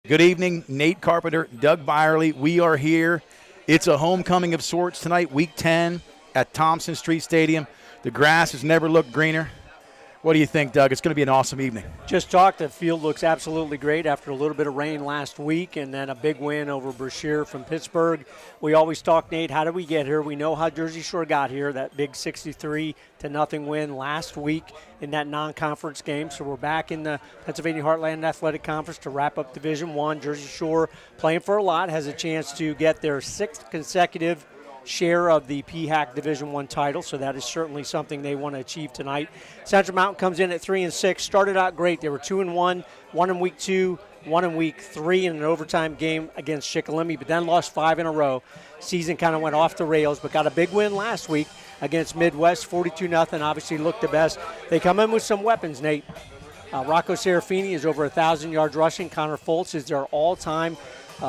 Good evening, Nate Carpenter, Doug Byerly. We are here. It's a homecoming of sorts tonight, Week 10 at Thompson Street Stadium. The grass has never looked greener. What do you think, Doug? It's going to be an awesome evening. Just talked. The field looks absolutely great after a little bit of rain last week and then a big win over Brashear from Pittsburgh. We always talk, Nate, how did we get here? We know how Jersey Shore got here, that big 63-0 win last week in that non-conference game. So we're back in the Pennsylvania Heartland Athletic Conference to wrap up Division I. Jersey Shore, playing for a lot, has a chance to get their 6th consecutive share of the PHAC Division I title, so that is certainly something they want to achieve tonight. Central Mountain comes in at 3-6, started out great. They were 2-1, one in week 2, one in week 3 in an overtime game against Shikellamy, but then lost 5 in a row. Season kind of went off the rails, but got a big win last week against Midwest, 42-0, obviously looked the best. They come in with some weapons, Nate. Rocco Serafini is over 1,000 yards rushing. Connor Foltz is their all-time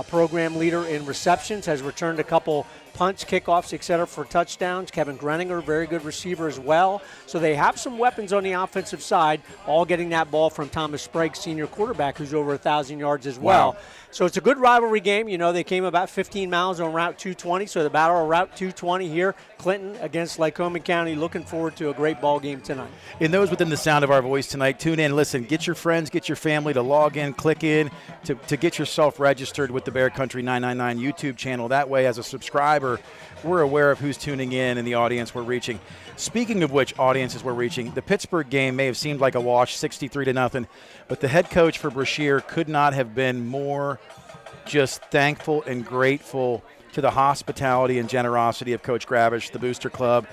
program leader in receptions, has returned a couple punts, kickoffs, etc. for touchdowns. Kevin Greninger, very good receiver as well. So they have some weapons on the offensive side, all getting that ball from Thomas Sprague, senior quarterback, who's over 1,000 yards as well. Wow. So it's a good rivalry game. You know, they came about 15 miles on Route 220, so the battle of Route 220 here, Clinton against Lycoming County. Looking forward to a great ball game tonight. And those within the sound of our voice tonight, tune in, listen, get your friends, get your family to log in, click in, to get yourself registered with the Bear Country 999 YouTube channel. That way, as a subscriber, we're aware of who's tuning in and the audience we're reaching. Speaking of which audiences we're reaching, the Pittsburgh game may have seemed like a wash, 63-0, but the head coach for Brashear could not have been more just thankful and grateful to the hospitality and generosity of Coach Gravish, the Booster Club.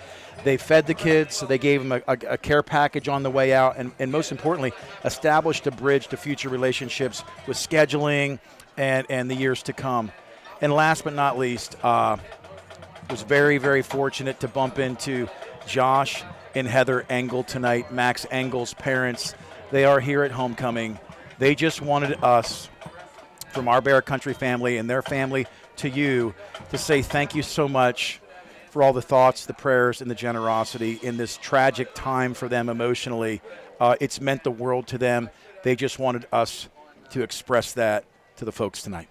They fed the kids, so they gave them a care package on the way out, and most importantly, established a bridge to future relationships with scheduling and the years to come. And last but not least, was very, very fortunate to bump into Josh and Heather Engel tonight, Max Engel's parents. They are here at homecoming. They just wanted us, from our Bear Country family and their family to you, to say thank you so much for all the thoughts, the prayers, and the generosity in this tragic time for them emotionally. It's meant the world to them. They just wanted us to express that to the folks tonight.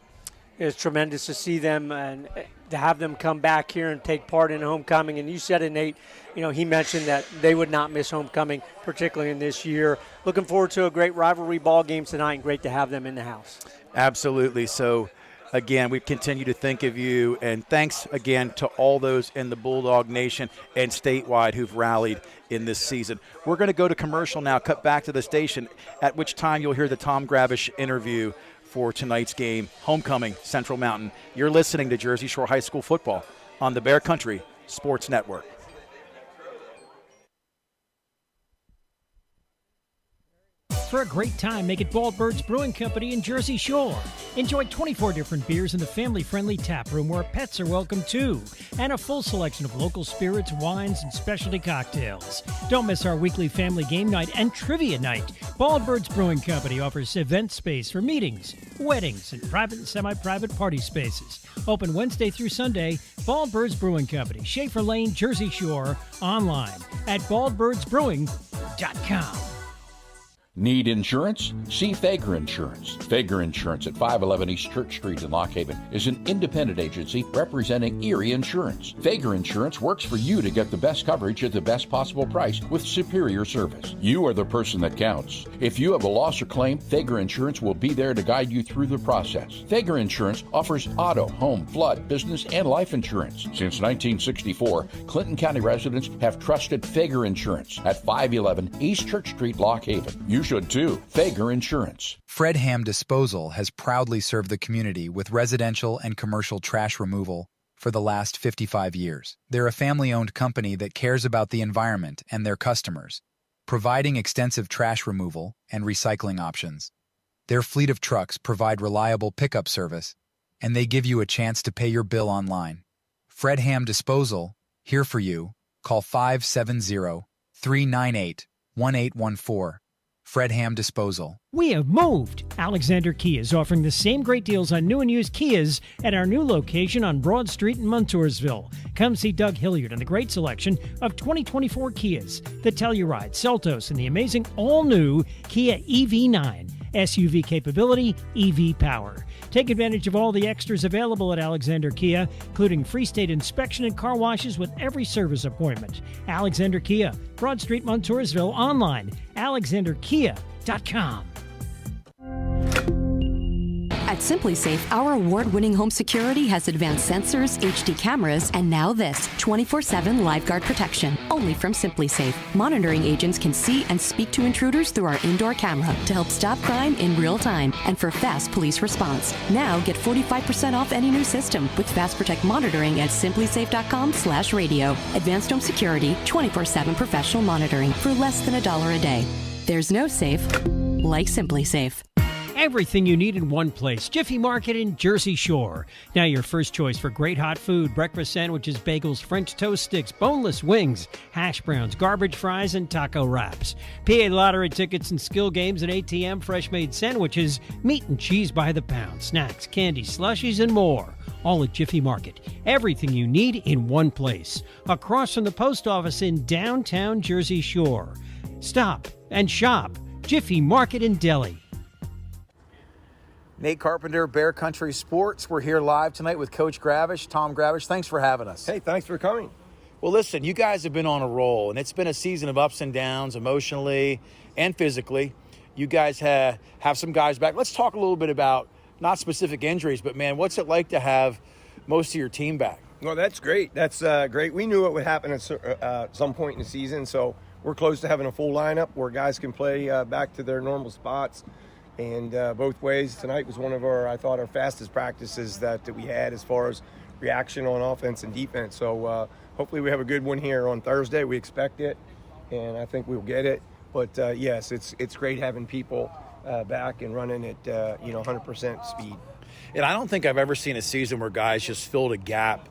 It's tremendous to see them and to have them come back here and take part in homecoming. And you said it, Nate, you know, he mentioned that they would not miss homecoming, particularly in this year. Looking forward to a great rivalry ball game tonight, and great to have them in the house. Absolutely. So, again, we continue to think of you, and thanks again to all those in the Bulldog Nation and statewide who've rallied in this season. We're going to go to commercial now, cut back to the station, at which time you'll hear the Tom Gravish interview for tonight's game, homecoming, Central Mountain. You're listening to Jersey Shore High School football on the Bear Country Sports Network. For a great time, make it Bald Birds Brewing Company in Jersey Shore. Enjoy 24 different beers in the family-friendly tap room where pets are welcome too, and a full selection of local spirits, wines, and specialty cocktails. Don't miss our weekly family game night and trivia night. Bald Birds Brewing Company offers event space for meetings, weddings, and private and semi-private party spaces. Open Wednesday through Sunday. Bald Birds Brewing Company, Schaefer Lane, Jersey Shore. Online at baldbirdsbrewing.com. Need insurance? See Fager Insurance. Fager Insurance at 511 East Church Street in Lock Haven is an independent agency representing Erie Insurance. Fager Insurance works for you to get the best coverage at the best possible price with superior service. You are the person that counts. If you have a loss or claim, Fager Insurance will be there to guide you through the process. Fager Insurance offers auto, home, flood, business, and life insurance. Since 1964, Clinton County residents have trusted Fager Insurance at 511 East Church Street, Lock Haven. You should too. Fager Insurance. Fred Ham Disposal has proudly served the community with residential and commercial trash removal for the last 55 years. They're a family-owned company that cares about the environment and their customers, providing extensive trash removal and recycling options. Their fleet of trucks provide reliable pickup service, and they give you a chance to pay your bill online. Fred Ham Disposal, here for you. Call 570-398-1814. Fred Ham Disposal. We have moved. Alexander Kia is offering the same great deals on new and used Kias at our new location on Broad Street in Montoursville. Come see Doug Hilliard and the great selection of 2024 Kias, the Telluride, Seltos, and the amazing all-new Kia EV9. SUV capability, EV power. Take advantage of all the extras available at Alexander Kia, including free state inspection and car washes with every service appointment. Alexander Kia, Broad Street, Montoursville, online, alexanderkia.com. At SimpliSafe, our award-winning home security has advanced sensors, HD cameras, and now this, 24/7 LiveGuard protection, only from SimpliSafe. Monitoring agents can see and speak to intruders through our indoor camera to help stop crime in real time and for fast police response. Now get 45% off any new system with Fast Protect monitoring at simplisafe.com/radio. Advanced home security, 24/7 professional monitoring for less than $1 a day. There's no safe like SimpliSafe. Everything you need in one place. Jiffy Market in Jersey Shore. Now your first choice for great hot food, breakfast sandwiches, bagels, French toast sticks, boneless wings, hash browns, garbage fries, and taco wraps. PA lottery tickets and skill games and ATM fresh-made sandwiches, meat and cheese by the pound, snacks, candy, slushies, and more. All at Jiffy Market. Everything you need in one place. Across from the post office in downtown Jersey Shore. Stop and shop. Jiffy Market in Delhi. Nate Carpenter, Bear Country Sports. We're here live tonight with Coach Gravish, Tom Gravish. Thanks for having us. Hey, thanks for coming. Well, listen, you guys have been on a roll, and it's been a season of ups and downs emotionally and physically. You guys have some guys back. Let's talk a little bit about not specific injuries, but, man, what's it like to have most of your team back? Well, that's great. That's great. We knew it would happen at some point in the season, so we're close to having a full lineup where guys can play back to their normal spots. And both ways, tonight was one of our fastest practices that we had as far as reaction on offense and defense. So hopefully we have a good one here on Thursday. We expect it, and I think we'll get it. But yes, it's great having people back and running at 100% speed. And I don't think I've ever seen a season where guys just filled a gap,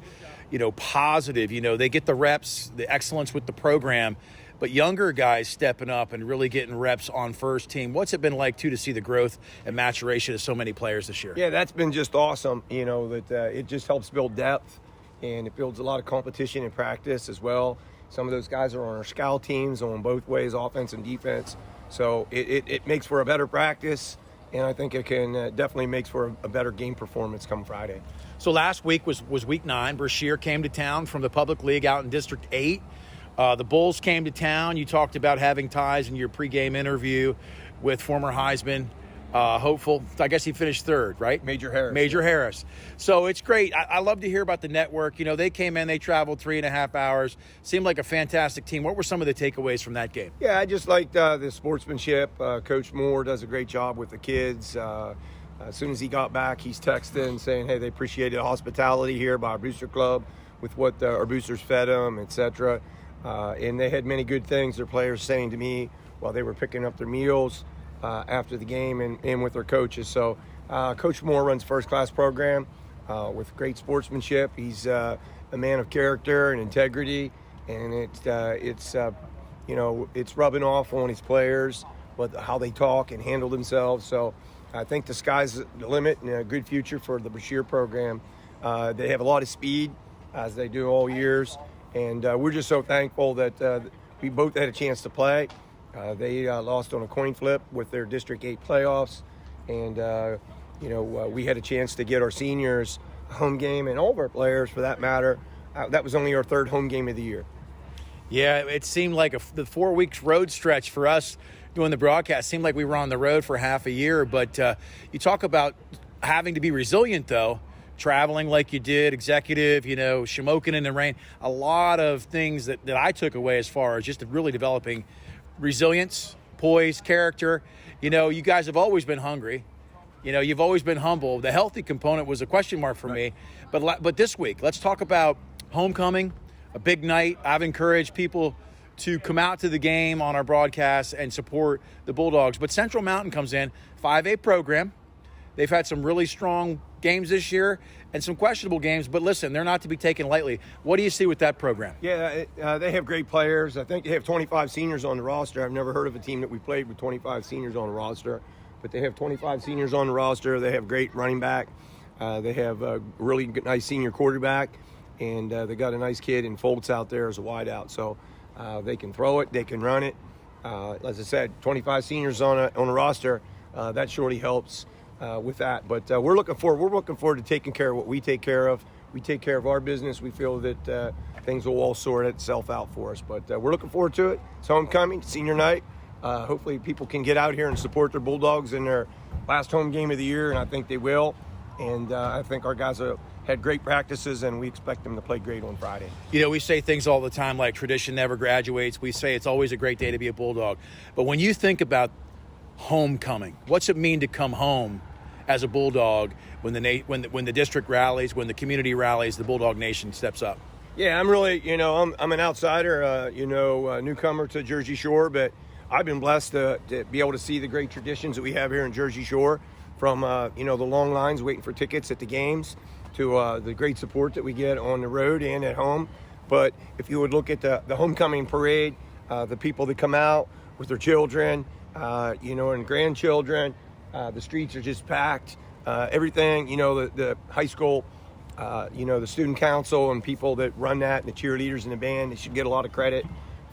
positive. They get the reps, the excellence with the program. But younger guys stepping up and really getting reps on first team. What's it been like, too, to see the growth and maturation of so many players this year? Yeah, that's been just awesome, that it just helps build depth, and it builds a lot of competition in practice as well. Some of those guys are on our scout teams on both ways, offense and defense. So it makes for a better practice, and I think it can definitely makes for a better game performance come Friday. So last week was week 9. Brashear came to town from the public league out in District 8. The Bulls came to town. You talked about having ties in your pregame interview with former Heisman hopeful. I guess he finished third, right? Major Harris. Major Harris. So it's great. I love to hear about the network. They came in, they traveled 3.5 hours. Seemed like a fantastic team. What were some of the takeaways from that game? Yeah, I just liked the sportsmanship. Coach Moore does a great job with the kids. As soon as he got back, he's texting saying, hey, they appreciated hospitality here by our booster club with what our boosters fed them, etc. And they had many good things their players saying to me while they were picking up their meals after the game and with their coaches. So Coach Moore runs first-class program with great sportsmanship. He's a man of character and integrity, and it's rubbing off on his players, but how they talk and handle themselves. So I think the sky's the limit and a good future for the Brashear program. They have a lot of speed, as they do all years. And we're just so thankful that we both had a chance to play. They lost on a coin flip with their District 8 playoffs. And, we had a chance to get our seniors a home game, and all of our players, for that matter. That was only our third home game of the year. Yeah, it seemed like the 4 weeks road stretch for us doing the broadcast. Seemed like we were on the road for half a year. But you talk about having to be resilient, though. Traveling like you did, executive, Shamokin in the rain. A lot of things that I took away as far as just really developing resilience, poise, character. You guys have always been hungry. You've always been humble. The healthy component was a question mark for me. But this week, let's talk about homecoming, a big night. I've encouraged people to come out to the game on our broadcast and support the Bulldogs. But Central Mountain comes in, 5A program. They've had some really strong games this year and some questionable games, but listen, they're not to be taken lightly. What do you see with that program? Yeah, they have great players. I think they have 25 seniors on the roster. I've never heard of a team that we played with 25 seniors on the roster, but they have 25 seniors on the roster. They have great running back. They have a really nice senior quarterback, and they got a nice kid in Foltz out there as a wideout. So they can throw it, they can run it. As I said, 25 seniors on a roster. that surely helps with that. But we're looking forward to taking care of what we take care of. We take care of our business. We feel that things will all sort itself out for us. But we're looking forward to it. It's homecoming, senior night. Hopefully people can get out here and support their Bulldogs in their last home game of the year, and I think they will. And I think our guys had great practices, and we expect them to play great on Friday. You know, we say things all the time like tradition never graduates. We say it's always a great day to be a Bulldog. But when you think about homecoming, what's it mean to come home as a Bulldog when the district rallies, when the community rallies, the Bulldog Nation steps up? Yeah, I'm really, I'm an outsider, a newcomer to Jersey Shore, but I've been blessed to be able to see the great traditions that we have here in Jersey Shore, from, the long lines waiting for tickets at the games to the great support that we get on the road and at home. But if you would look at the homecoming parade, the people that come out with their children, and grandchildren, the streets are just packed. Everything, the high school, the student council and people that run that, and the cheerleaders and the band, they should get a lot of credit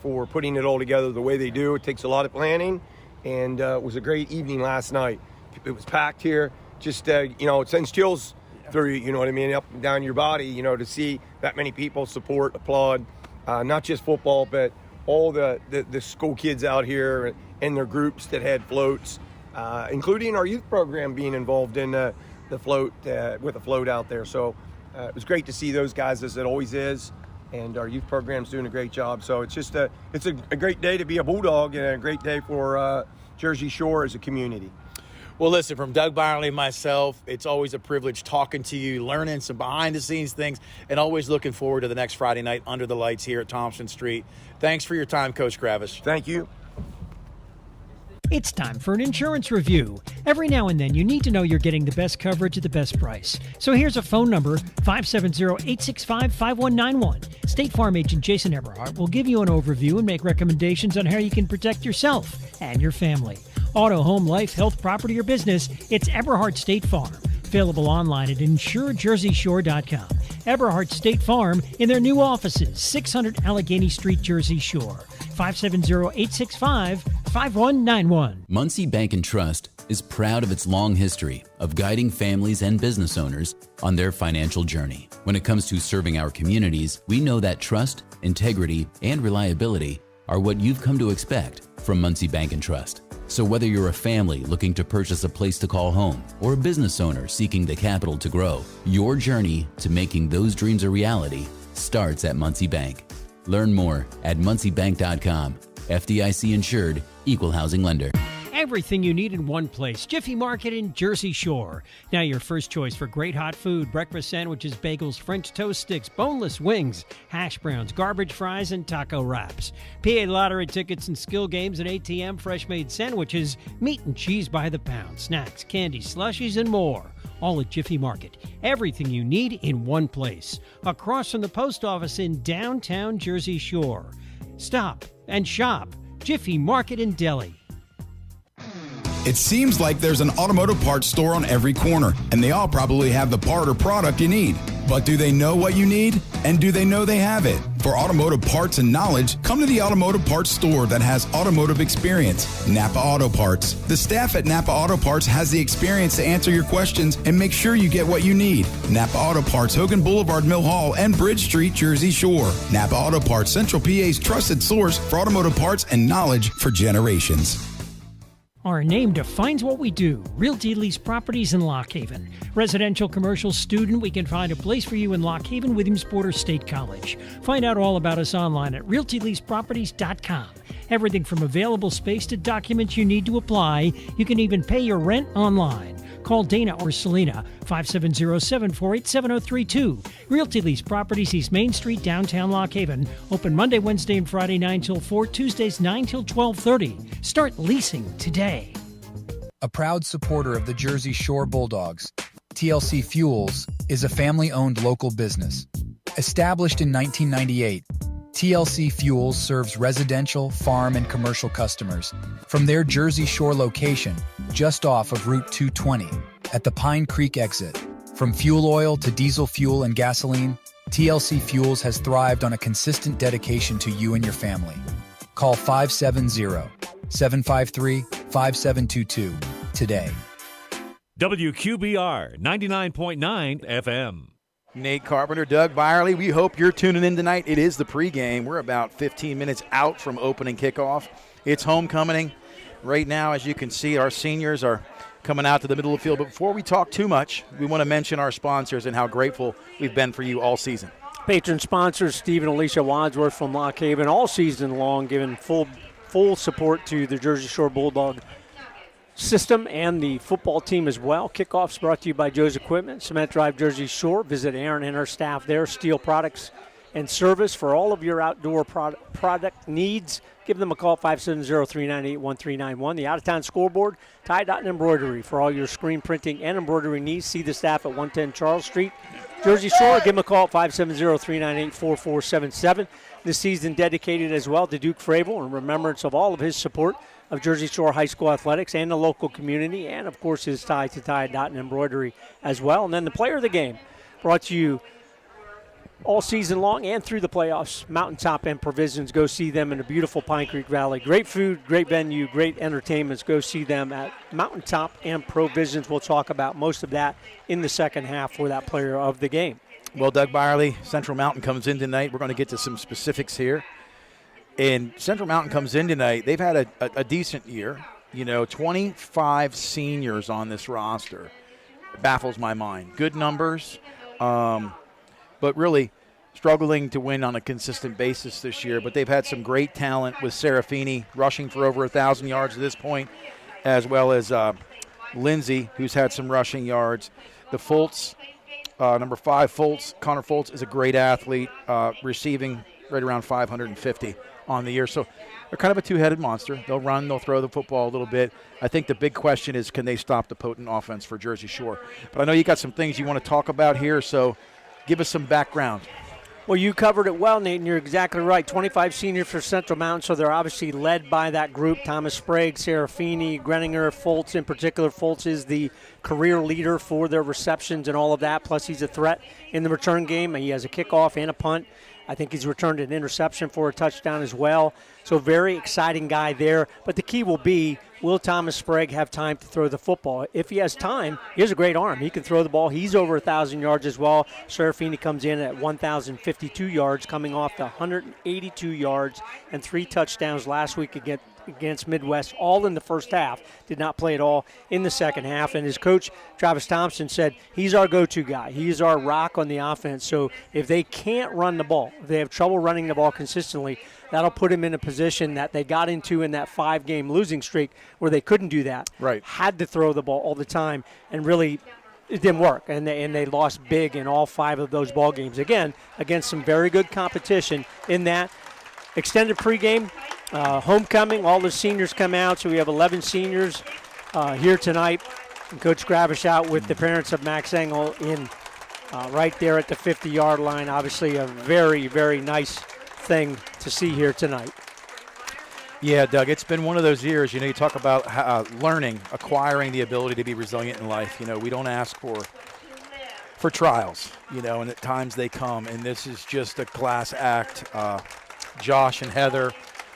for putting it all together the way they do. It takes a lot of planning, and it was a great evening last night. It was packed here. Just, it sends chills through you, what I mean, up and down your body, to see that many people support, applaud, not just football, but all the school kids out here and their groups that had floats, including our youth program being involved in the float, with a float out there. So it was great to see those guys, as it always is, and our youth program's doing a great job. So it's just a great day to be a Bulldog, and a great day for Jersey Shore as a community. Well, listen, from Doug Byerly and myself, it's always a privilege talking to you, learning some behind-the-scenes things, and always looking forward to the next Friday night under the lights here at Thompson Street. Thanks for your time, Coach Kravis. Thank you. It's time for an insurance review. Every now and then, you need to know you're getting the best coverage at the best price. So here's a phone number, 570-865-5191. State Farm agent Jason Eberhardt will give you an overview and make recommendations on how you can protect yourself and your family. Auto, home, life, health, property, or business, it's Eberhardt State Farm. Available online at insurejerseyshore.com. Eberhardt State Farm in their new offices, 600 Allegheny Street, Jersey Shore. 570-865-5191. Muncie Bank and Trust is proud of its long history of guiding families and business owners on their financial journey. When it comes to serving our communities, we know that trust, integrity, and reliability are what you've come to expect from Muncie Bank and Trust. So whether you're a family looking to purchase a place to call home or a business owner seeking the capital to grow, your journey to making those dreams a reality starts at Muncie Bank. Learn more at munciebank.com. FDIC insured, equal housing lender. Everything you need in one place. Jiffy Market in Jersey Shore. Now your first choice for great hot food, breakfast sandwiches, bagels, French toast sticks, boneless wings, hash browns, garbage fries, and taco wraps. PA lottery tickets and skill games and ATM fresh-made sandwiches, meat and cheese by the pound, snacks, candy, slushies, and more. All at Jiffy Market. Everything you need in one place. Across from the post office in downtown Jersey Shore. Stop and shop. Jiffy Market in Delhi. It seems like there's an automotive parts store on every corner, and they all probably have the part or product you need. But do they know what you need? And do they know they have it? For automotive parts and knowledge, come to the automotive parts store that has automotive experience, Napa Auto Parts. The staff at Napa Auto Parts has the experience to answer your questions and make sure you get what you need. Napa Auto Parts, Hogan Boulevard, Mill Hall, and Bridge Street, Jersey Shore. Napa Auto Parts, Central PA's trusted source for automotive parts and knowledge for generations. Our name defines what we do. Realty Lease Properties in Lock Haven. Residential, commercial, student, we can find a place for you in Lock Haven, Williamsport, or State College. Find out all about us online at realtyleaseproperties.com. Everything from available space to documents you need to apply. You can even pay your rent online. Call Dana or Selena, 570-748-7032. Realty Lease Properties, East Main Street, downtown Lock Haven. Open Monday, Wednesday, and Friday 9 till 4, Tuesdays 9 till 12:30. Start leasing today. A proud supporter of the Jersey Shore Bulldogs, TLC Fuels is a family-owned local business. Established in 1998, TLC Fuels serves residential, farm, and commercial customers from their Jersey Shore location just off of Route 220 at the Pine Creek exit. From fuel oil to diesel fuel and gasoline, TLC Fuels has thrived on a consistent dedication to you and your family. Call 570-753-5722 today. WQBR 99.9 FM. Nate Carpenter, Doug Byerly, we hope you're tuning in tonight. It is the pregame. We're about 15 minutes out from opening kickoff. It's homecoming. Right now, as you can see, our seniors are coming out to the middle of the field. But before we talk too much, we want to mention our sponsors and how grateful we've been for you all season. Patron sponsors Steve and Alicia Wadsworth from Lock Haven all season long, giving full support to the Jersey Shore Bulldog system and the football team as well. Kickoffs brought to you by Joe's Equipment, Cement Drive, Jersey Shore. Visit Aaron and her staff there. Steel products and service for all of your outdoor product needs. Give them a call, 570-398-1391. The out-of-town scoreboard, tie dot and embroidery for all your screen printing and embroidery needs. See the staff at 110 Charles Street, Jersey Shore. Give them a call at 570-398-4477. This season dedicated as well to Duke Fravel in remembrance of all of his support of Jersey Shore High School athletics and the local community, and, of course, his tie to tie dot and embroidery as well. And then the player of the game brought to you all season long and through the playoffs, Mountaintop and Provisions. Go see them in the beautiful Pine Creek Valley. Great food, great venue, great entertainments. Go see them at Mountaintop and Provisions. We'll talk about most of that in the second half for that player of the game. Well, Doug Byerly, Central Mountain comes in tonight. We're going to get to some specifics here. And Central Mountain comes in tonight. They've had a decent year. 25 seniors on this roster. It baffles my mind. Good numbers, but really struggling to win on a consistent basis this year. But they've had some great talent with Serafini rushing for over 1,000 yards at this point, as well as Lindsay, who's had some rushing yards. The Fultz, number 5, Connor Fultz is a great athlete, receiving right around 550 on the year. So they're kind of a two-headed monster. They'll run, they'll throw the football a little bit. I think the big question is, can they stop the potent offense for Jersey Shore? But I know you got some things you want to talk about here, so give us some background. Well, you covered it well, Nate, and you're exactly right. 25 seniors for Central Mountain, so they're obviously led by that group. Thomas Sprague, Serafini, Greninger, Fultz in particular. Fultz is the career leader for their receptions and all of that, plus he's a threat in the return game. He has a kickoff and a punt. I think he's returned an interception for a touchdown as well. So very exciting guy there. But the key will be, will Thomas Sprague have time to throw the football? If he has time, he has a great arm. He can throw the ball. He's over 1,000 yards as well. Serafini comes in at 1,052 yards, coming off the 182 yards and 3 touchdowns last week against Midwest, all in the first half. Did not play at all in the second half. And his coach, Travis Thompson, said he's our go-to guy. He's our rock on the offense. So if they can't run the ball, if they have trouble running the ball consistently, that'll put him in a position that they got into in that 5-game losing streak where they couldn't do that. Right. Had to throw the ball all the time, and really it didn't work. And they lost big in all 5 of those ball games. Again, against some very good competition in that extended pregame. Homecoming, all the seniors come out, so we have 11 seniors here tonight. And Coach Gravish out with the parents of Max Engel in right there at the 50-yard line. Obviously a very, very nice thing to see here tonight. Yeah, Doug, it's been one of those years, you talk about learning, acquiring the ability to be resilient in life. We don't ask for trials, and at times they come, and this is just a class act. Josh and Heather,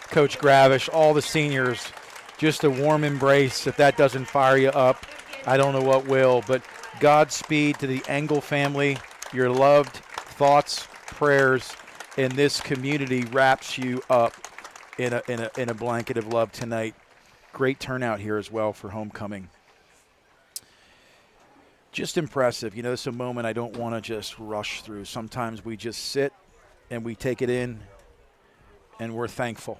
Coach Gravish, all the seniors, just a warm embrace. If that doesn't fire you up, I don't know what will. But Godspeed to the Engel family. Your loved thoughts, prayers, and this community wraps you up in a blanket of love tonight. Great turnout here as well for homecoming. Just impressive. It's a moment I don't want to just rush through. Sometimes we just sit and we take it in, and we're thankful.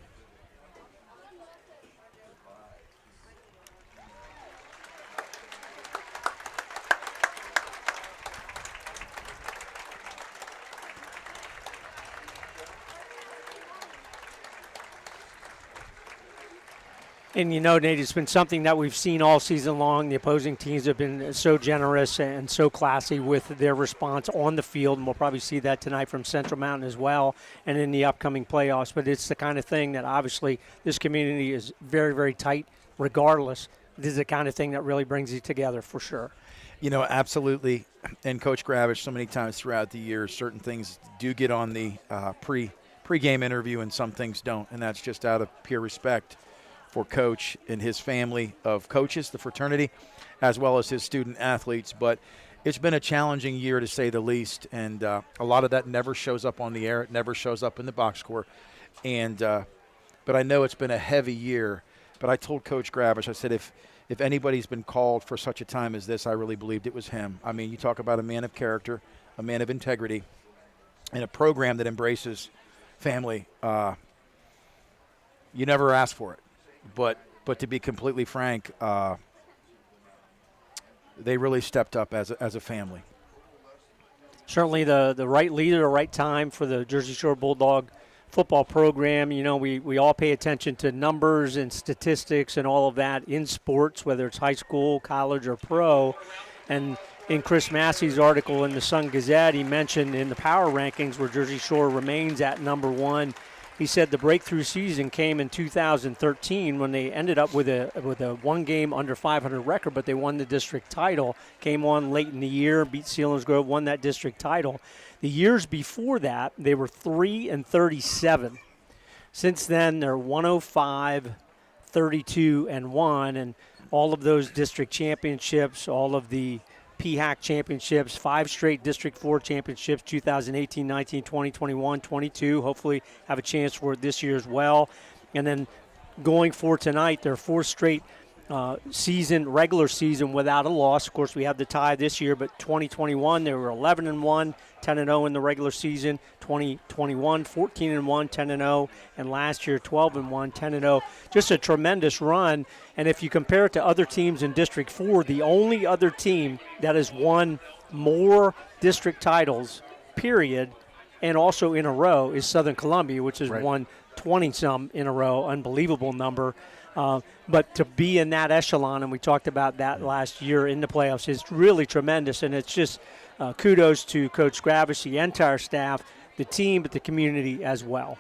And Nate, it's been something that we've seen all season long. The opposing teams have been so generous and so classy with their response on the field, and we'll probably see that tonight from Central Mountain as well and in the upcoming playoffs. But it's the kind of thing that obviously this community is very, very tight regardless. This is the kind of thing that really brings you together for sure. Absolutely. And Coach Gravish, so many times throughout the year, certain things do get on the pre-game interview and some things don't, and that's just out of pure respect for Coach and his family of coaches, the fraternity, as well as his student athletes. But it's been a challenging year, to say the least, and a lot of that never shows up on the air. It never shows up in the box score. And but I know it's been a heavy year. But I told Coach Gravish, I said, if anybody's been called for such a time as this, I really believed it was him. I mean, you talk about a man of character, a man of integrity, and a program that embraces family. You never ask for it. But to be completely frank, they really stepped up as a family. Certainly the right leader, the right time for the Jersey Shore Bulldog football program. You know, we all pay attention to numbers and statistics and all of that in sports, whether it's high school, college, or pro. And in Chris Massey's article in the Sun Gazette, he mentioned in the power rankings where Jersey Shore remains at number 1. He said the breakthrough season came in 2013 when they ended up with a one-game under 500 record, but they won the district title. Came on late in the year, beat Selinsgrove, won that district title. The years before that, they were 3-37. Since then, they're 105, 32-1, and all of those district championships, all of the PHAC championships, 5 straight District 4 championships, 2018, 19, 20, 21, 22. Hopefully have a chance for it this year as well. And then going for tonight, their 4th straight regular season without a loss. Of course, we have the tie this year, but 2021, they were 11-1, 10-0 in the regular season. 2021, 14-1, 10-0, and last year 12-1, 10-0. Just a tremendous run. And if you compare it to other teams in District 4, the only other team that has won more district titles, period, and also in a row is Southern Columbia, which has won 20-some in a row. Unbelievable number. But to be in that echelon, and we talked about that last year in the playoffs, is really tremendous. And it's just kudos to Coach Gravish, the entire staff, the team, but the community as well.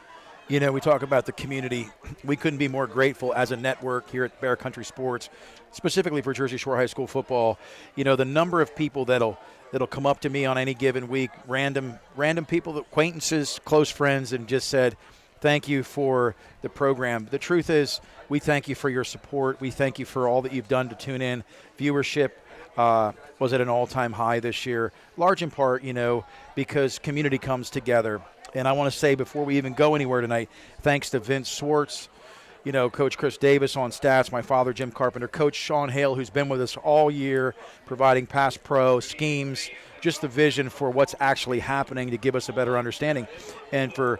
You know, we talk about the community. We couldn't be more grateful as a network here at Bear Country Sports, specifically for Jersey Shore High School football. You know, the number of people that'll come up to me on any given week, random people, acquaintances, close friends, and just said, thank you for the program. The truth is, we thank you for your support. We thank you for all that you've done to tune in. Viewership was at an all-time high this year, large in part, you know, because community comes together. And I want to say before we even go anywhere tonight, thanks to Vince Swartz, you know, Coach Chris Davis on stats, my father, Jim Carpenter, Coach Sean Hale, who's been with us all year, providing pass pro schemes, just the vision for what's actually happening to give us a better understanding. And for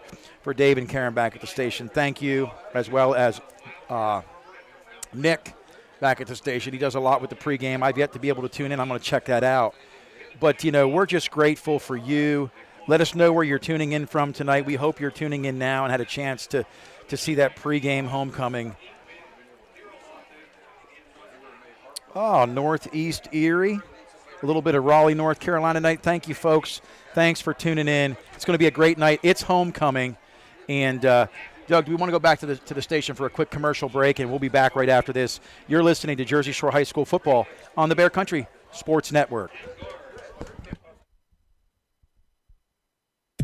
Dave and Karen back at the station, thank you, as well as Nick back at the station. He does a lot with the pregame. I've yet to be able to tune in. I'm going to check that out. But, you know, we're just grateful for you. Let us know where you're tuning in from tonight. We hope you're tuning in now and had a chance to see that pregame homecoming. Oh, Northeast Erie. A little bit of Raleigh, North Carolina tonight. Thank you, folks. Thanks for tuning in. It's going to be a great night. It's homecoming. And, Doug, do we want to go back to the station for a quick commercial break, and we'll be back right after this. You're listening to Jersey Shore High School football on the Bear Country Sports Network.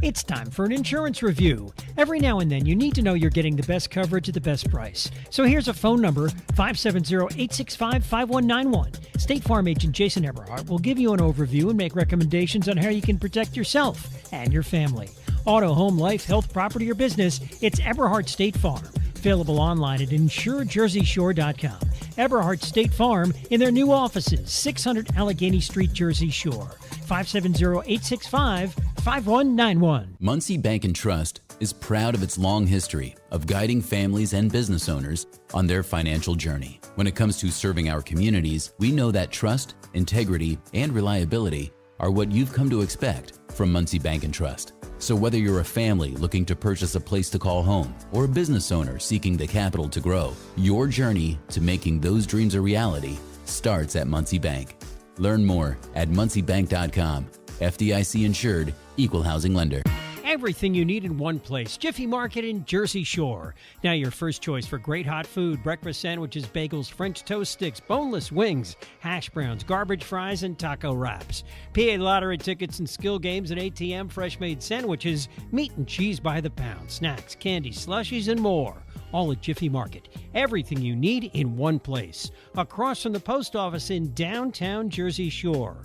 It's time for an insurance review. Every now and then, you need to know you're getting the best coverage at the best price. So here's a phone number, 570-865-5191. State Farm agent Jason Eberhardt will give you an overview and make recommendations on how you can protect yourself and your family. Auto, home, life, health, property, or business, it's Eberhardt State Farm. Available online at insurejerseyshore.com. Eberhardt State Farm in their new offices, 600 Allegheny Street, Jersey Shore. 570-865-5191. Muncie Bank and Trust is proud of its long history of guiding families and business owners on their financial journey. When it comes to serving our communities, we know that trust, integrity, and reliability are what you've come to expect from Muncie Bank and Trust. So whether you're a family looking to purchase a place to call home or a business owner seeking the capital to grow, your journey to making those dreams a reality starts at Muncie Bank. Learn more at munciebank.com. FDIC insured, equal housing lender. Everything you need in one place. Jiffy Market in Jersey Shore. Now your first choice for great hot food, breakfast sandwiches, bagels, French toast sticks, boneless wings, hash browns, garbage fries, and taco wraps. PA lottery tickets and skill games and ATM fresh-made sandwiches, meat and cheese by the pound, snacks, candy, slushies, and more. all at Jiffy Market. Everything you need in one place. Across from the post office in downtown Jersey Shore.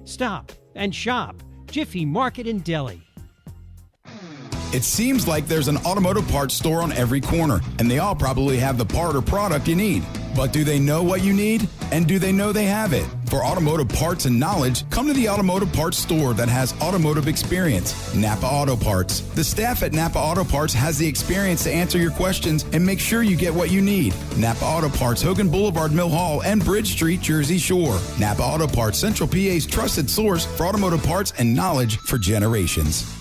Stop and shop. Jiffy Market in Delhi. It seems like there's an automotive parts store on every corner, and they all probably have the part or product you need. But do they know what you need? And do they know they have it? For automotive parts and knowledge, come to the automotive parts store that has automotive experience, Napa Auto Parts. The staff at Napa Auto Parts has the experience to answer your questions and make sure you get what you need. Napa Auto Parts, Hogan Boulevard, Mill Hall, and Bridge Street, Jersey Shore. Napa Auto Parts, Central PA's trusted source for automotive parts and knowledge for generations.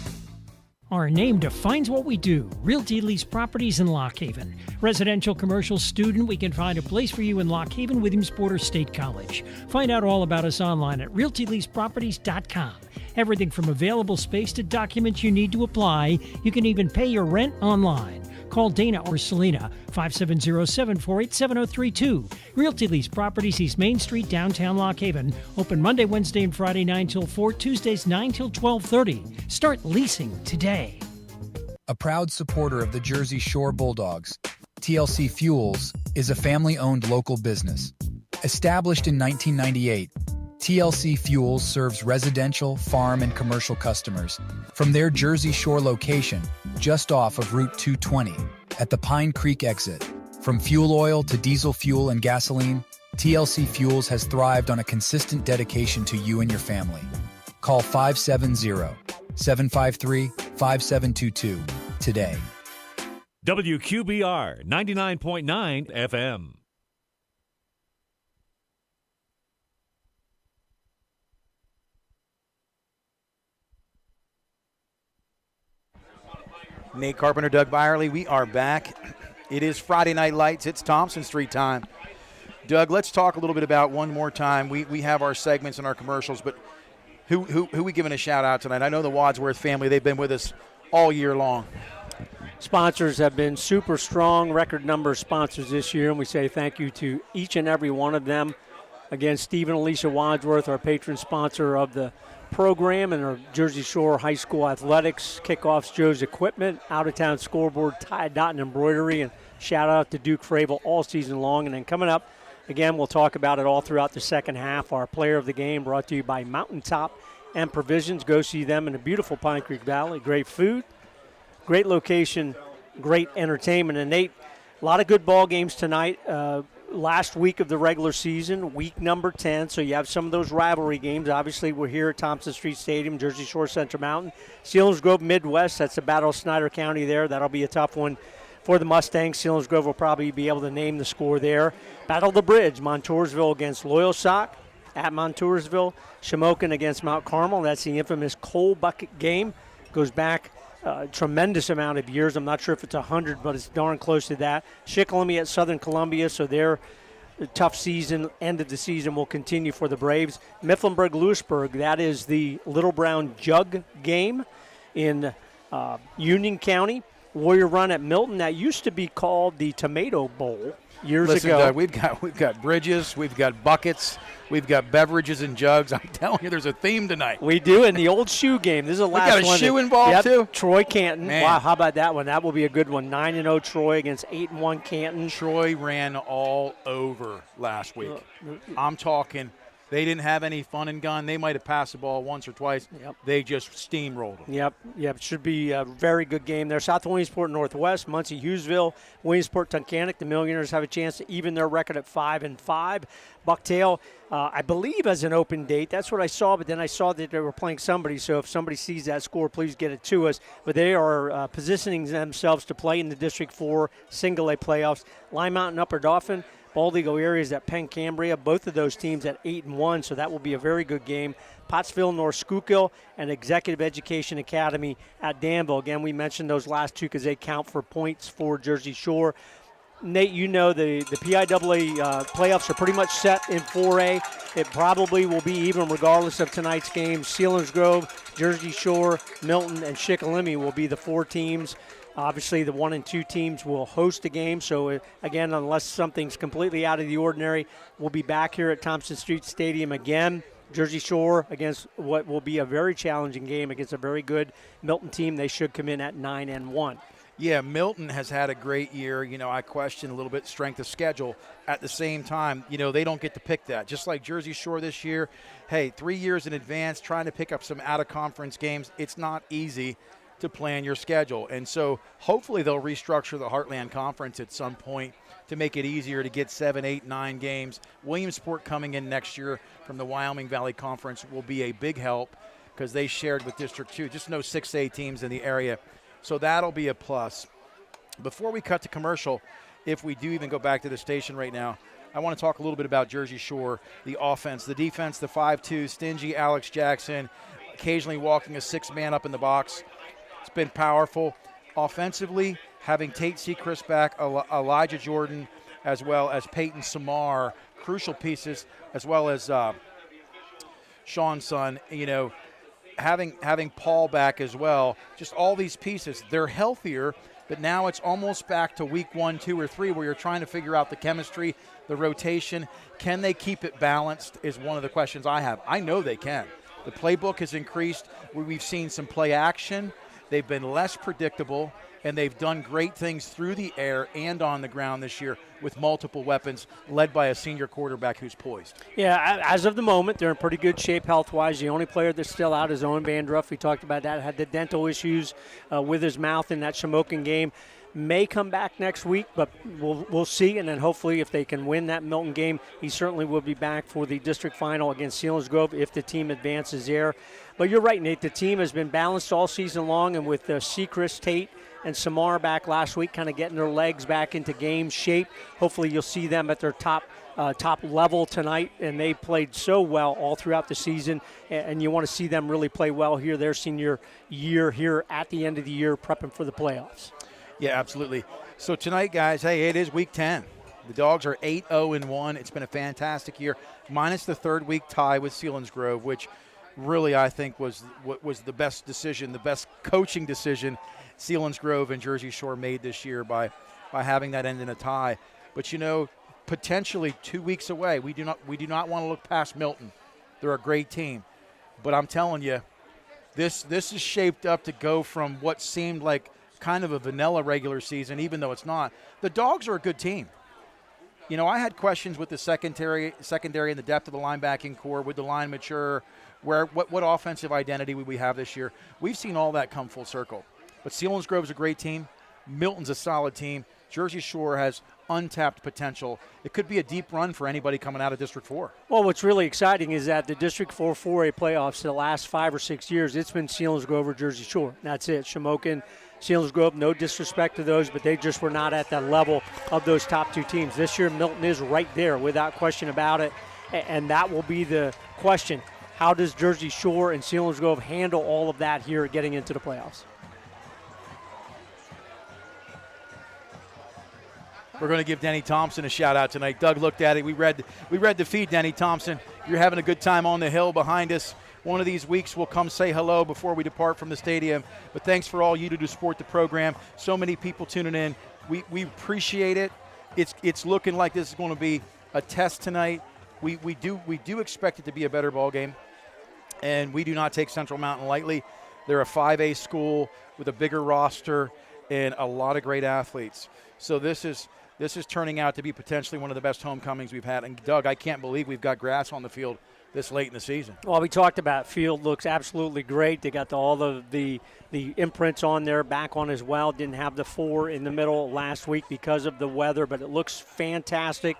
Our name defines what we do. Realty Lease Properties in Lock Haven. Residential, commercial, student, we can find a place for you in Lock Haven, Williamsport, or State College. Find out all about us online at realtyleaseproperties.com. Everything from available space to documents you need to apply. You can even pay your rent online. Call Dana or Selena, 570-748-7032. Realty Lease Properties, East Main Street, downtown Lock Haven. Open Monday, Wednesday, and Friday 9 till 4, Tuesdays 9 till 12:30. Start leasing today. A proud supporter of the Jersey Shore Bulldogs, TLC Fuels is a family-owned local business. Established in 1998, TLC Fuels serves residential, farm, and commercial customers from their Jersey Shore location just off of Route 220 at the Pine Creek exit. From fuel oil to diesel fuel and gasoline, TLC Fuels has thrived on a consistent dedication to you and your family. Call 570-753-5722 today. WQBR 99.9 FM. Nate Carpenter, Doug Byerly, we are back. It is Friday Night Lights. It's Thompson Street time. Doug, let's talk a little bit about one more time. We have our segments and our commercials, but who we giving a shout out tonight? I know the Wadsworth family. They've been with us all year long. Sponsors have been super strong, record number of sponsors this year, and we say thank you to each and every one of them. Again, Steve and Alicia Wadsworth, our patron sponsor of the program, and our Jersey Shore High School athletics, kickoffs, Joe's Equipment, out-of-town scoreboard, tie, dot, and embroidery, and shout out to Duke Fravel all season long. And then coming up, again, we'll talk about it all throughout the second half. Our player of the game brought to you by Mountaintop and Provisions. Go see them in the beautiful Pine Creek Valley. Great food, great location, great entertainment. And Nate, a lot of good ball games tonight. Last week of the regular season, week number 10, so you have some of those rivalry games. Obviously, we're here at Thompson Street Stadium, Jersey Shore, Central Mountain. Selinsgrove Midwest, that's the Battle of Snyder County there. That'll be a tough one for the Mustangs. Selinsgrove will probably be able to name the score there. Battle of the Bridge, Montoursville against Loyalsock at Montoursville. Shamokin against Mount Carmel. That's the infamous coal bucket game. Goes back tremendous amount of years. I'm not sure if it's 100, but it's darn close to that. Shikellamy at Southern Columbia, so their tough season, end of the season, will continue for the Braves. Mifflinburg-Lewisburg, that is the Little Brown Jug game in Union County. Warrior Run at Milton, that used to be called the Tomato Bowl years ago. Doug, we've got bridges, we've got buckets, we've got beverages and jugs. I'm telling you, there's a theme tonight. We do, and the old shoe game. This is the last one. We got a shoe involved, too? Troy Canton. Man. Wow, how about that one? That will be a good one. 9-0 Troy against 8-1 Canton. Troy ran all over last week. I'm talking, they didn't have any fun and gun. They might have passed the ball once or twice. Yep. They just steamrolled them. Yep. It should be a very good game there. South Williamsport Northwest, Muncie Hughesville, Williamsport Tunkhannock. The Millionaires have a chance to even their record at 5-5. Bucktail, I believe, as an open date. That's what I saw, but then I saw that they were playing somebody. So if somebody sees that score, please get it to us. But they are positioning themselves to play in the District 4 Single-A playoffs. Lime Mountain, Upper Dauphin, Bald Eagle areas at Penn Cambria, both of those teams at 8-1, so that will be a very good game. Pottsville, North Schuylkill, and Executive Education Academy at Danville. Again, we mentioned those last two because they count for points for Jersey Shore. Nate, you know the PIAA playoffs are pretty much set in 4A. It probably will be even regardless of tonight's game. Selinsgrove, Jersey Shore, Milton, and Shikellamy will be the four teams. Obviously, the 1 and 2 teams will host a game. So, again, unless something's completely out of the ordinary, we'll be back here at Thompson Street Stadium again. Jersey Shore against what will be a very challenging game against a very good Milton team. They should come in at 9-1. Yeah, Milton has had a great year. I question a little bit strength of schedule. At the same time, they don't get to pick that. Just like Jersey Shore this year, hey, 3 years in advance, trying to pick up some out-of-conference games, it's not easy to plan your schedule. And so hopefully they'll restructure the Heartland Conference at some point to make it easier to get 7, 8, 9 games. Williamsport coming in next year from the Wyoming Valley Conference will be a big help because they shared with District 2, just no 6A teams in the area. So that'll be a plus. Before we cut to commercial, if we do even go back to the station right now, I want to talk a little bit about Jersey Shore, the offense, the defense, the 5-2, stingy Alex Jackson, occasionally walking a 6-man up in the box. It's been powerful. Offensively, having Tate Sechrist back, Elijah Jordan, as well as Peyton Samar, crucial pieces, as well as Sean's son, having Paul back as well, just all these pieces. They're healthier, but now it's almost back to week 1, 2, or 3 where you're trying to figure out the chemistry, the rotation. Can they keep it balanced is one of the questions I have. I know they can. The playbook has increased. We've seen some play action. They've been less predictable, and they've done great things through the air and on the ground this year with multiple weapons, led by a senior quarterback who's poised. Yeah, as of the moment, they're in pretty good shape health-wise. The only player that's still out is Owen Vandruff. We talked about that, had the dental issues with his mouth in that Shamokin game. May come back next week, but we'll see. And then hopefully if they can win that Milton game, he certainly will be back for the district final against Selinsgrove if the team advances there. But you're right, Nate. The team has been balanced all season long, and with Sechrist, Tate, and Samar back last week, kind of getting their legs back into game shape. Hopefully you'll see them at their top level tonight, and they played so well all throughout the season, and you want to see them really play well here, their senior year here at the end of the year, prepping for the playoffs. Yeah, absolutely. So tonight, guys, hey, it is week 10. The Dogs are 8-0-1. It's been a fantastic year, minus the third week tie with Selinsgrove, which really I think was the best decision, the best coaching decision Selinsgrove and Jersey Shore made this year by having that end in a tie. But potentially 2 weeks away, we do not want to look past Milton. They're a great team, but I'm telling you, this is shaped up to go from what seemed like kind of a vanilla regular season, even though it's not. The Dogs are a good team. I had questions with the secondary and the depth of the linebacking core. Would the line mature? What offensive identity would we have this year? We've seen all that come full circle. But Selinsgrove's a great team. Milton's a solid team. Jersey Shore has untapped potential. It could be a deep run for anybody coming out of District 4. Well, what's really exciting is that the District 4 4A playoffs the last 5 or 6 years, it's been Selinsgrove or Jersey Shore. That's it. Shamokin, Selinsgrove, no disrespect to those, but they just were not at that level of those top 2 teams. This year, Milton is right there without question about it, and that will be the question. How does Jersey Shore and Selinsgrove handle all of that here getting into the playoffs? We're going to give Denny Thompson a shout-out tonight. Doug looked at it. We read the feed, Denny Thompson. You're having a good time on the hill behind us. One of these weeks we'll come say hello before we depart from the stadium. But thanks for all you do to support the program. So many people tuning in. We appreciate it. It's looking like this is going to be a test tonight. We do expect it to be a better ball game, and we do not take Central Mountain lightly. They're a 5A school with a bigger roster and a lot of great athletes. So this is turning out to be potentially one of the best homecomings we've had. And, Doug, I can't believe we've got grass on the field this late in the season. Well, we talked about field looks absolutely great. They got all of the imprints on there back on as well. Didn't have the 4 in the middle last week because of the weather, but it looks fantastic.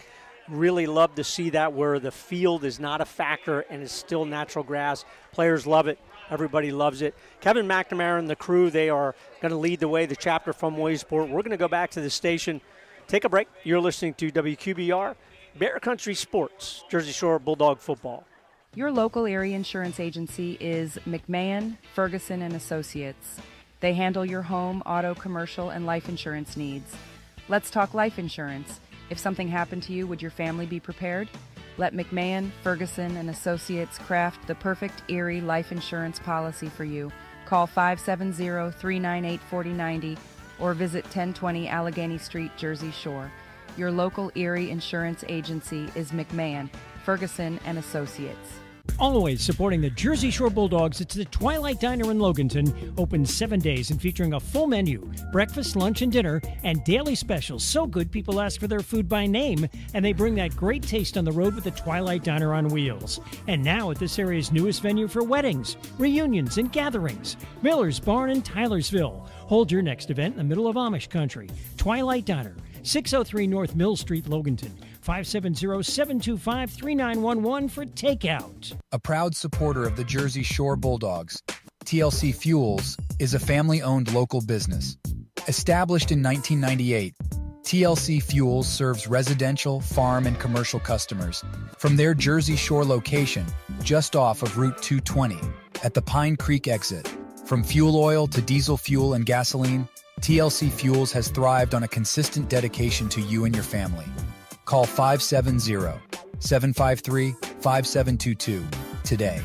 Really love to see that where the field is not a factor and it's still natural grass. Players love it. Everybody loves it. Kevin McNamara and the crew, they are going to lead the way, the chapter from Williamsport. We're going to go back to the station, take a break. You're listening to WQBR, Bear Country Sports, Jersey Shore Bulldog football. Your local area insurance agency is McMahon, Ferguson & Associates. They handle your home, auto, commercial, and life insurance needs. Let's talk life insurance. If something happened to you, would your family be prepared? Let McMahon, Ferguson & Associates craft the perfect Erie life insurance policy for you. Call 570-398-4090 or visit 1020 Allegheny Street, Jersey Shore. Your local Erie insurance agency is McMahon, Ferguson & Associates. Always supporting the Jersey Shore Bulldogs, it's the Twilight Diner in Loganton, open 7 days and featuring a full menu, breakfast, lunch, and dinner, and daily specials. So good, people ask for their food by name, and they bring that great taste on the road with the Twilight Diner on wheels. And now at this area's newest venue for weddings, reunions, and gatherings, Miller's Barn in Tylersville. Hold your next event in the middle of Amish country. Twilight Diner, 603 North Mill Street, Loganton. 570-725-3911 for takeout. A proud supporter of the Jersey Shore Bulldogs, TLC Fuels is a family-owned local business. Established in 1998, TLC Fuels serves residential, farm, and commercial customers from their Jersey Shore location just off of Route 220 at the Pine Creek exit. From fuel oil to diesel fuel and gasoline, TLC Fuels has thrived on a consistent dedication to you and your family. Call 570-753-5722 today.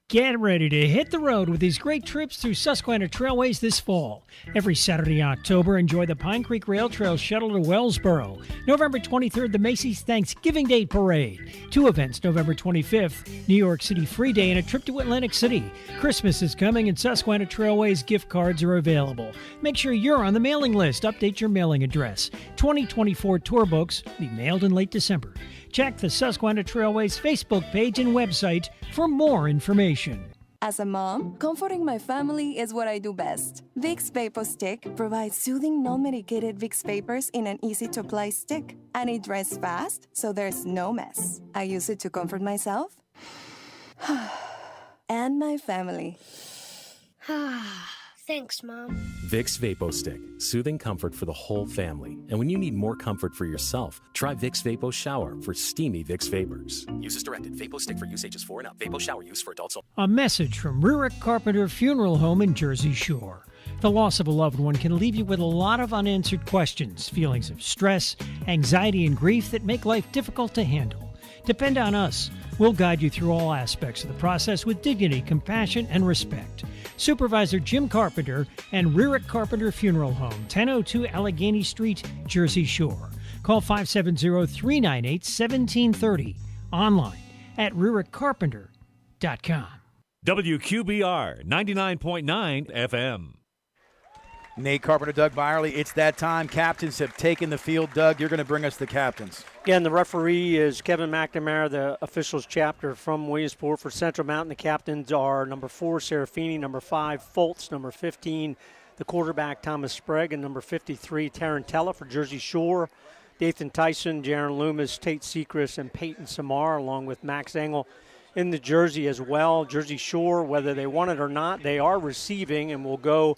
Get ready to hit the road with these great trips through Susquehanna Trailways this fall. Every Saturday in October, enjoy the Pine Creek Rail Trail shuttle to Wellsboro. November 23rd, the Macy's Thanksgiving Day Parade. 2 events, November 25th, New York City Free Day and a trip to Atlantic City. Christmas is coming and Susquehanna Trailways gift cards are available. Make sure you're on the mailing list. Update your mailing address. 2024 tour books be mailed in late December. Check the Susquehanna Trailways Facebook page and website for more information. As a mom, comforting my family is what I do best. Vicks Vapor Stick provides soothing, non-medicated Vicks vapors in an easy-to-apply stick. And it dries fast, so there's no mess. I use it to comfort myself and my family. Thanks, Mom. Vicks Vapo Stick, soothing comfort for the whole family. And when you need more comfort for yourself, try Vicks Vapo Shower for steamy Vicks Vapors. Use as directed. Vapo Stick for use ages 4 and up. Vapo Shower use for adults only. A message from Rurik Carpenter Funeral Home in Jersey Shore. The loss of a loved one can leave you with a lot of unanswered questions, feelings of stress, anxiety, and grief that make life difficult to handle. Depend on us. We'll guide you through all aspects of the process with dignity, compassion, and respect. Supervisor Jim Carpenter and Rurik Carpenter Funeral Home, 1002 Allegheny Street, Jersey Shore. Call 570-398-1730. Online at rurikcarpenter.com. WQBR 99.9 FM. Nate Carpenter, Doug Byerly. It's that time. Captains have taken the field. Doug, you're going to bring us the captains. Again, the referee is Kevin McNamara, the officials chapter from Williamsport for Central Mountain. The captains are number 4, Serafini, number 5, Foltz, number 15, the quarterback, Thomas Sprague, and number 53, Tarantella for Jersey Shore. Dathan Tyson, Jaron Loomis, Tate Sechrist, and Peyton Samar, along with Max Engel in the jersey as well. Jersey Shore, whether they want it or not, they are receiving and will go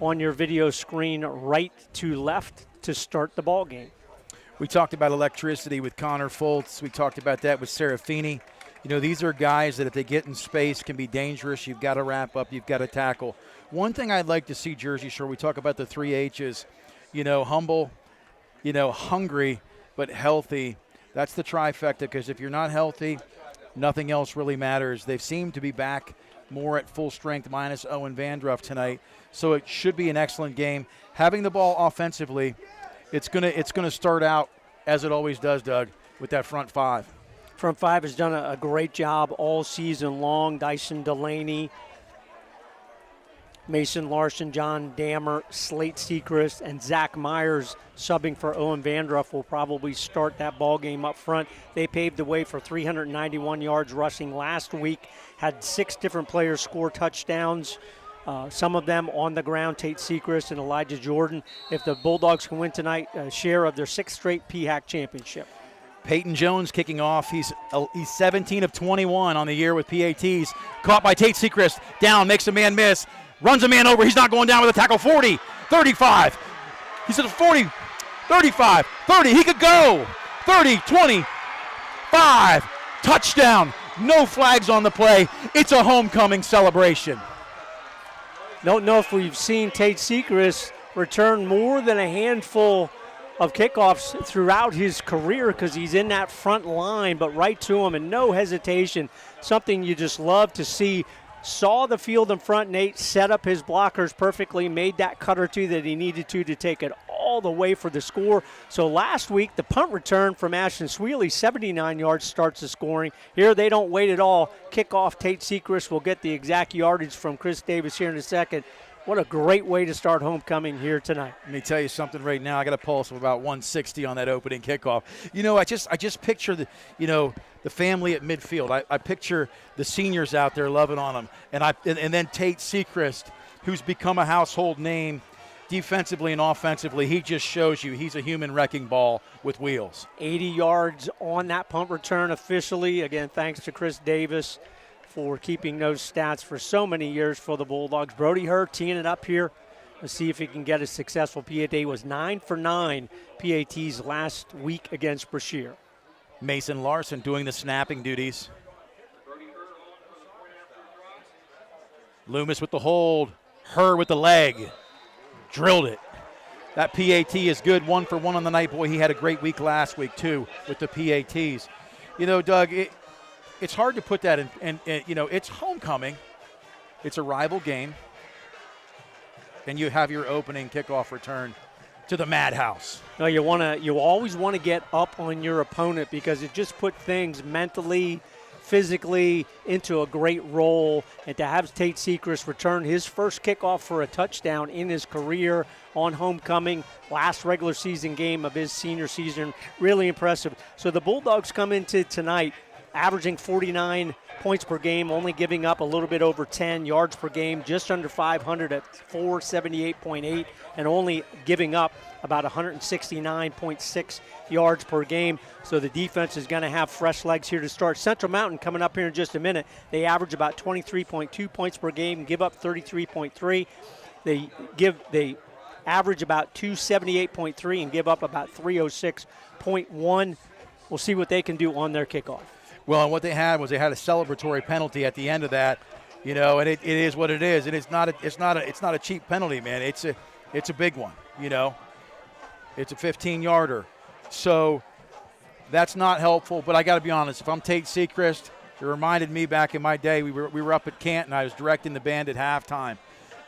on your video screen right to left to start the ball game. We talked about electricity with Connor Foltz. We talked about that with Serafini. You know, these are guys that if they get in space can be dangerous. You've got to wrap up. You've got to tackle. One thing I'd like to see Jersey Shore, we talk about the 3 H's, you know, humble, you know, hungry, but healthy. That's the trifecta, because if you're not healthy, nothing else really matters. They seem to be back more at full strength minus Owen Vandruff tonight. So it should be an excellent game. Having the ball offensively, it's gonna start out as it always does, Doug, with that front 5. Front 5 has done a great job all season long. Dyson Delaney, Mason Larson, John Dammer, Slate Sechrist, and Zach Myers subbing for Owen Vandruff will probably start that ball game up front. They paved the way for 391 yards rushing last week, had 6 different players score touchdowns. Some of them on the ground, Tate Sechrist and Elijah Jordan. If the Bulldogs can win tonight, a share of their 6th straight PHAC championship. Peyton Jones kicking off. He's 17 of 21 on the year with PATs. Caught by Tate Sechrist. Down, makes a man miss. Runs a man over. He's not going down with a tackle. 40, 35. He's at 40, 35, 30. He could go. 30, 25. Touchdown. No flags on the play. It's a homecoming celebration. Don't know if we've seen Tate Sechrist return more than a handful of kickoffs throughout his career, because he's in that front line, but right to him and no hesitation. Something you just love to see. Saw the field in front, Nate, set up his blockers perfectly, made that cut or two that he needed to take it all all the way for the score. So last week, the punt return from Ashton Sweely, 79 yards, starts the scoring. Here they don't wait at all. Kickoff, Tate Sechrist will get the exact yardage from Chris Davis here in a second. What a great way to start homecoming here tonight. Let me tell you something right now. I got a pulse of about 160 on that opening kickoff. You know, I just picture the family at midfield. I picture the seniors out there loving on them, and then Tate Sechrist, who's become a household name defensively and offensively. He just shows you he's a human wrecking ball with wheels. 80 yards on that punt return officially. Again, thanks to Chris Davis for keeping those stats for so many years for the Bulldogs. Brody Herr teeing it up here. Let's see if he can get a successful PAT. He was 9 for 9 PATs last week against Brashear. Mason Larson doing the snapping duties. Loomis with the hold. Herr with the leg. Drilled it. That PAT is good, 1 for 1 on the night. Boy, he had a great week last week, too, with the PATs. You know, Doug, it's hard to put that in, and it's homecoming. It's a rival game. And you have your opening kickoff return to the madhouse. No, you always want to get up on your opponent because it just put things mentally, physically into a great role. And to have Tate Sechrist return his first kickoff for a touchdown in his career on homecoming, last regular season game of his senior season, really impressive. So the Bulldogs come into tonight averaging 49 points per game, only giving up a little bit over 10 yards per game, just under 500 at 478.8, and only giving up about 169.6 yards per game. So the defense is going to have fresh legs here to start. Central Mountain coming up here in just a minute. They average about 23.2 points per game, give up 33.3. They average about 278.3 and give up about 306.1. We'll see what they can do on their kickoff. Well, and what they had was a celebratory penalty at the end of that, and it is what it is, and it's not a cheap penalty, man. It's a big one, It's a 15-yarder, so that's not helpful. But I got to be honest, if I'm Tate Sechrist, it reminded me back in my day. We were up at Canton. I was directing the band at halftime.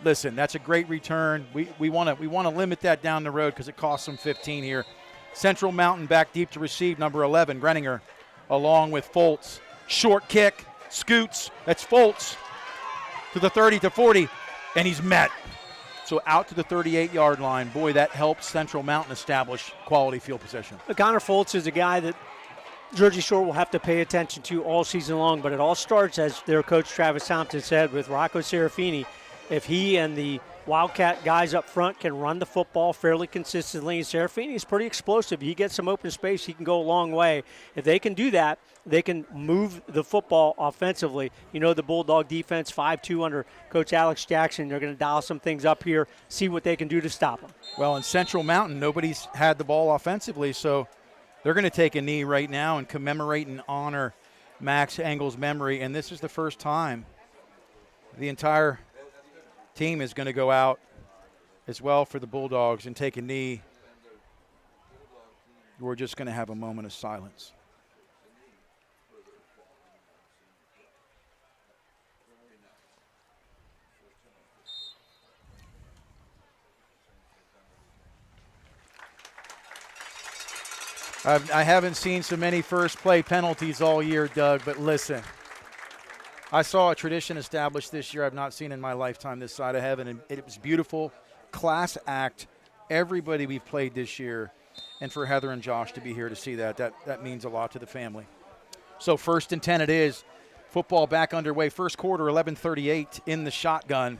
Listen, that's a great return. We want to limit that down the road because it costs them 15 here. Central Mountain back deep to receive, number 11, Greninger, along with Foltz. Short kick, scoots. That's Foltz to the 30 to 40, and he's met. So out to the 38-yard line. Boy, that helps Central Mountain establish quality field position. Connor Foltz is a guy that Jersey Shore will have to pay attention to all season long, but it all starts, as their coach Travis Thompson said, with Rocco Serafini. If he and the Wildcat guys up front can run the football fairly consistently, Serafini is pretty explosive. He gets some open space, he can go a long way. If they can do that, they can move the football offensively. The Bulldog defense, 5-2 under Coach Alex Jackson. They're going to dial some things up here, see what they can do to stop them. Well, in Central Mountain, nobody's had the ball offensively, so they're going to take a knee right now and commemorate and honor Max Engel's memory. And this is the first time the entire team is going to go out as well for the Bulldogs and take a knee. We're just going to have a moment of silence. I haven't seen so many first play penalties all year, Doug, but listen. I saw a tradition established this year I've not seen in my lifetime this side of heaven, and it was beautiful. Class act. Everybody we've played this year, and for Heather and Josh to be here to see that means a lot to the family. So 1st and 10 it is. Football back underway. First quarter, 11:38 in the shotgun.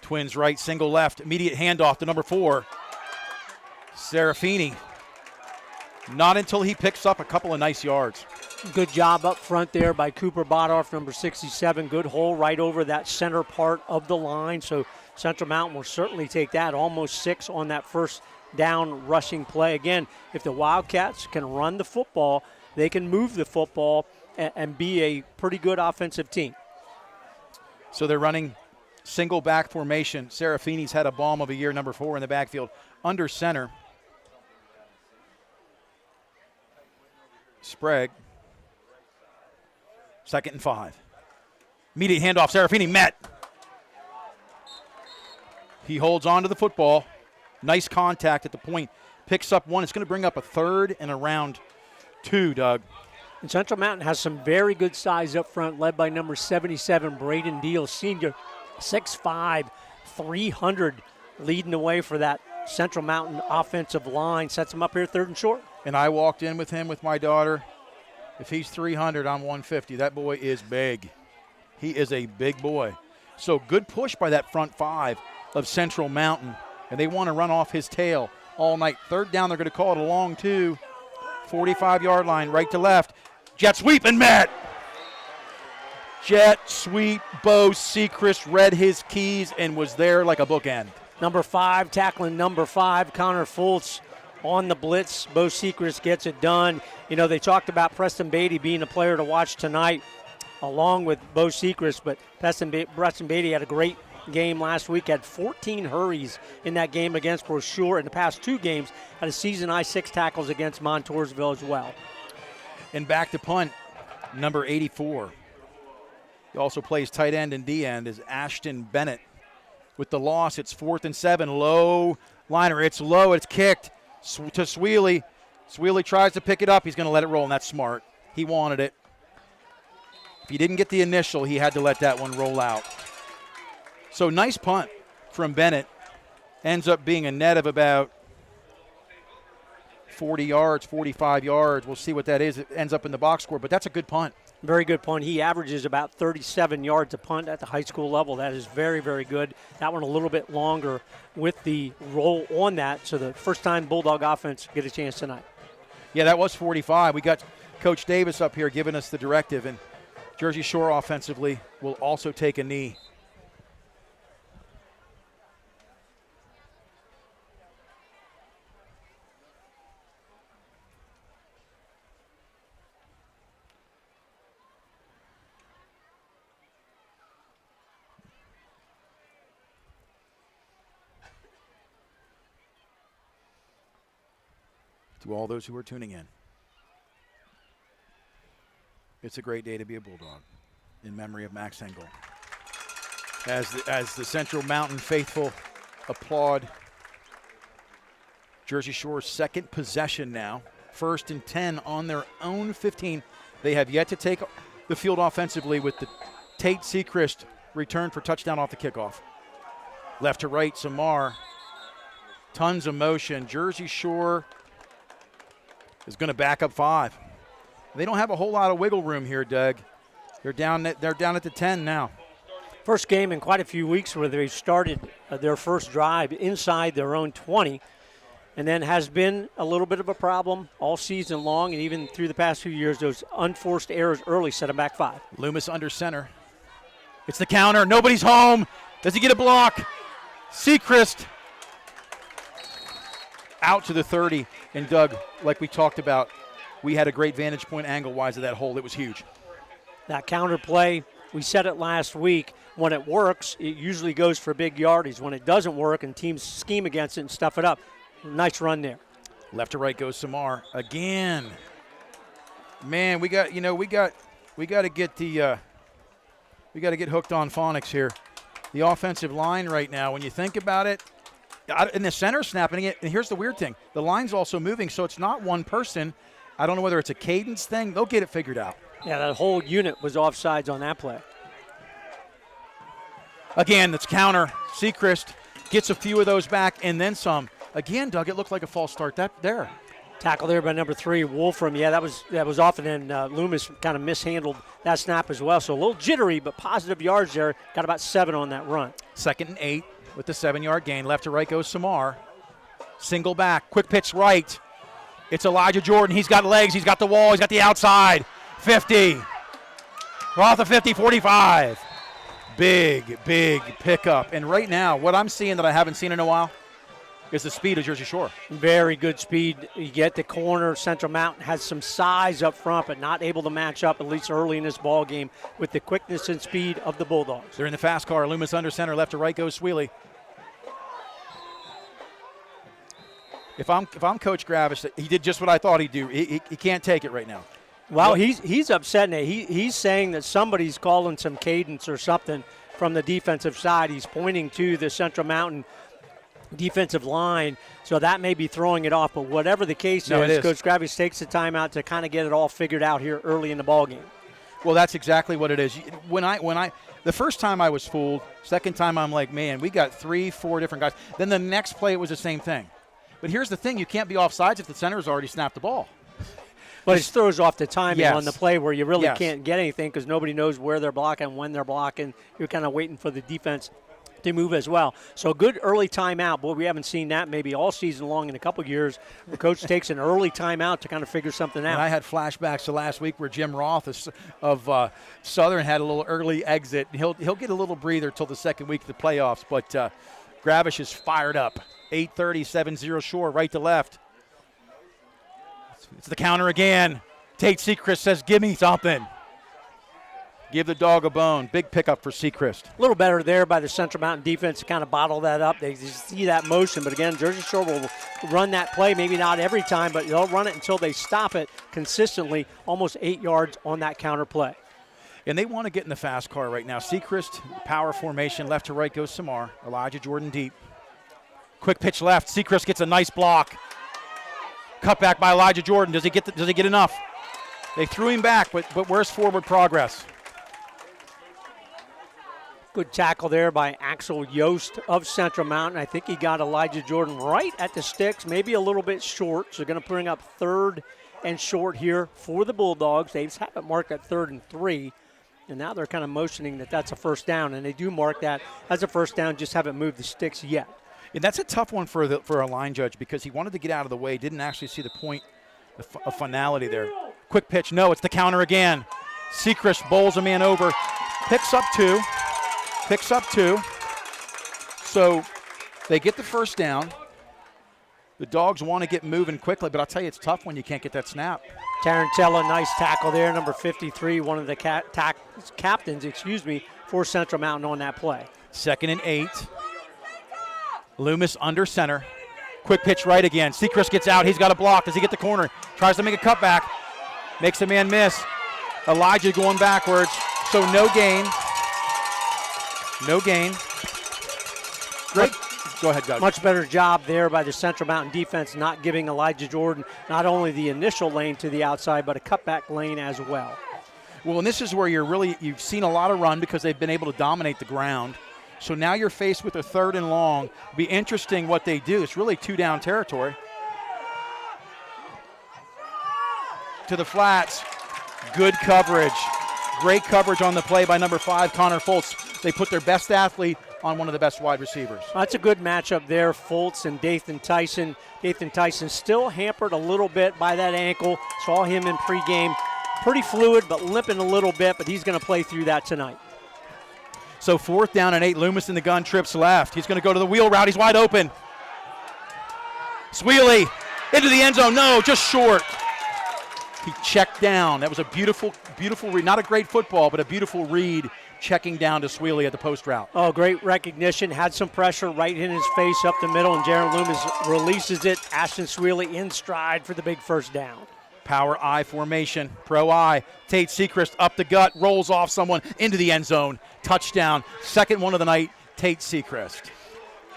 Twins right, single left. Immediate handoff to number 4. Serafini. Not until he picks up a couple of nice yards. Good job up front there by Cooper Bodoff, number 67. Good hole right over that center part of the line. So Central Mountain will certainly take that. Almost 6 on that first down rushing play. Again, if the Wildcats can run the football, they can move the football and be a pretty good offensive team. So they're running single back formation. Serafini's had a bomb of a year, number 4 in the backfield. Under center. Sprague. 2nd and 5. Immediate handoff. Serafini met. He holds on to the football. Nice contact at the point. Picks up one. It's going to bring up a third and around 2, Doug. And Central Mountain has some very good size up front, led by number 77, Braden Deal, senior, 6'5", 300, leading the way for that Central Mountain offensive line. Sets him up here 3rd and short. And I walked in with him with my daughter. If he's 300, I'm 150. That boy is big. He is a big boy. So good push by that front 5 of Central Mountain. And they want to run off his tail all night. 3rd down, they're going to call it a long 2. 45-yard line, right to left. Jet sweep and met. Jet sweep. Bo Sechrist read his keys and was there like a bookend. Number 5, tackling number 5, Connor Fultz on the blitz. Bo Sechrist gets it done. You know, they talked about Preston Beatty being a player to watch tonight along with Bo Sechrist, but Preston Beatty had a great game last week, had 14 hurries in that game against Brochure. In the past 2 games, had a season-high 6 tackles against Montoursville as well. And back to punt, number 84. He also plays tight end and D end is Ashton Bennett. With the loss, it's 4th and 7. Low liner. It's low. It's kicked to Sweely. Sweely tries to pick it up. He's going to let it roll, and that's smart. He wanted it. If he didn't get the initial, he had to let that one roll out. So nice punt from Bennett. Ends up being a net of about 40 yards, 45 yards. We'll see what that is. It ends up in the box score, but that's a good punt. Very good punt. He averages about 37 yards a punt at the high school level. That is very, very good. That one a little bit longer with the roll on that, so the first time Bulldog offense get a chance tonight. Yeah, that was 45. We got Coach Davis up here giving us the directive, and Jersey Shore offensively will also take a knee. To all those who are tuning in, it's a great day to be a Bulldog in memory of Max Engel. As the Central Mountain faithful applaud Jersey Shore's 2nd possession now, 1st and 10 on their own 15. They have yet to take the field offensively with the Tate Sechrist return for touchdown off the kickoff. Left to right, Samar. Tons of motion. Jersey Shore is going to back up 5. They don't have a whole lot of wiggle room here, Doug. They're down at the 10 now. First game in quite a few weeks where they started their first drive inside their own 20, and then has been a little bit of a problem all season long, and even through the past few years, those unforced errors early set them back 5. Loomis under center. It's the counter. Nobody's home. Does he get a block? Sechrist out to the 30. And, Doug, like we talked about, we had a great vantage point angle-wise of that hole. It was huge. That counter play, we said it last week, when it works, it usually goes for big yardage. When it doesn't work and teams scheme against it and stuff it up, nice run there. Left to right goes Samar again. Man, we got to get hooked on phonics here. The offensive line right now, when you think about it, in the center snapping it, and here's the weird thing. The line's also moving, so it's not one person. I don't know whether it's a cadence thing. They'll get it figured out. Yeah, that whole unit was offsides on that play. Again, that's counter. Sechrist gets a few of those back and then some. Again, Doug, it looked like a false start there. Tackle there by number 3, Wolfram. Yeah, that was off, and then Loomis kind of mishandled that snap as well. So a little jittery, but positive yards there. Got about 7 on that run. 2nd and 8 with the 7-yard gain. Left to right goes Samar. Single back. Quick pitch right. It's Elijah Jordan. He's got legs. He's got the wall. He's got the outside. 50. Off the 50, 45. Big pickup. And right now, what I'm seeing that I haven't seen in a while is the speed of Jersey Shore. Very good speed. You get the corner. Central Mountain has some size up front, but not able to match up, at least early in this ball game, with the quickness and speed of the Bulldogs. They're in the fast car. Loomis under center. Left to right goes Sweely. If I'm Coach Gravis, he did just what I thought he'd do. He can't take it right now. Well, he's upset, Nate. He's saying that somebody's calling some cadence or something from the defensive side. He's pointing to the Central Mountain defensive line, so that may be throwing it off. But whatever the case is, Coach Gravies takes the timeout to kind of get it all figured out here early in the ballgame. Well, that's exactly what it is. The first time I was fooled, second time I'm like, man, we got 3-4 different guys. Then the next play it was the same thing. But here's the thing, you can't be offsides if the center has already snapped the ball. But it throws off the timing on the play where you really Yes. can't get anything because nobody knows where they're blocking, when they're blocking. You're kind of waiting for the defense to move as well. So a good early timeout. Boy, we haven't seen that maybe all season long in a couple years. The coach takes an early timeout to kind of figure something out. And I had flashbacks to last week where Jim Roth of Southern had a little early exit. He'll get a little breather till the second week of the playoffs, but Gravish is fired up. 8:30, 7-0 Shore, right to left. It's the counter again. Tate Sechrist says, give me something. Give the dog a bone. Big pickup for Sechrist. A little better there by the Central Mountain defense to kind of bottle that up. They see that motion, but again, Jersey Shore will run that play, maybe not every time, but they'll run it until they stop it consistently, almost 8 yards on that counter play. And they want to get in the fast car right now. Sechrist, power formation, left to right goes Samar. Elijah Jordan deep. Quick pitch left. Sechrist gets a nice block. Cut back by Elijah Jordan. Does he get enough? They threw him back, but where's forward progress? Good tackle there by Axel Yost of Central Mountain. I think he got Elijah Jordan right at the sticks, maybe a little bit short. So going to bring up 3rd and short here for the Bulldogs. They have it marked at 3rd and 3. And now they're kind of motioning that that's a first down. And they do mark that as a first down, just haven't moved the sticks yet. And that's a tough one for a line judge because he wanted to get out of the way, didn't actually see the point of finality there. Quick pitch, no, it's the counter again. Sechrist bowls a man over, picks up two. So they get the first down. The Dogs want to get moving quickly, but I'll tell you, it's tough when you can't get that snap. Tarantella, nice tackle there, number 53, one of the captains, for Central Mountain on that play. 2nd and 8. Loomis under center. Quick pitch right again. Sechrist gets out. He's got a block. Does he get the corner? Tries to make a cutback. Makes a man miss. Elijah going backwards. So no gain. Great. Go ahead, Doug. Much better job there by the Central Mountain defense, not giving Elijah Jordan not only the initial lane to the outside, but a cutback lane as well. Well, and this is where you've seen a lot of run because they've been able to dominate the ground. So now you're faced with a 3rd and long. Be interesting what they do. It's really 2-down territory. To the flats. Good coverage. Great coverage on the play by number 5, Connor Foltz. They put their best athlete on one of the best wide receivers. That's a good matchup there, Foltz and Dathan Tyson. Dathan Tyson still hampered a little bit by that ankle. Saw him in pregame. Pretty fluid, but limping a little bit, but he's going to play through that tonight. So 4th down and 8. Loomis in the gun, trips left. He's going to go to the wheel route. He's wide open. Sweely into the end zone. No, just short. He checked down. That was a beautiful read. Not a great football, but a beautiful read, checking down to Sweely at the post route. Oh, great recognition. Had some pressure right in his face up the middle, and Jaron Loomis releases it. Ashton Sweely in stride for the big first down. Power I formation, pro I. Tate Sechrist up the gut, rolls off someone into the end zone. Touchdown. 2nd one of the night, Tate Sechrist.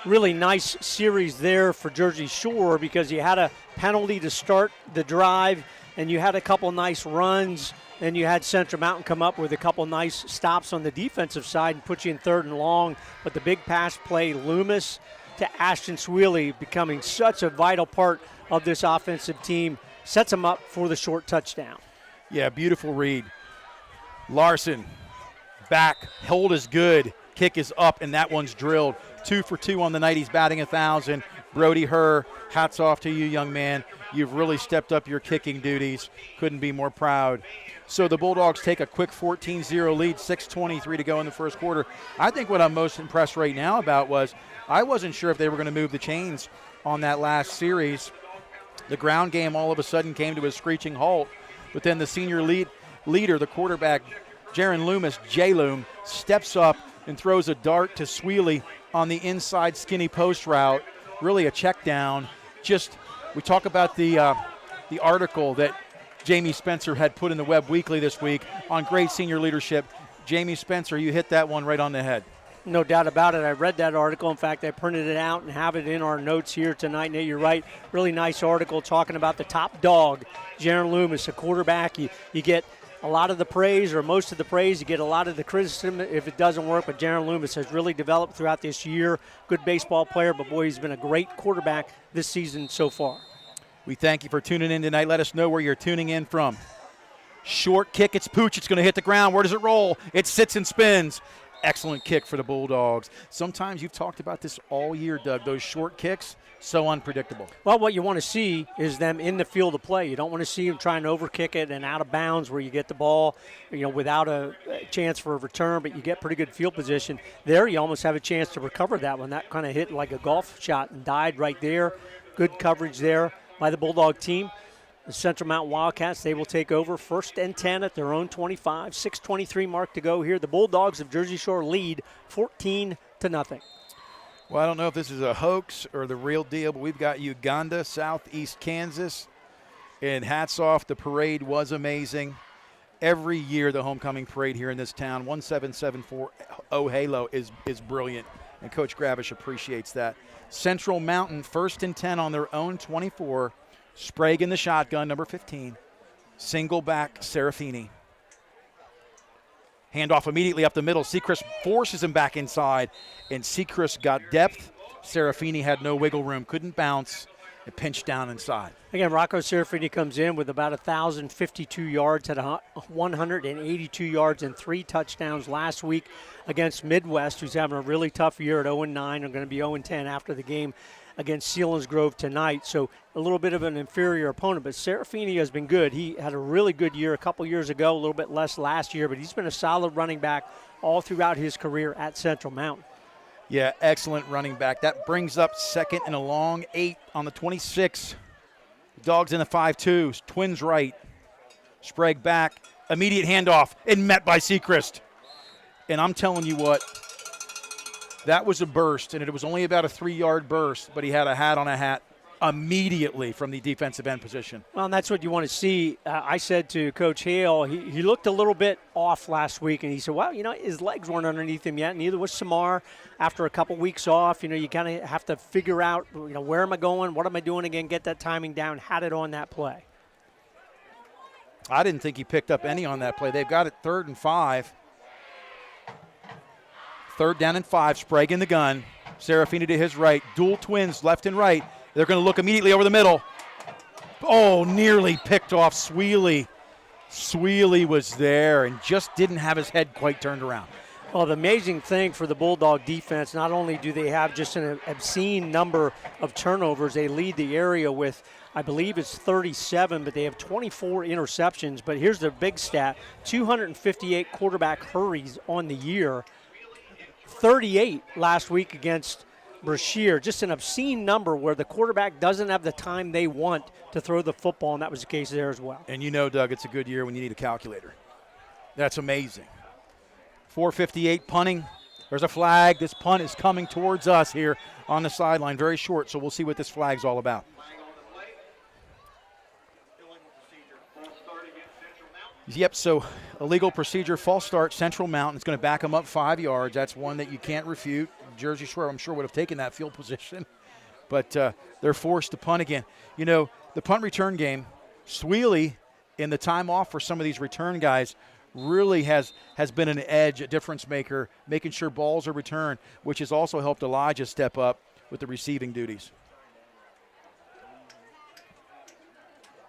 Really nice series there for Jersey Shore because you had a penalty to start the drive and you had a couple nice runs. Then you had Central Mountain come up with a couple nice stops on the defensive side and put you in 3rd and long. But the big pass play, Loomis to Ashton Sweely, becoming such a vital part of this offensive team, sets them up for the short touchdown. Yeah, beautiful read. Larson, back, hold is good, kick is up, and that one's drilled. 2 for 2 on the night. He's batting 1,000. Brody Herr, hats off to you, young man. You've really stepped up your kicking duties. Couldn't be more proud. So the Bulldogs take a quick 14-0 lead, 6:23 to go in the first quarter. I think what I'm most impressed right now about was I wasn't sure if they were going to move the chains on that last series. The ground game all of a sudden came to a screeching halt, but then the senior leader, the quarterback, Jaron Loomis, J-Loom, steps up and throws a dart to Sweely on the inside skinny post route. Really a check down. We talk about the article that Jamie Spencer had put in the Web Weekly this week on great senior leadership. Jamie Spencer, you hit that one right on the head. No doubt about it. I read that article. In fact, I printed it out and have it in our notes here tonight. Nate, you're right. Really nice article talking about the top dog, Jaron Loomis, a quarterback. You get a lot of the praise or most of the praise. You get a lot of the criticism if it doesn't work. But Jaron Loomis has really developed throughout this year. Good baseball player, but, boy, he's been a great quarterback this season so far. We thank you for tuning in tonight. Let us know where you're tuning in from. Short kick. It's Pooch. It's going to hit the ground. Where does it roll? It sits and spins. Excellent kick for the Bulldogs. Sometimes you've talked about this all year, Doug. Those short kicks, so unpredictable. Well, what you want to see is them in the field of play. You don't want to see them trying to overkick it and out of bounds where you get the ball, without a chance for a return, but you get pretty good field position. There you almost have a chance to recover that one. That kind of hit like a golf shot and died right there. Good coverage there by the Bulldog team. The Central Mountain Wildcats, they will take over 1st and 10 at their own 25. 6:23 mark to go here. The Bulldogs of Jersey Shore lead 14-0. Well, I don't know if this is a hoax or the real deal, but we've got Uganda, Southeast Kansas. And hats off, the parade was amazing. Every year the homecoming parade here in this town, 1774 Halo is brilliant. And Coach Gravish appreciates that. Central Mountain, 1st and 10 on their own 24. Sprague in the shotgun, number 15. Single back, Serafini. Handoff immediately up the middle. Sechrist forces him back inside, and Sechrist got depth. Serafini had no wiggle room, couldn't bounce, and pinched down inside. Again, Rocco Serafini comes in with about 1,052 yards, had 182 yards and 3 touchdowns last week against Midwest, who's having a really tough year at 0-9. They're going to be 0-10 after the game against Selinsgrove tonight. So a little bit of an inferior opponent, but Serafini has been good. He had a really good year a couple years ago, a little bit less last year, but he's been a solid running back all throughout his career at Central Mountain. Yeah, excellent running back. That brings up 2nd and a long, 8 on the 26. Dogs in the 5-2, twins right. Sprague back, immediate handoff, and met by Sechrist. And I'm telling you what, that was a burst, and it was only about a 3-yard burst, but he had a hat on a hat immediately from the defensive end position. Well, and that's what you want to see. I said to Coach Hale, he looked a little bit off last week, and he said, well, his legs weren't underneath him yet, neither was Samar. After a couple weeks off, you kind of have to figure out, where am I going, what am I doing again, get that timing down, had it on that play. I didn't think he picked up any on that play. They've got it 3rd and 5. 3rd down and 5, Sprague in the gun. Serafini to his right. Dual twins left and right. They're going to look immediately over the middle. Oh, nearly picked off Sweely. Sweely was there and just didn't have his head quite turned around. Well, the amazing thing for the Bulldog defense, not only do they have just an obscene number of turnovers, they lead the area with, I believe it's 37, but they have 24 interceptions. But here's the big stat, 258 quarterback hurries on the year. 38 last week against Brashear. Just an obscene number where the quarterback doesn't have the time they want to throw the football, and that was the case there as well. And Doug, it's a good year when you need a calculator. That's amazing. 4:58 punting. There's a flag. This punt is coming towards us here on the sideline. Very short, so we'll see what this flag's all about. Yep, so illegal procedure, false start, Central Mountain. It's going to back them up 5 yards. That's one that you can't refute. Jersey Shore, I'm sure, would have taken that field position. But they're forced to punt again. The punt return game, Sweely, in the time off for some of these return guys, really has been an edge, a difference maker, making sure balls are returned, which has also helped Elijah step up with the receiving duties.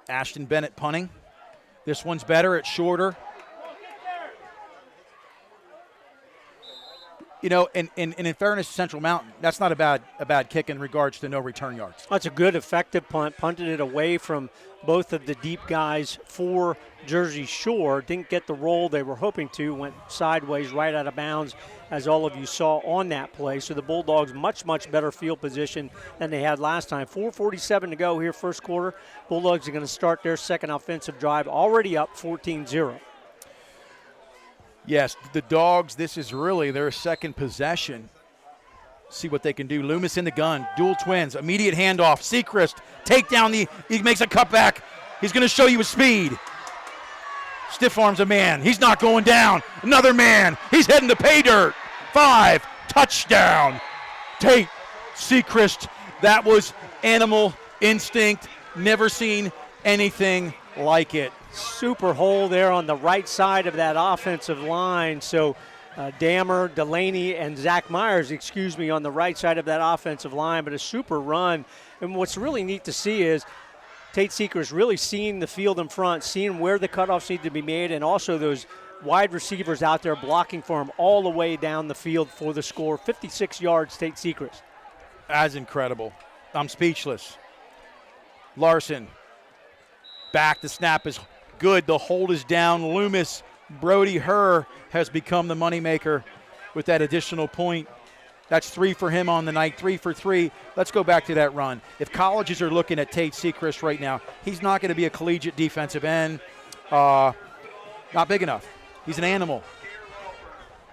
Ashton Bennett punting. This one's better. It's shorter. And in fairness to Central Mountain, that's not a bad kick in regards to no return yards. That's a good, effective punt. Punted it away from both of the deep guys for Jersey Shore. Didn't get the roll they were hoping to. Went sideways, right out of bounds, as all of you saw on that play. So the Bulldogs much, much better field position than they had last time. 4:47 to go here, first quarter. Bulldogs are going to start their second offensive drive, already up 14-0. Yes, the Dogs, this is really their second possession. See what they can do. Loomis in the gun, dual twins, immediate handoff. Sechrist, take down he makes a cutback. He's going to show you his speed. Stiff arms a man. He's not going down. Another man. He's heading to pay dirt. 5. Touchdown. Tate Sechrist. That was animal instinct. Never seen anything like it. Super hole there on the right side of that offensive line. So Dammer, Delaney, and Zach Myers, on the right side of that offensive line, but a super run. And what's really neat to see is Tate Sechrist really seeing the field in front, seeing where the cutoffs need to be made, and also those wide receivers out there blocking for him all the way down the field for the score. 56 yards, Tate Sechrist. That's incredible. I'm speechless. Larson, back, the snap is good. The hold is down. Loomis, Brody Herr has become the moneymaker with that additional point. That's 3 for him on the night, 3 for 3. Let's go back to that run. If colleges are looking at Tate Sechrist right now, he's not going to be a collegiate defensive end. Not big enough. He's an animal.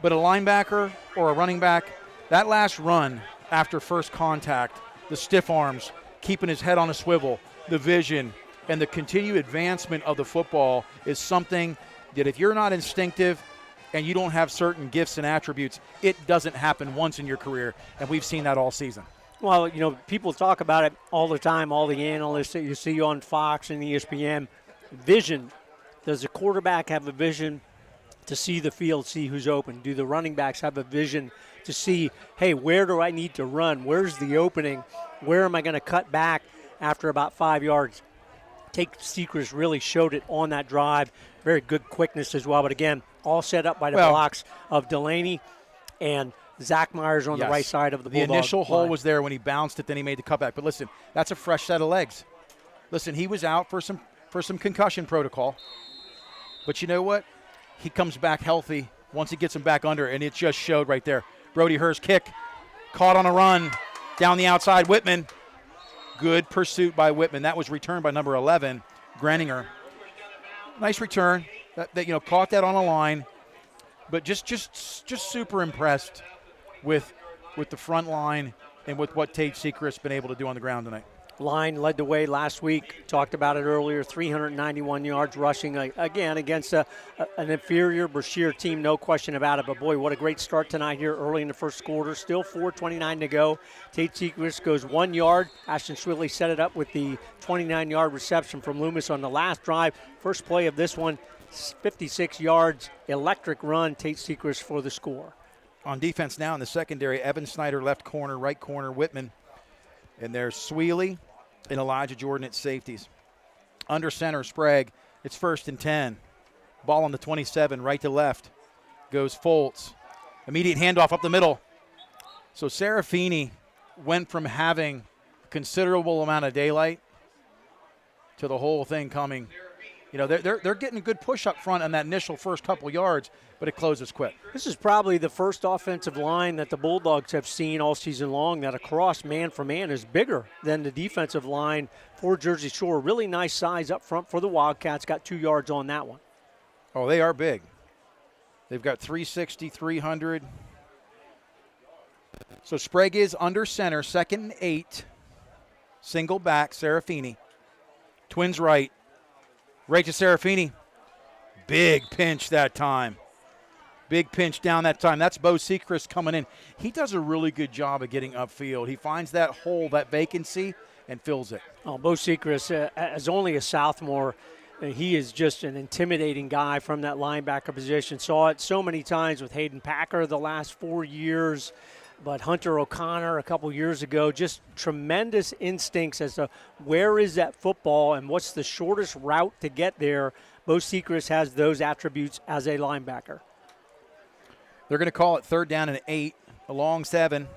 But a linebacker or a running back, that last run after first contact, the stiff arms, keeping his head on a swivel, the vision, and the continued advancement of the football is something that if you're not instinctive and you don't have certain gifts and attributes, it doesn't happen once in your career, and we've seen that all season. Well, people talk about it all the time, all the analysts that you see on Fox and ESPN. Vision. Does the quarterback have a vision to see the field, see who's open? Do the running backs have a vision to see, hey, where do I need to run? Where's the opening? Where am I going to cut back after about 5 yards? Tate Sechrist really showed it on that drive. Very good quickness as well. But, again, all set up by the blocks of Delaney and Zach Myers on the right side of the Bulldog. The initial line. hole was there when he bounced it, then he made the cutback. But, listen, that's a fresh set of legs. Listen, he was out for some concussion protocol. But you know what? He comes back healthy once he gets him back under, and it just showed right there. Brody Herr's kick, caught on a run, down the outside, Whitman. Good pursuit by Whitman. That was returned by number 11, Greninger. Nice return. That caught that on a line, but just super impressed with the front line and with what Tate Sechrist's been able to do on the ground tonight. Line led the way last week. Talked about it earlier. 391 yards rushing, again, against an inferior Brashear team, no question about it. But, boy, what a great start tonight here early in the first quarter. Still 4:29 to go. Tate Sechrist goes 1 yard. Ashton Swilly set it up with the 29-yard reception from Loomis on the last drive. First play of this one, 56 yards, electric run. Tate Sechrist for the score. On defense now in the secondary, Evan Snyder left corner, right corner, Whitman. And there's Sweeney and Elijah Jordan at safeties. Under center, Sprague. It's 1st and 10. Ball on the 27, right to left. Goes Foltz. Immediate handoff up the middle. So Serafini went from having a considerable amount of daylight to the whole thing coming. They're getting a good push up front on that initial first couple yards, but it closes quick. This is probably the first offensive line that the Bulldogs have seen all season long that across man for man is bigger than the defensive line for Jersey Shore. Really nice size up front for the Wildcats. Got 2 yards on that one. Oh, they are big. They've got 360, 300. So Sprague is under center, 2nd and 8. Single back, Serafini. Twins right. Right to Serafini. Big pinch that time. Big pinch down that time. That's Bo Sechrist coming in. He does a really good job of getting upfield. He finds that hole, that vacancy, and fills it. Oh, Bo Sechrist, as only a sophomore, he is just an intimidating guy from that linebacker position. Saw it so many times with Hayden Packer the last 4 years. But Hunter O'Connor a couple years ago, just tremendous instincts as to where is that football and what's the shortest route to get there. Bo Sechrist has those attributes as a linebacker. They're going to call it 3rd down and 8, a long 7.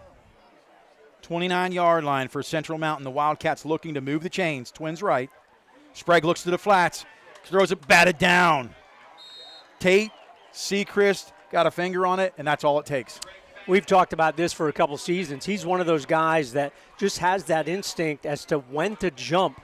29-yard line for Central Mountain. The Wildcats looking to move the chains. Twins right. Sprague looks to the flats, throws it batted down. Tate Sechrist got a finger on it, and that's all it takes. We've talked about this for a couple seasons. He's one of those guys that just has that instinct as to when to jump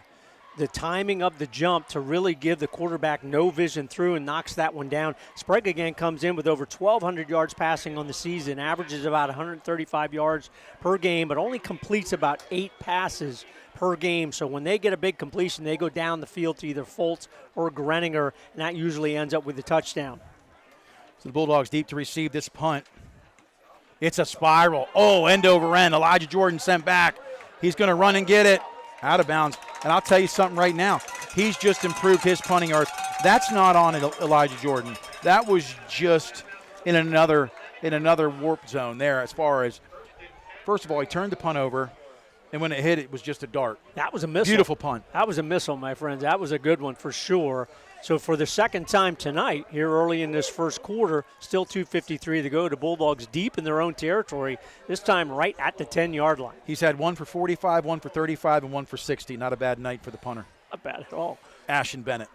the timing of the jump to really give the quarterback no vision through and knocks that one down. Sprague again comes in with over 1,200 yards passing on the season, averages about 135 yards per game, but only completes about 8 passes per game. So when they get a big completion, they go down the field to either Fultz or Greninger, and that usually ends up with a touchdown. So the Bulldogs deep to receive this punt. It's a spiral. Oh, end over end. Elijah Jordan sent back. He's going to run and get it. Out of bounds. And I'll tell you something right now. He's just improved his punting yards. That's not on Elijah Jordan. That was just in another warp zone there as far as, first of all, he turned the punt over, and when it hit, it was just a dart. That was a missile. Beautiful punt. That was a missile, my friends. That was a good one for sure. So for the second time tonight, here early in this first quarter, still 2:53 to go. The Bulldogs deep in their own territory, this time right at the 10-yard line. He's had one for 45, one for 35, and one for 60. Not a bad night for the punter. Not bad at all. Ashton Bennett.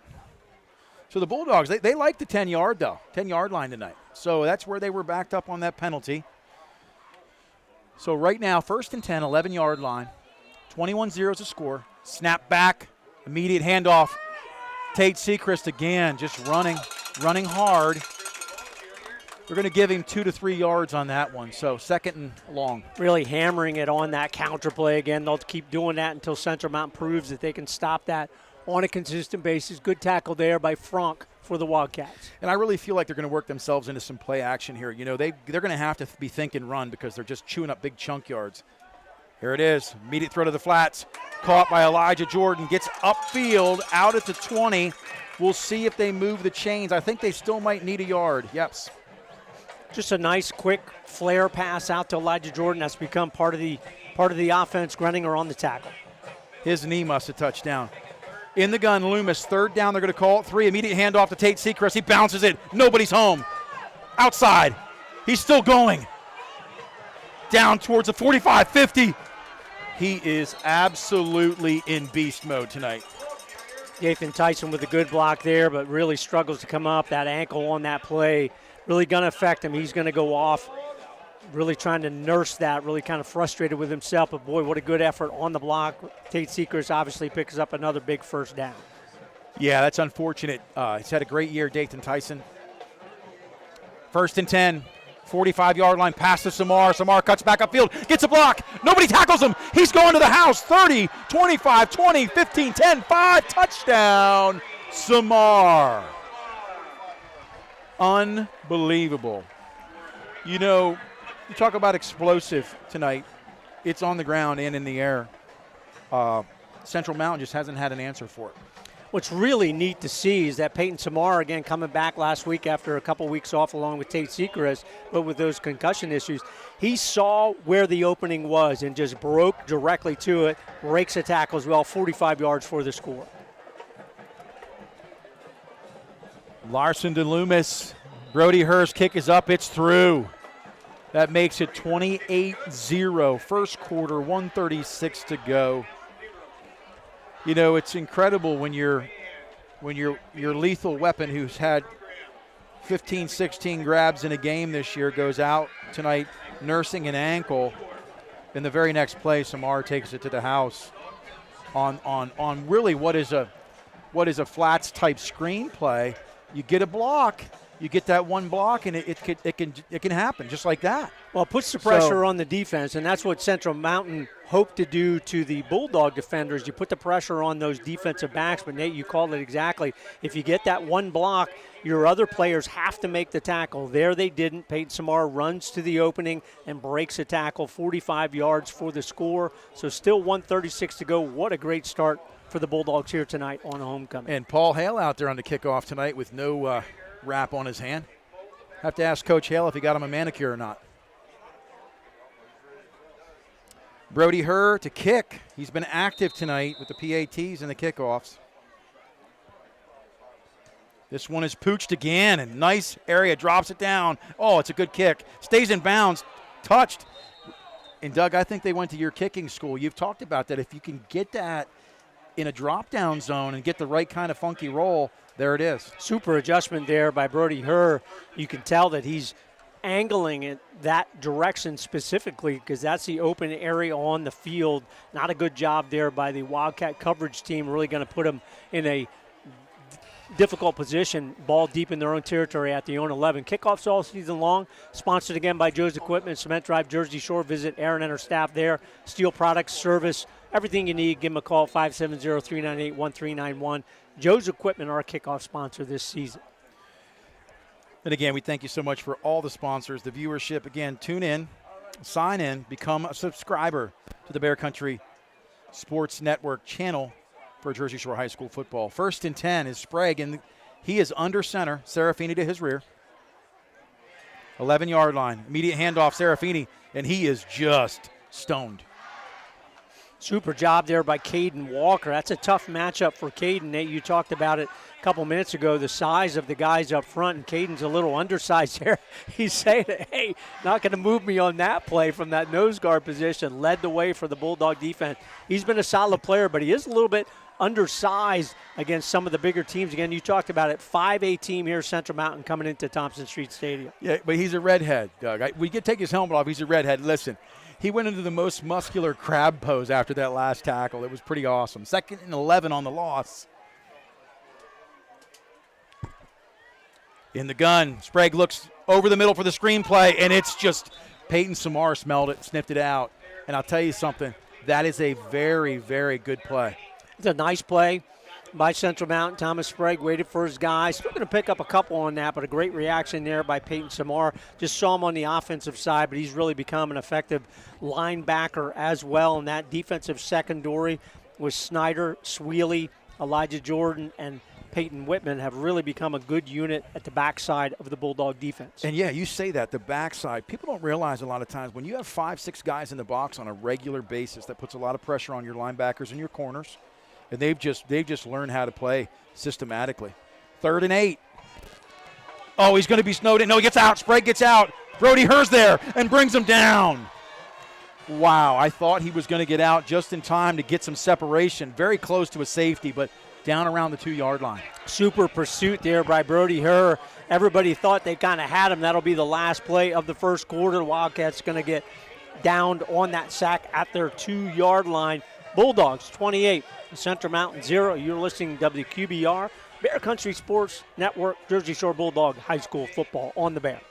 So the Bulldogs, they like the 10-yard line tonight. So that's where they were backed up on that penalty. So right now, 1st and 10, 11-yard line. 21-0 is the score. Snap back, immediate handoff. Tate Sechrist again, just running hard. We're going to give him 2 to 3 yards on that one, so 2nd and long. Really hammering it on that counter play again. They'll keep doing that until Central Mountain proves that they can stop that on a consistent basis. Good tackle there by Frank for the Wildcats. And I really feel like they're going to work themselves into some play action here. You know, they're going to have to be thinking run because they're just chewing up big chunk yards. Here it is, immediate throw to the flats. Caught by Elijah Jordan, gets upfield, out at the 20. We'll see if they move the chains. I think they still might need a yard. Yeps. Just a nice, quick flare pass out to Elijah Jordan. That's become part of the offense. Greninger on the tackle. His knee must have touched down. In the gun, Loomis, 3rd down. They're going to call it 3. Immediate handoff to Tate Sechrist. He bounces it. Nobody's home. Outside. He's still going. Down towards the 45, 50. He is absolutely in beast mode tonight. Nathan Tyson with a good block there, but really struggles to come up. That ankle on that play really going to affect him. He's going to go off, really trying to nurse that, really kind of frustrated with himself. But, boy, what a good effort on the block. Tate Sechrist obviously picks up another big first down. Yeah, that's unfortunate. He's had a great year, Nathan Tyson. 1st and 10. 45-yard line, pass to Samar. Samar cuts back upfield, gets a block. Nobody tackles him. He's going to the house. 30, 25, 20, 15, 10, 5. Touchdown, Samar. Unbelievable. You know, you talk about explosive tonight. It's on the ground and in the air. Central Mountain just hasn't had an answer for it. What's really neat to see is that Peyton Samar, again, coming back last week after a couple weeks off along with Tate Sechrist, but with those concussion issues, he saw where the opening was and just broke directly to it, breaks a tackle as well, 45 yards for the score. Larson to Loomis. Brody Hurst kick is up. It's through. That makes it 28-0. First quarter, 1:36 to go. You know, it's incredible when your lethal weapon who's had 15, 16 grabs in a game this year goes out tonight nursing an ankle. In the very next play, Samar takes it to the house on really what is a flats type screen play. You get a block. You get that one block, and it can happen just like that. Well, it puts the pressure on the defense, and that's what Central Mountain hoped to do to the Bulldog defenders. You put the pressure on those defensive backs, but Nate, you called it exactly. If you get that one block, your other players have to make the tackle. There they didn't. Peyton Samar runs to the opening and breaks a tackle, 45 yards for the score. So still 1:36 to go. What a great start for the Bulldogs here tonight on homecoming. And Paul Hale out there on the kickoff tonight with no wrap on his hand. Have to ask Coach Hale if he got him a manicure or not. Brody Herr to kick. He's been active tonight with the PATs and the kickoffs. This one is pooched again, and nice area, drops it down. Oh, it's a good kick. Stays in bounds, touched. And Doug, I think they went to your kicking school. You've talked about that. If you can get that in a drop-down zone and get the right kind of funky roll, there it is. Super adjustment there by Brody Herr. You can tell that he's angling it that direction specifically because that's the open area on the field. Not a good job there by the Wildcat coverage team, really going to put them in a difficult position, ball deep in their own territory at the own 11. Kickoffs all season long, sponsored again by Joe's Equipment, Cement Drive, Jersey Shore. Visit Aaron and her staff there. Steel products, service, everything you need. Give them a call, 570-398-1391. Joe's Equipment, our kickoff sponsor this season. And again, we thank you so much for all the sponsors, the viewership. Again, tune in, sign in, become a subscriber to the Bear Country Sports Network channel for Jersey Shore High School football. 1st and 10 is Sprague, and he is under center. Serafini to his rear. 11-yard line. Immediate handoff, Serafini, and he is just stoned. Super job there by Caden Walker. That's a tough matchup for Caden. Nate, you talked about it a couple minutes ago, the size of the guys up front, and Caden's a little undersized there. He's saying, hey, not going to move me on that play from that nose guard position. Led the way for the Bulldog defense. He's been a solid player, but he is a little bit undersized against some of the bigger teams. Again, you talked about it, 5A team here, Central Mountain, coming into Thompson Street Stadium. Yeah, but he's a redhead, Doug. We could take his helmet off. He's a redhead. Listen, he went into the most muscular crab pose after that last tackle. It was pretty awesome. 2nd and 11 on the loss. In the gun, Sprague looks over the middle for the screenplay, and it's just Peyton Samar smelled it, sniffed it out. And I'll tell you something, that is a very, very good play. It's a nice play by Central Mountain. Thomas Sprague waited for his guy. Still going to pick up a couple on that, but a great reaction there by Peyton Samar. Just saw him on the offensive side, but he's really become an effective linebacker as well. And that defensive secondary with Snyder, Sweely, Elijah Jordan, and Peyton Whitman have really become a good unit at the backside of the Bulldog defense. And, yeah, you say that, the backside. People don't realize a lot of times when you have 5-6 guys in the box on a regular basis, that puts a lot of pressure on your linebackers and your corners. And they've just learned how to play systematically. 3rd and 8. Oh, he's going to be snowed in. No, he gets out. Sprague gets out. Brody Herr's there and brings him down. Wow, I thought he was going to get out just in time to get some separation. Very close to a safety, but down around the 2-yard line. Super pursuit there by Brody Herr. Everybody thought they kind of had him. That'll be the last play of the first quarter. The Wildcats going to get downed on that sack at their 2-yard line. Bulldogs 28, Central Mountain 0. You're listening to WQBR, Bear Country Sports Network, Jersey Shore Bulldog High School football on the Bear.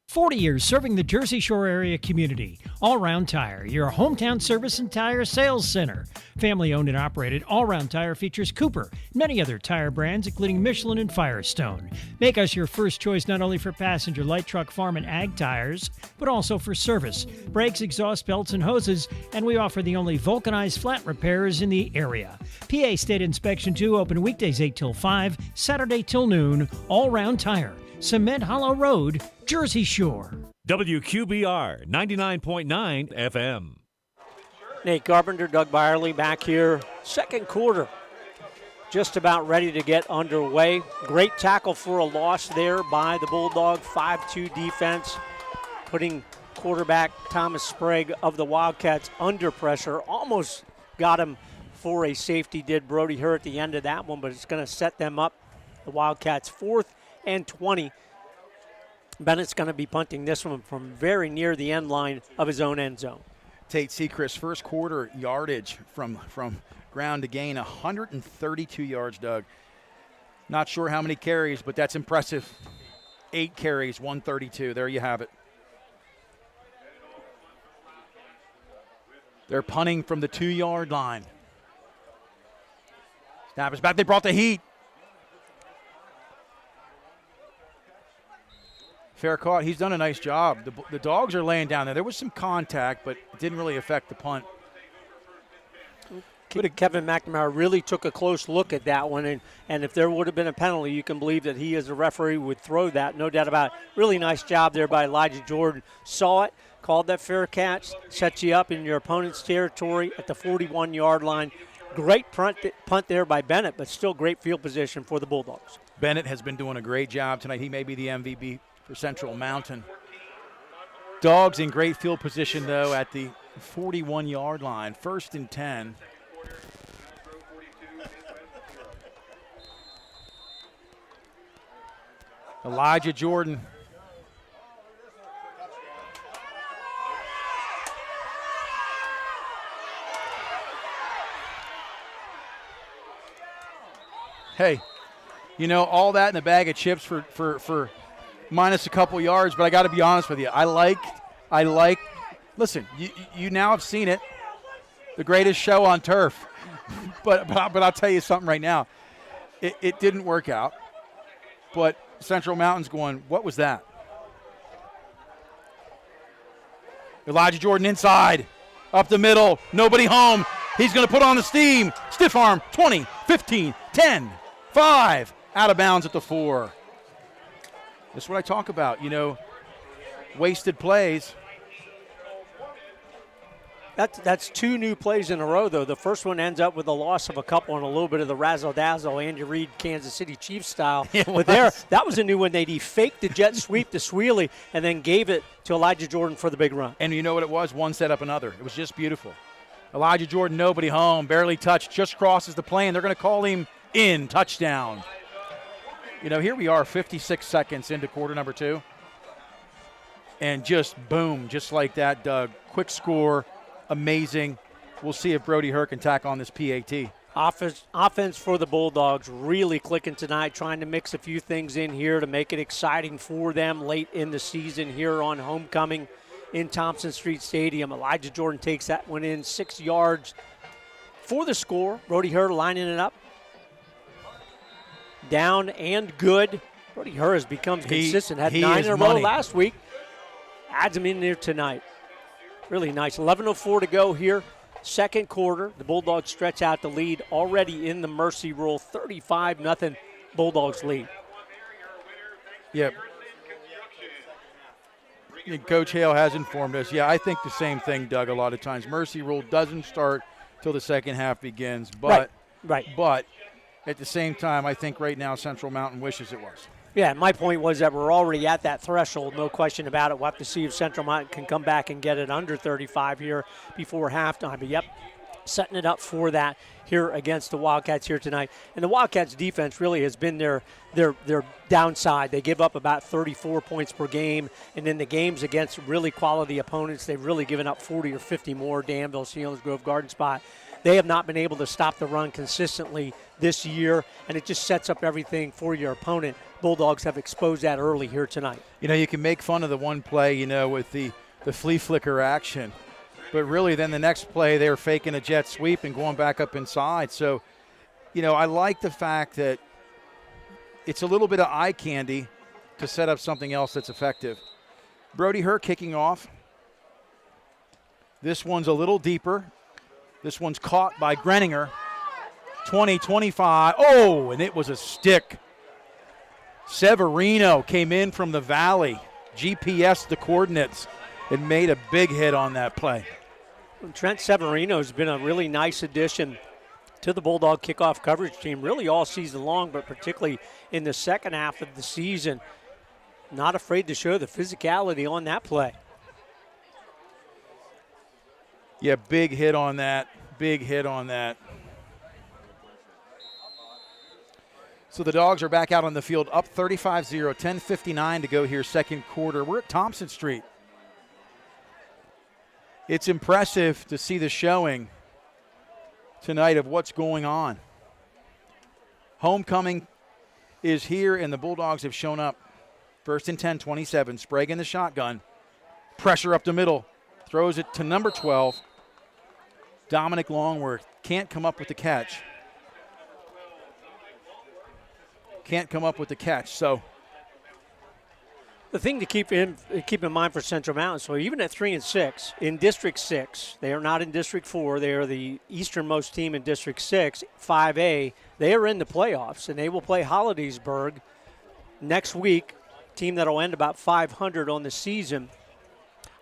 40 years serving the Jersey Shore area community. All Round Tire, your hometown service and tire sales center. Family owned and operated, All Round Tire features Cooper, many other tire brands, including Michelin and Firestone. Make us your first choice not only for passenger, light truck, farm, and ag tires, but also for service, brakes, exhaust belts, and hoses. And we offer the only vulcanized flat repairs in the area. PA State Inspection 2, open weekdays 8 till 5, Saturday till noon. All Round Tire, Cement Hollow Road, Jersey Shore. WQBR 99.9 FM. Nate Carpenter, Doug Byerly back here. Second quarter, just about ready to get underway. Great tackle for a loss there by the Bulldog. 5-2 defense, putting quarterback Thomas Sprague of the Wildcats under pressure. Almost got him for a safety, did Brody Herr at the end of that one, but it's going to set them up. The Wildcats 4th and 20. Bennett's going to be punting this one from very near the end line of his own end zone. Tate Sechrist, first quarter yardage from ground to gain, 132 yards, Doug. Not sure how many carries, but that's impressive. 8 carries, 132. There you have it. They're punting from the 2-yard line. Snap is back. They brought the heat. Fair caught. He's done a nice job. The Dogs are laying down there. There was some contact, but it didn't really affect the punt. Kevin McNamara really took a close look at that one, and if there would have been a penalty, you can believe that he as a referee would throw that. No doubt about it. Really nice job there by Elijah Jordan. Saw it, called that fair catch, sets you up in your opponent's territory at the 41-yard line. Great punt there by Bennett, but still great field position for the Bulldogs. Bennett has been doing a great job tonight. He may be the MVP for Central Mountain. Dogs in great field position, though, at the 41-yard line. 1st and 10. Elijah Jordan Hey, you know, all that in a bag of chips for minus a couple yards, but I got to be honest with you. I like. Listen, you now have seen it, the greatest show on turf. but I'll tell you something right now. It didn't work out. But Central Mountain's going, what was that? Elijah Jordan inside, up the middle, nobody home. He's going to put on the steam. Stiff arm, 20, 15, 10, 5. Out of bounds at the 4. That's what I talk about, you know, wasted plays. That's 2 new plays in a row, though. The first one ends up with a loss of a couple and a little bit of the razzle-dazzle, Andy Reid, Kansas City Chiefs style. But that was a new one. He faked the jet sweep to Sweely and then gave it to Elijah Jordan for the big run. And you know what it was? One set up another. It was just beautiful. Elijah Jordan, nobody home, barely touched, just crosses the plane. They're going to call him in, touchdown. You know, here we are 56 seconds into quarter number 2. And just boom, just like that, Doug. Quick score. Amazing. We'll see if Brody Herr can tack on this PAT. Offense for the Bulldogs really clicking tonight, trying to mix a few things in here to make it exciting for them late in the season here on homecoming in Thompson Street Stadium. Elijah Jordan takes that one in 6 yards for the score. Brody Herr lining it up. Down and good. Brody Herr has become consistent. Had 9 in a row last week. Adds him in there tonight. Really nice. 11:04 to go here. Second quarter. The Bulldogs stretch out the lead already in the mercy rule. 35-0 Bulldogs lead. Yep. Coach Hale has informed us. Yeah, I think the same thing, Doug, a lot of times. Mercy rule doesn't start till the second half begins. But, right. But at the same time, I think right now Central Mountain wishes it was. Yeah, my point was that we're already at that threshold, no question about it. We'll have to see if Central Mountain can come back and get it under 35 here before halftime. But, yep, setting it up for that here against the Wildcats here tonight. And the Wildcats' defense really has been their downside. They give up about 34 points per game. And in the games against really quality opponents, they've really given up 40 or 50 more. Danville, Selinsgrove, Garden Spot. They have not been able to stop the run consistently this year, and it just sets up everything for your opponent. Bulldogs have exposed that early here tonight. You know, you can make fun of the one play, you know, with the flea flicker action. But really then the next play they're faking a jet sweep and going back up inside. So, you know, I like the fact that it's a little bit of eye candy to set up something else that's effective. Brody Herr kicking off. This one's a little deeper. This one's caught by Greninger. 20-25. Oh, and it was a stick. Severino came in from the valley, GPS the coordinates, and made a big hit on that play. Trent Severino has been a really nice addition to the Bulldog kickoff coverage team really all season long, but particularly in the second half of the season. Not afraid to show the physicality on that play. Yeah, big hit on that. Big hit on that. So the Dogs are back out on the field, up 35-0, 10:59 to go here, second quarter. We're at Thompson Street. It's impressive to see the showing tonight of what's going on. Homecoming is here, and the Bulldogs have shown up. First and 10, 27. Sprague in the shotgun. Pressure up the middle. Throws it to number 12. Dominic Longworth can't come up with the catch. So the thing to keep in mind for Central Mountain, so even at 3-6 in District 6, they are not in District 4. They are the easternmost team in District 6, 5A. They are in the playoffs, and they will play Hollidaysburg next week. Team that will end about 500 on the season,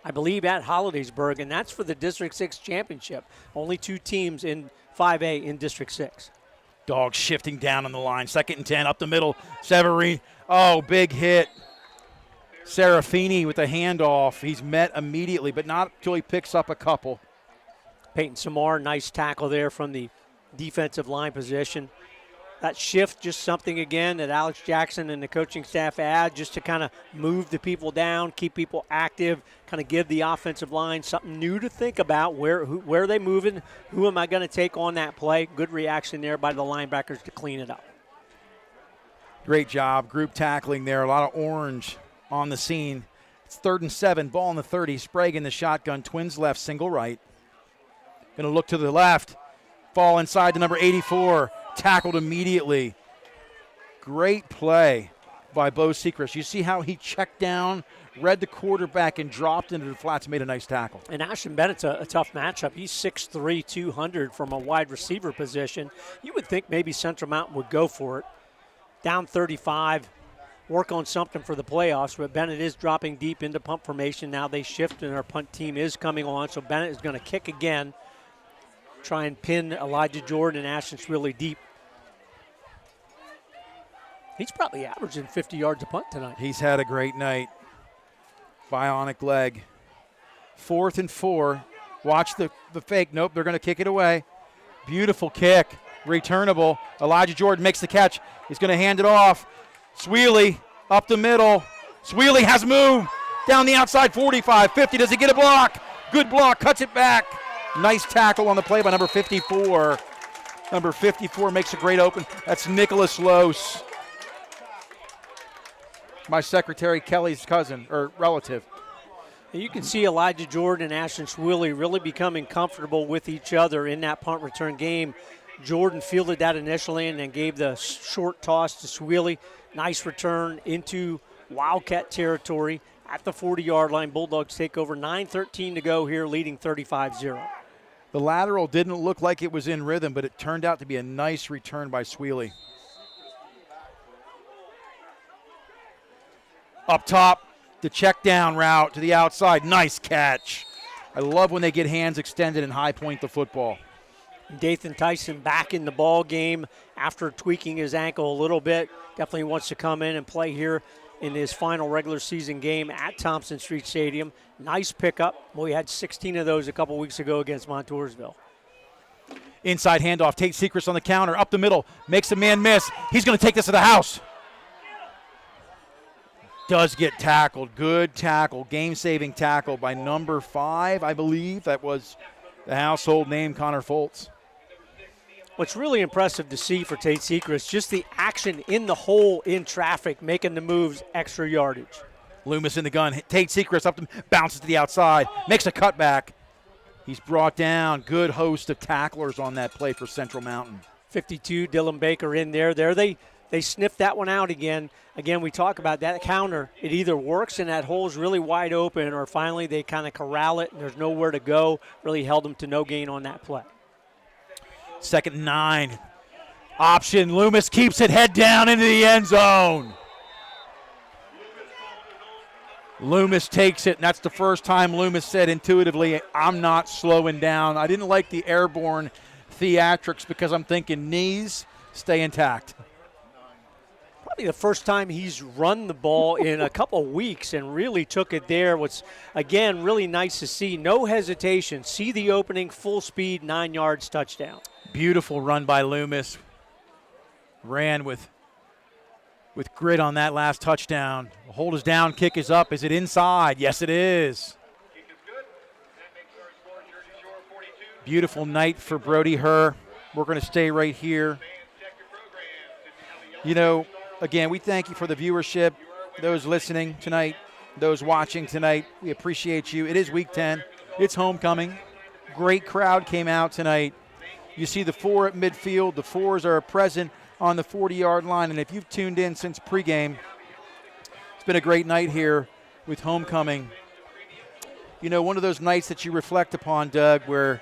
I believe, at Hollidaysburg, and that's for the District 6 championship. Only 2 teams in 5A in District 6. Dogs shifting down on the line. Second and 10, up the middle. Severine. Oh, big hit. Serafini with a handoff. He's met immediately, but not until he picks up a couple. Peyton Samar, nice tackle there from the defensive line position. That shift, just something, again, that Alex Jackson and the coaching staff add just to kind of move the people down, keep people active, kind of give the offensive line something new to think about. Where are they moving? Who am I going to take on that play? Good reaction there by the linebackers to clean it up. Great job, group tackling there. A lot of orange on the scene. It's 3rd and 7, ball in the 30. Sprague in the shotgun, twins left, single right. Going to look to the left, fall inside to number 84, tackled immediately. Great play by Bo Sechrist. You see how he checked down, read the quarterback, and dropped into the flats and made a nice tackle. And Ashton Bennett's a tough matchup. He's 6'3", 200 from a wide receiver position. You would think maybe Central Mountain would go for it. Down 35, work on something for the playoffs, but Bennett is dropping deep into punt formation. Now they shift, and our punt team is coming on, so Bennett is going to kick again, try and pin Elijah Jordan and Ashton Swilly deep. He's probably averaging 50 yards a punt tonight. He's had a great night. Bionic leg. 4th and 4. Watch the fake. Nope, they're going to kick it away. Beautiful kick. Returnable. Elijah Jordan makes the catch. He's going to hand it off. Swilly up the middle. Swilly has moved. Down the outside, 45, 50. Does he get a block? Good block. Cuts it back. Nice tackle on the play by number 54. Number 54 makes a great open. That's Nicholas Lose. My secretary Kelly's cousin or relative. You can see Elijah Jordan and Ashton Swilly really becoming comfortable with each other in that punt return game. Jordan fielded that initially and then gave the short toss to Swilly. Nice return into Wildcat territory at the 40-yard line. Bulldogs take over. 9:13 to go here, leading 35-0. The lateral didn't look like it was in rhythm, but it turned out to be a nice return by Swilly. Up top, the check down route to the outside. Nice catch. I love when they get hands extended and high point the football. Dathan Tyson back in the ball game after tweaking his ankle a little bit. Definitely wants to come in and play here in his final regular season game at Thompson Street Stadium. Nice pickup. We had 16 of those a couple weeks ago against Montoursville. Inside handoff. Tate Sechrist on the counter. Up the middle. Makes a man miss. He's going to take this to the house. Does get tackled. Good tackle. Game-saving tackle by number 5, I believe. That was the household name, Connor Foltz. What's really impressive to see for Tate Sechrist, just the action in the hole in traffic, making the moves, extra yardage. Loomis in the gun. Tate Sechrist up, bounces to the outside, makes a cutback. He's brought down. Good host of tacklers on that play for Central Mountain. 52, Dylan Baker in there. They sniffed that one out again. Again, we talk about that counter. It either works and that hole's really wide open, or finally they kind of corral it and there's nowhere to go. Really held them to no gain on that play. 2nd and 9. Option. Loomis keeps it head down into the end zone. Loomis takes it, and that's the first time Loomis said intuitively, I'm not slowing down. I didn't like the airborne theatrics because I'm thinking knees stay intact. Probably the first time he's run the ball in a couple weeks and really took it there. What's, again, really nice to see. No hesitation. See the opening, full speed, 9 yards, touchdown. Beautiful run by Loomis. Ran with grit on that last touchdown. Hold is down, kick is up. Is it inside? Yes, it is. Beautiful night for Brody Herr. We're going to stay right here. You know, again, we thank you for the viewership, those listening tonight, those watching tonight. We appreciate you. It is Week 10. It's homecoming. Great crowd came out tonight. You see the 4 at midfield. The 4s are present on the 40-yard line. And if you've tuned in since pregame, it's been a great night here with homecoming. You know, one of those nights that you reflect upon, Doug, where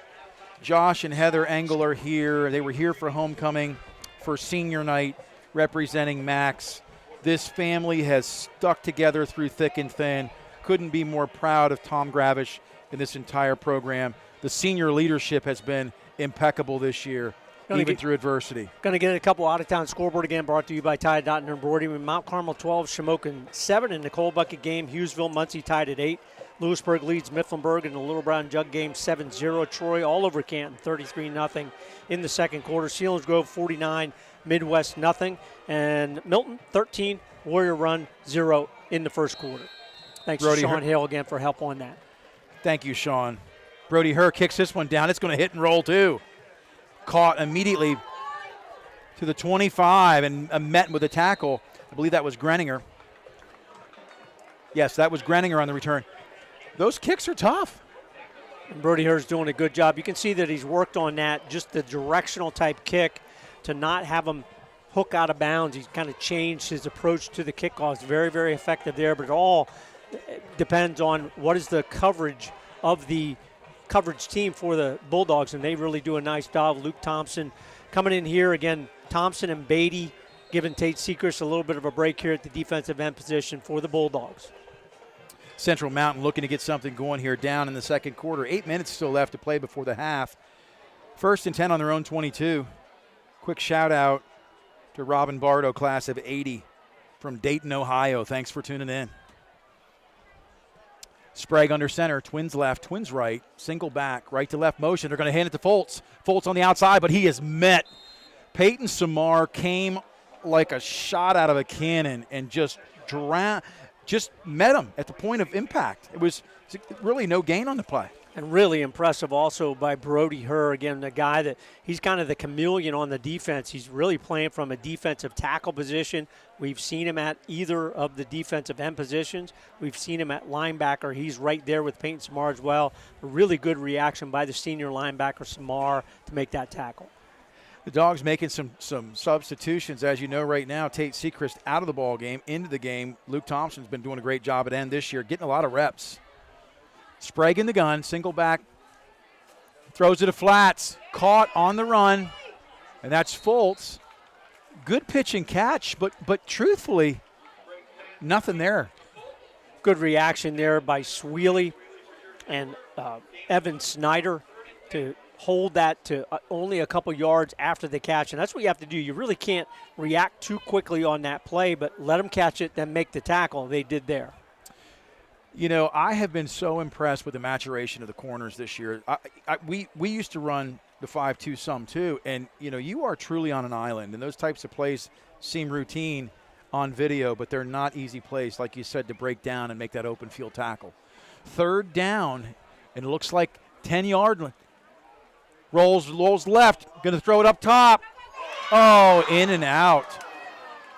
Josh and Heather Engel are here. They were here for homecoming for senior night representing Max. This family has stuck together through thick and thin. Couldn't be more proud of Tom Gravish and this entire program. The senior leadership has been impeccable this year, even through adversity. Going to get a couple out-of-town scoreboard again, brought to you by Ty Dotton Embroidery. With Mount Carmel 12, Shamokin 7 in the Coal Bucket game. Hughesville, Muncie tied at 8. Lewisburg leads Mifflinburg in the Little Brown Jug game 7-0. Troy all over Canton 33-0 in the second quarter. Selinsgrove 49, Midwest nothing. And Milton 13, Warrior Run 0 in the first quarter. Thanks to Sean Hale again for help on that. Thank you, Sean. Brody Herr kicks this one down. It's going to hit and roll too. Caught immediately to the 25 and met with a tackle I believe that was Greninger. Yes, that was Greninger on the return. Those kicks are tough. And Brody Herr's doing a good job. You can see that he's worked on that, just the directional type kick, to not have him hook out of bounds. He's kind of changed his approach to the kickoff. It's very, very effective there, but it all depends on what is the coverage of the coverage team for the Bulldogs, and they really do a nice job. Luke Thompson coming in here. Again, Thompson and Beatty giving Tate Sechrist a little bit of a break here at the defensive end position for the Bulldogs. Central Mountain looking to get something going here down in the second quarter. 8 minutes still left to play before the half. 1st and 10 on their own 22. Quick shout out to Robin Bardo, class of 80 from Dayton, Ohio. Thanks for tuning in. Sprague under center, twins left, twins right, single back, right to left motion. They're going to hand it to Foltz. Foltz on the outside, but he is met. Peyton Samar came like a shot out of a cannon and just met him at the point of impact. It was really no gain on the play. And really impressive also by Brody Herr, again, the guy that he's kind of the chameleon on the defense. He's really playing from a defensive tackle position. We've seen him at either of the defensive end positions. We've seen him at linebacker. He's right there with Peyton Samar as well. A really good reaction by the senior linebacker Samar to make that tackle. The Dogs making some substitutions. As you know right now, Tate Sechrist out of the ball game, into the game. Luke Thompson's been doing a great job at end this year, getting a lot of reps. Sprague in the gun, single back, throws it to flats, caught on the run, and that's Foltz. Good pitch and catch, but truthfully, nothing there. Good reaction there by Sweely and Evan Snyder to hold that to only a couple yards after the catch, and that's what you have to do. You really can't react too quickly on that play, but let them catch it, then make the tackle. They did there. You know, I have been so impressed with the maturation of the corners this year. We used to run the 5-2 some too, and, you know, you are truly on an island, and those types of plays seem routine on video, but they're not easy plays, like you said, to break down and make that open field tackle. 3rd down, and it looks like 10-yard line. Rolls left, going to throw it up top. Oh, in and out.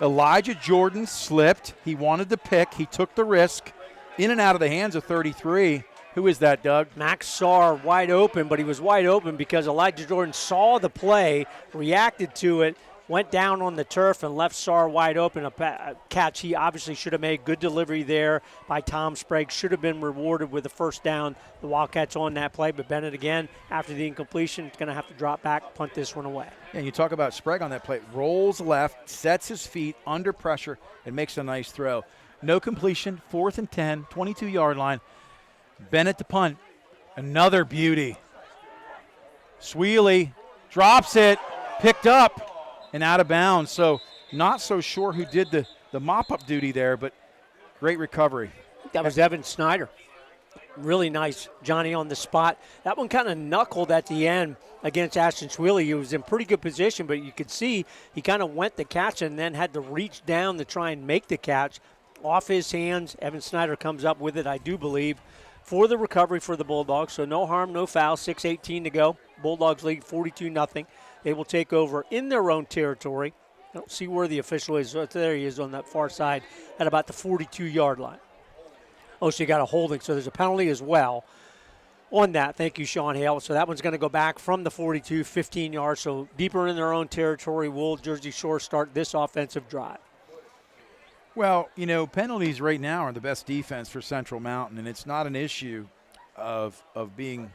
Elijah Jordan slipped. He wanted the pick. He took the risk. In and out of the hands of 33. Who is that, Doug? Max Sarr wide open, but he was wide open because Elijah Jordan saw the play, reacted to it, went down on the turf and left Sarr wide open. A catch he obviously should have made. Good delivery there by Tom Sprague. Should have been rewarded with a first down. The Wildcats on that play, but Bennett again, after the incompletion, is going to have to drop back, punt this one away. Yeah, you talk about Sprague on that play. Rolls left, sets his feet under pressure, and makes a nice throw. No completion, 4th and 10, 22-yard line. Bennett to punt. Another beauty. Sweely drops it, picked up, and out of bounds. So not so sure who did the mop-up duty there, but great recovery. That was Evan Snyder. Really nice, Johnny, on the spot. That one kind of knuckled at the end against Ashton Sweely. He was in pretty good position, but you could see he kind of went the catch and then had to reach down to try and make the catch. Off his hands, Evan Snyder comes up with it, I do believe, for the recovery for the Bulldogs. So no harm, no foul, 6:18 to go. Bulldogs lead 42-0. They will take over in their own territory. I don't see where the official is. There he is on that far side at about the 42-yard line. Oh, so you got a holding, so there's a penalty as well on that. Thank you, Sean Hale. So that one's going to go back from the 42, 15 yards. So deeper in their own territory will Jersey Shore start this offensive drive. Well, you know, penalties right now are the best defense for Central Mountain, and it's not an issue of being,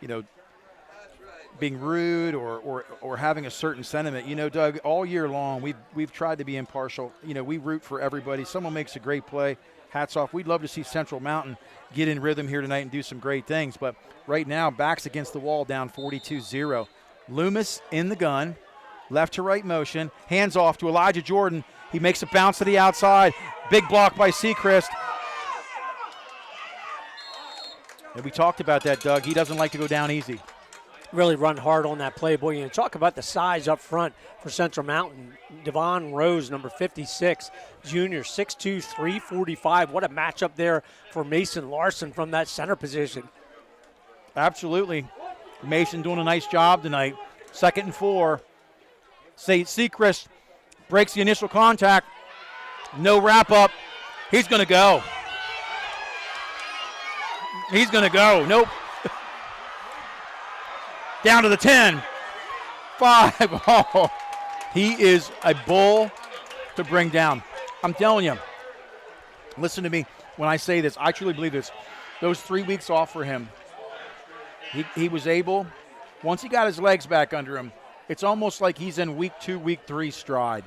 you know, being rude or having a certain sentiment. You know, Doug, all year long we've tried to be impartial. You know, we root for everybody. Someone makes a great play, hats off. We'd love to see Central Mountain get in rhythm here tonight and do some great things. But right now, backs against the wall, down 42-0. Loomis in the gun, left to right motion, hands off to Elijah Jordan. He makes a bounce to the outside. Big block by Sechrist. And we talked about that, Doug. He doesn't like to go down easy. Really run hard on that play, boy. You talk about the size up front for Central Mountain. Devon Rose, number 56, junior, 6'2", 345. What a matchup there for Mason Larson from that center position. Absolutely. Mason doing a nice job tonight. 2nd and 4. Sechrist breaks the initial contact, No wrap-up. He's going to go. He's going to go. Nope. Down to the 10. 5. Oh, he is a bull to bring down. I'm telling you. Listen to me when I say this. I truly believe this. Those 3 weeks off for him, he was able, once he got his legs back under him, it's almost like he's in week 2, week 3 stride.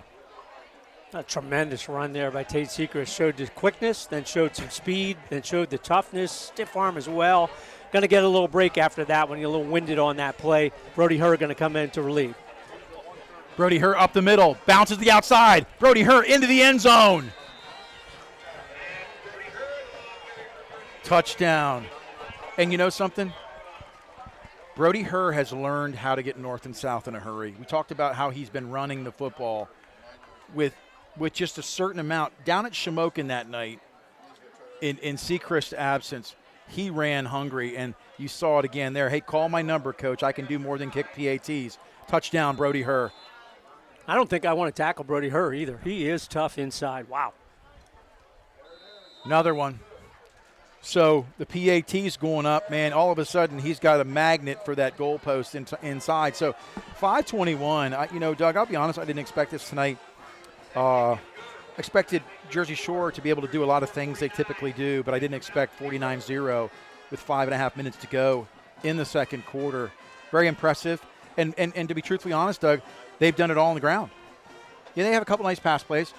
A tremendous run there by Tate Sechrist. Showed the quickness, then showed some speed, then showed the toughness, stiff arm as well. Going to get a little break after that when you're a little winded on that play. Brody Herr going to come in to relieve. Brody Herr up the middle, bounces the outside. Brody Herr into the end zone. Touchdown. And you know something? Brody Herr has learned how to get north and south in a hurry. We talked about how he's been running the football with just a certain amount. Down at Shamokin that night, in Sechrist's absence, he ran hungry, and you saw it again there. Hey, call my number, coach. I can do more than kick PATs. Touchdown, Brody Herr. I don't think I want to tackle Brody Herr either. He is tough inside. Wow. Another one. So the PAT's going up, man. All of a sudden, he's got a magnet for that goalpost inside. So 5:21. Doug, I'll be honest, I didn't expect this tonight. Expected Jersey Shore to be able to do a lot of things they typically do, but I didn't expect 49-0 with 5.5 minutes to go in the second quarter. Very impressive. And to be truthfully honest, Doug, they've done it all on the ground. Yeah, they have a couple nice pass plays.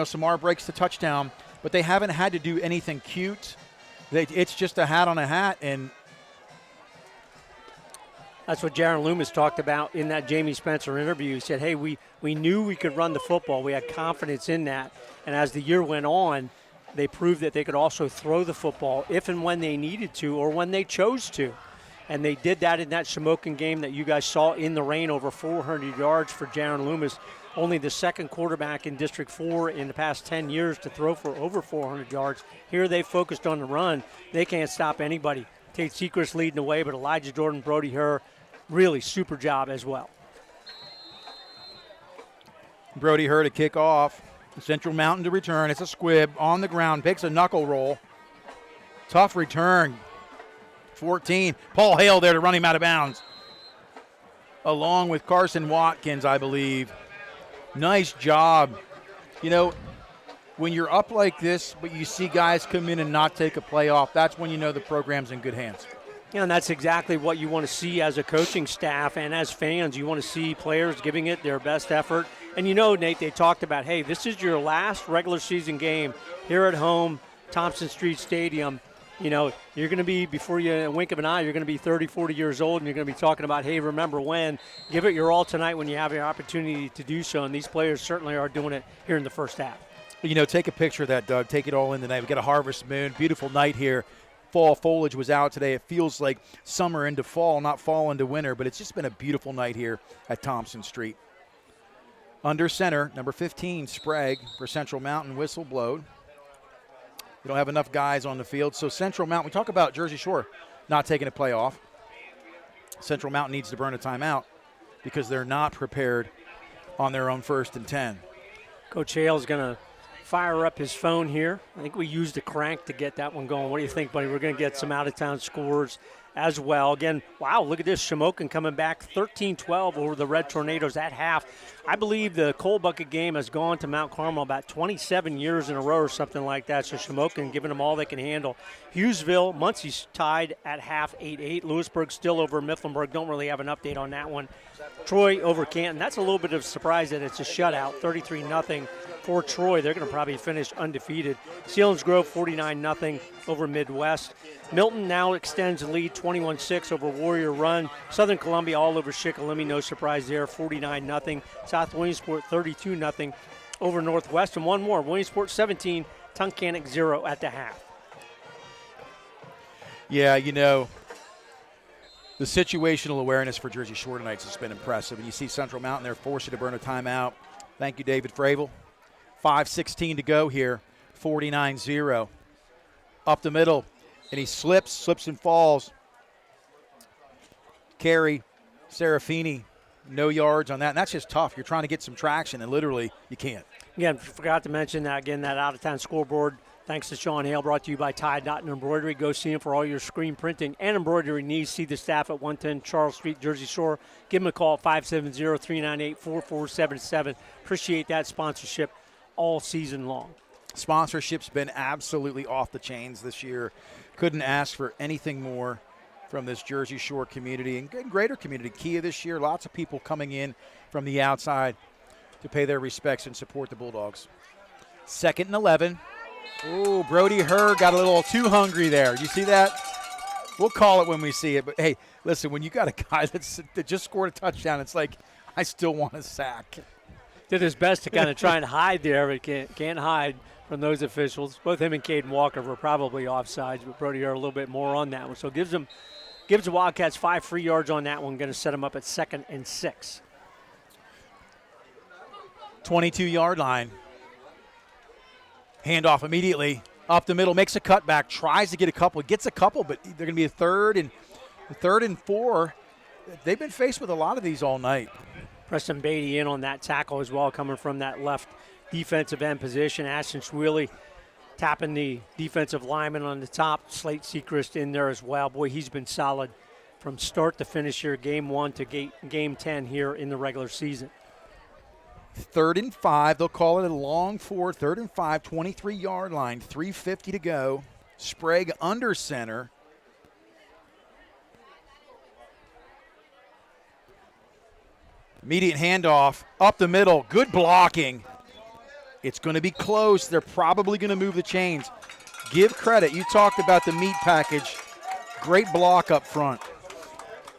Samar breaks the touchdown, but they haven't had to do anything cute. It's just a hat on a hat, and that's what Jaron Loomis talked about in that Jamie Spencer interview. He said, hey, we knew we could run the football. We had confidence in that. And as the year went on, they proved that they could also throw the football if and when they needed to or when they chose to. And they did that in that Shamokin game that you guys saw in the rain, over 400 yards for Jaron Loomis. Only the second quarterback in District 4 in the past 10 years to throw for over 400 yards. Here they focused on the run. They can't stop anybody. Tate Sechrist leading the way, but Elijah Jordan, Brody Herr, really super job as well. Brody Herr to kick off. Central Mountain to return. It's a squib on the ground. Picks a knuckle roll. Tough return. 14. Paul Hale there to run him out of bounds. Along with Carson Watkins, I believe. Nice job. When you're up like this, but you see guys come in and not take a play off, that's when you know the program's in good hands. Yeah, and that's exactly what you want to see as a coaching staff and as fans. You want to see players giving it their best effort. And Nate, they talked about, hey, this is your last regular season game here at home, Thompson Street Stadium. You're going to be, before you wink of an eye, you're going to be 30, 40 years old, and you're going to be talking about, hey, remember when. Give it your all tonight when you have the opportunity to do so, and these players certainly are doing it here in the first half. Take a picture of that, Doug. Take it all in tonight. We got a harvest moon, beautiful night here. Fall foliage was out today. It feels like summer into fall, not fall into winter, but it's just been a beautiful night here at Thompson Street. Under center, number 15, Sprague for Central Mountain, whistle blowed. We don't have enough guys on the field. So Central Mountain, we talk about Jersey Shore not taking a play off. Central Mountain needs to burn a timeout because they're not prepared on their own 1st and 10. Coach Hale's going to fire up his phone here. I think we used a crank to get that one going. What do you think, buddy? We're going to get some out-of-town scores as well. Again, wow, look at this. Shamokin coming back 13-12 over the Red Tornadoes at half. I believe the Coal Bucket game has gone to Mount Carmel about 27 years in a row or something like that. So Shamokin giving them all they can handle. Hughesville, Muncie's tied at half 8-8. Lewisburg still over Mifflinburg. Don't really have an update on that one. Troy over Canton. That's a little bit of a surprise that it's a shutout, 33-0 for Troy. They're going to probably finish undefeated. Selinsgrove 49-0 over Midwest. Milton now extends the lead 21-6 over Warrior Run. Southern Columbia all over Shikellamy. No surprise there, 49-0. South Williamsport 32-0 over Northwest. And one more, Williamsport 17, Tunkhannock 0 at the half. Yeah, the situational awareness for Jersey Shore tonight has been impressive. And you see Central Mountain there forced to burn a timeout. Thank you, David Fravel. 5:16 to go here, 49-0. Up the middle, and he slips and falls. Carey, Serafini, no yards on that. And that's just tough. You're trying to get some traction, and literally you can't. Again, forgot to mention that, again, that out-of-town scoreboard, thanks to Sean Hale, brought to you by Tide Dot and Embroidery. Go see him for all your screen printing and embroidery needs. See the staff at 110 Charles Street, Jersey Shore. Give them a call at 570-398-4477. Appreciate that sponsorship all season long. Sponsorship's been absolutely off the chains this year. Couldn't ask for anything more from this Jersey Shore community and greater community. Kia this year, lots of people coming in from the outside to pay their respects and support the Bulldogs. 2nd and 11. Ooh, Brody Herr got a little too hungry there. You see that? We'll call it when we see it. But, hey, listen, when you got a guy that just scored a touchdown, it's like, I still want a sack. Did his best to kind of try and hide there, but can't hide from those officials. Both him and Caden Walker were probably offsides, but Brody Herr a little bit more on that one. So gives the Wildcats 5 free yards on that one, going to set them up at 2nd and 6. 22-yard line. Handoff immediately up the middle, makes a cutback, tries to get a couple, gets a couple, but they're going to be a third and 4. They've been faced with a lot of these all night. Preston Beatty in on that tackle as well, coming from that left defensive end position. Ashton Schwilly tapping the defensive lineman on the top. Slate Sechrist in there as well. Boy, he's been solid from start to finish here, game 1 to game 10 here in the regular season. 3rd and 5. They'll call it a long 4. 3rd and 5, 23-yard line, 3:50 to go. Sprague under center. Immediate handoff up the middle. Good blocking. It's going to be close. They're probably going to move the chains. Give credit. You talked about the meat package. Great block up front.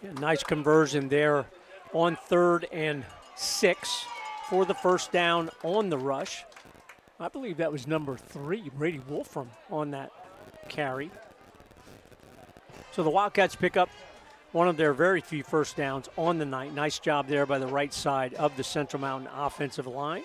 Yeah, nice conversion there on 3rd and 6 for the first down on the rush. I believe that was number 3, Brady Wolfram, on that carry. So the Wildcats pick up one of their very few first downs on the night. Nice job there by the right side of the Central Mountain offensive line.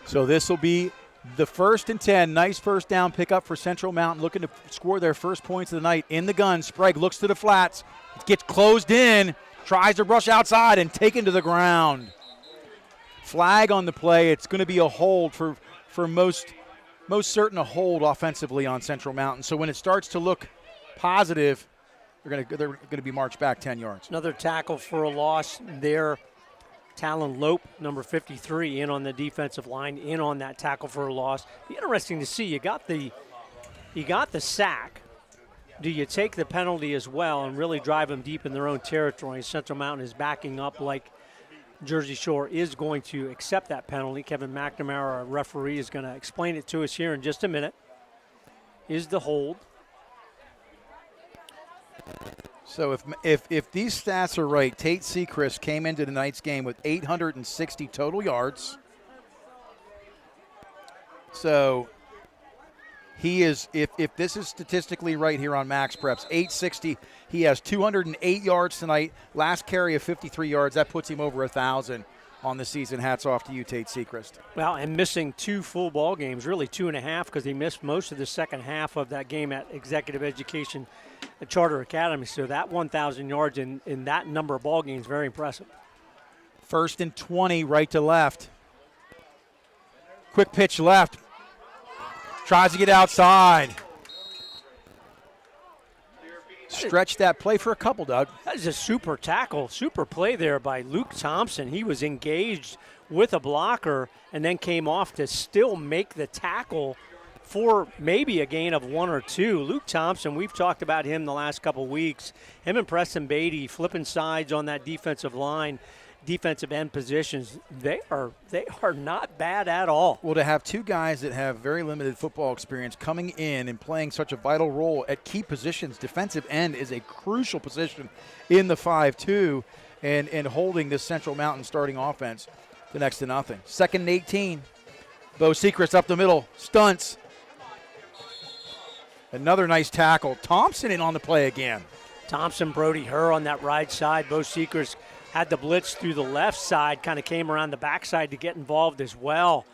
So this will be the 1st and 10. Nice first down pickup for Central Mountain, looking to score their first points of the night. In the gun, Sprague looks to the flats, gets closed in, tries to rush outside and taken to the ground. Flag on the play. It's going to be a hold for most certain a hold offensively on Central Mountain. So when it starts to look positive, they're going to be marched back 10 yards. Another tackle for a loss there. Talon Lope, number 53, in on the defensive line, in on that tackle for a loss. Be interesting to see. You got the sack. Do you take the penalty as well and really drive them deep in their own territory? Central Mountain is backing up like Jersey Shore is going to accept that penalty. Kevin McNamara, our referee, is going to explain it to us here in just a minute. Is the hold. So if these stats are right, Tate Sechrist came into tonight's game with 860 total yards. So he is, if this is statistically right here on Max Preps, 860. He has 208 yards tonight. Last carry of 53 yards. That puts him over 1,000 on the season. Hats off to you, Tate Sechrist. Well, and missing 2 full ball games, really 2.5, because he missed most of the second half of that game at Executive Education at Charter Academy. So that 1,000 yards in that number of ball games, very impressive. 1st and 20, right to left. Quick pitch left. Tries to get outside. Stretch that play for a couple, Doug. That is a super tackle, super play there by Luke Thompson. He was engaged with a blocker and then came off to still make the tackle for maybe a gain of 1 or 2. Luke Thompson, we've talked about him the last couple weeks. Him and Preston Beatty flipping sides on that defensive line, defensive end positions. They are not bad at all. Well, to have 2 guys that have very limited football experience coming in and playing such a vital role at key positions, defensive end is a crucial position in the 5-2 and holding this Central Mountain starting offense to next to nothing. 2nd and 18. Bo Sechrist up the middle, stunts. Another nice tackle. Thompson in on the play again. Thompson, Brody Herr on that right side. Bo Sechrist had the blitz through the left side, kind of came around the backside to get involved as well.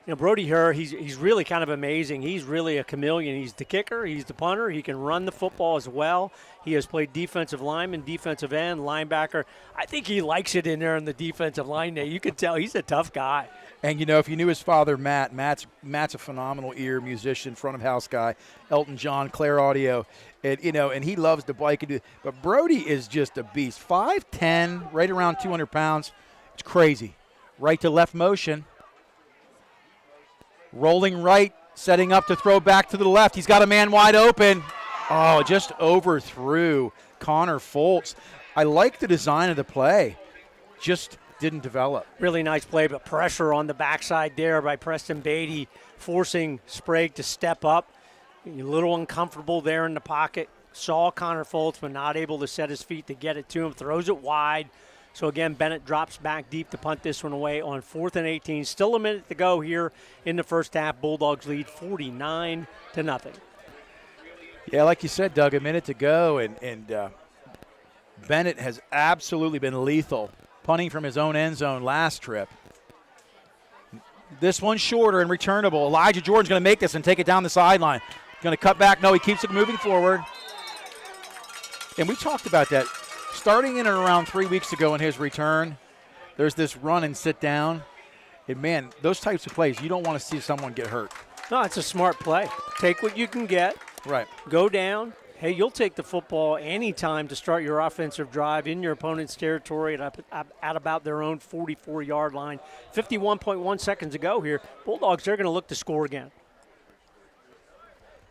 Brody here, he's really kind of amazing. He's really a chameleon. He's the kicker. He's the punter. He can run the football as well. He has played defensive lineman, defensive end, linebacker. I think he likes it in there in the defensive line there. You can tell he's a tough guy. And, if you knew his father, Matt's a phenomenal ear musician, front of house guy, Elton John, Claire Audio. And, and he loves to bike. But Brody is just a beast. 5'10", right around 200 pounds. It's crazy. Right to left motion. Rolling right, setting up to throw back to the left. He's got a man wide open. Oh, just overthrew Connor Foltz. I like the design of the play. Just didn't develop. Really nice play, but pressure on the backside there by Preston Beatty, forcing Sprague to step up. A little uncomfortable there in the pocket. Saw Connor Foltz, but not able to set his feet to get it to him. Throws it wide. So, again, Bennett drops back deep to punt this one away on 4th and 18. Still a minute to go here in the first half. Bulldogs lead 49-0. Yeah, like you said, Doug, a minute to go, and Bennett has absolutely been lethal, punting from his own end zone last trip. This one's shorter and returnable. Elijah Jordan's going to make this and take it down the sideline. Going to cut back. No, he keeps it moving forward. And we talked about that. Starting in and around 3 weeks ago in his return, there's this run and sit down. And, man, those types of plays, you don't want to see someone get hurt. No, it's a smart play. Take what you can get. Right. Go down. Hey, you'll take the football anytime to start your offensive drive in your opponent's territory at about their own 44-yard line. 51.1 seconds to go here. Bulldogs, they're going to look to score again.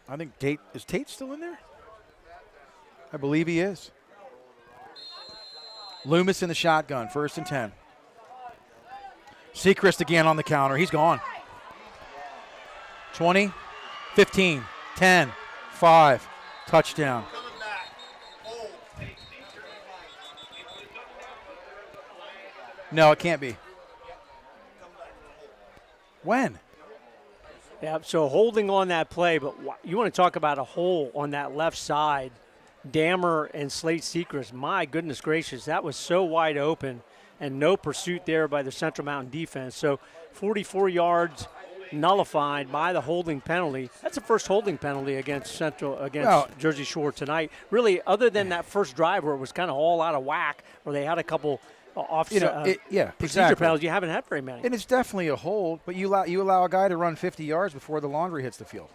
I think is Tate still in there? I believe he is. Loomis in the shotgun, 1st and 10. Sechrist again on the counter. He's gone. 20, 15, 10, 5. Touchdown. No, it can't be. When? Yeah, so holding on that play, but you want to talk about a hole on that left side. Dammer and Slade Sechrist, my goodness gracious, that was so wide open and no pursuit there by the Central Mountain defense. So 44 yards nullified by the holding penalty. That's the first holding penalty against Jersey Shore tonight. Really, other than that first drive where it was kind of all out of whack, where they had a couple procedure penalties, you haven't had very many. And it's definitely a hold, but you allow a guy to run 50 yards before the laundry hits the field.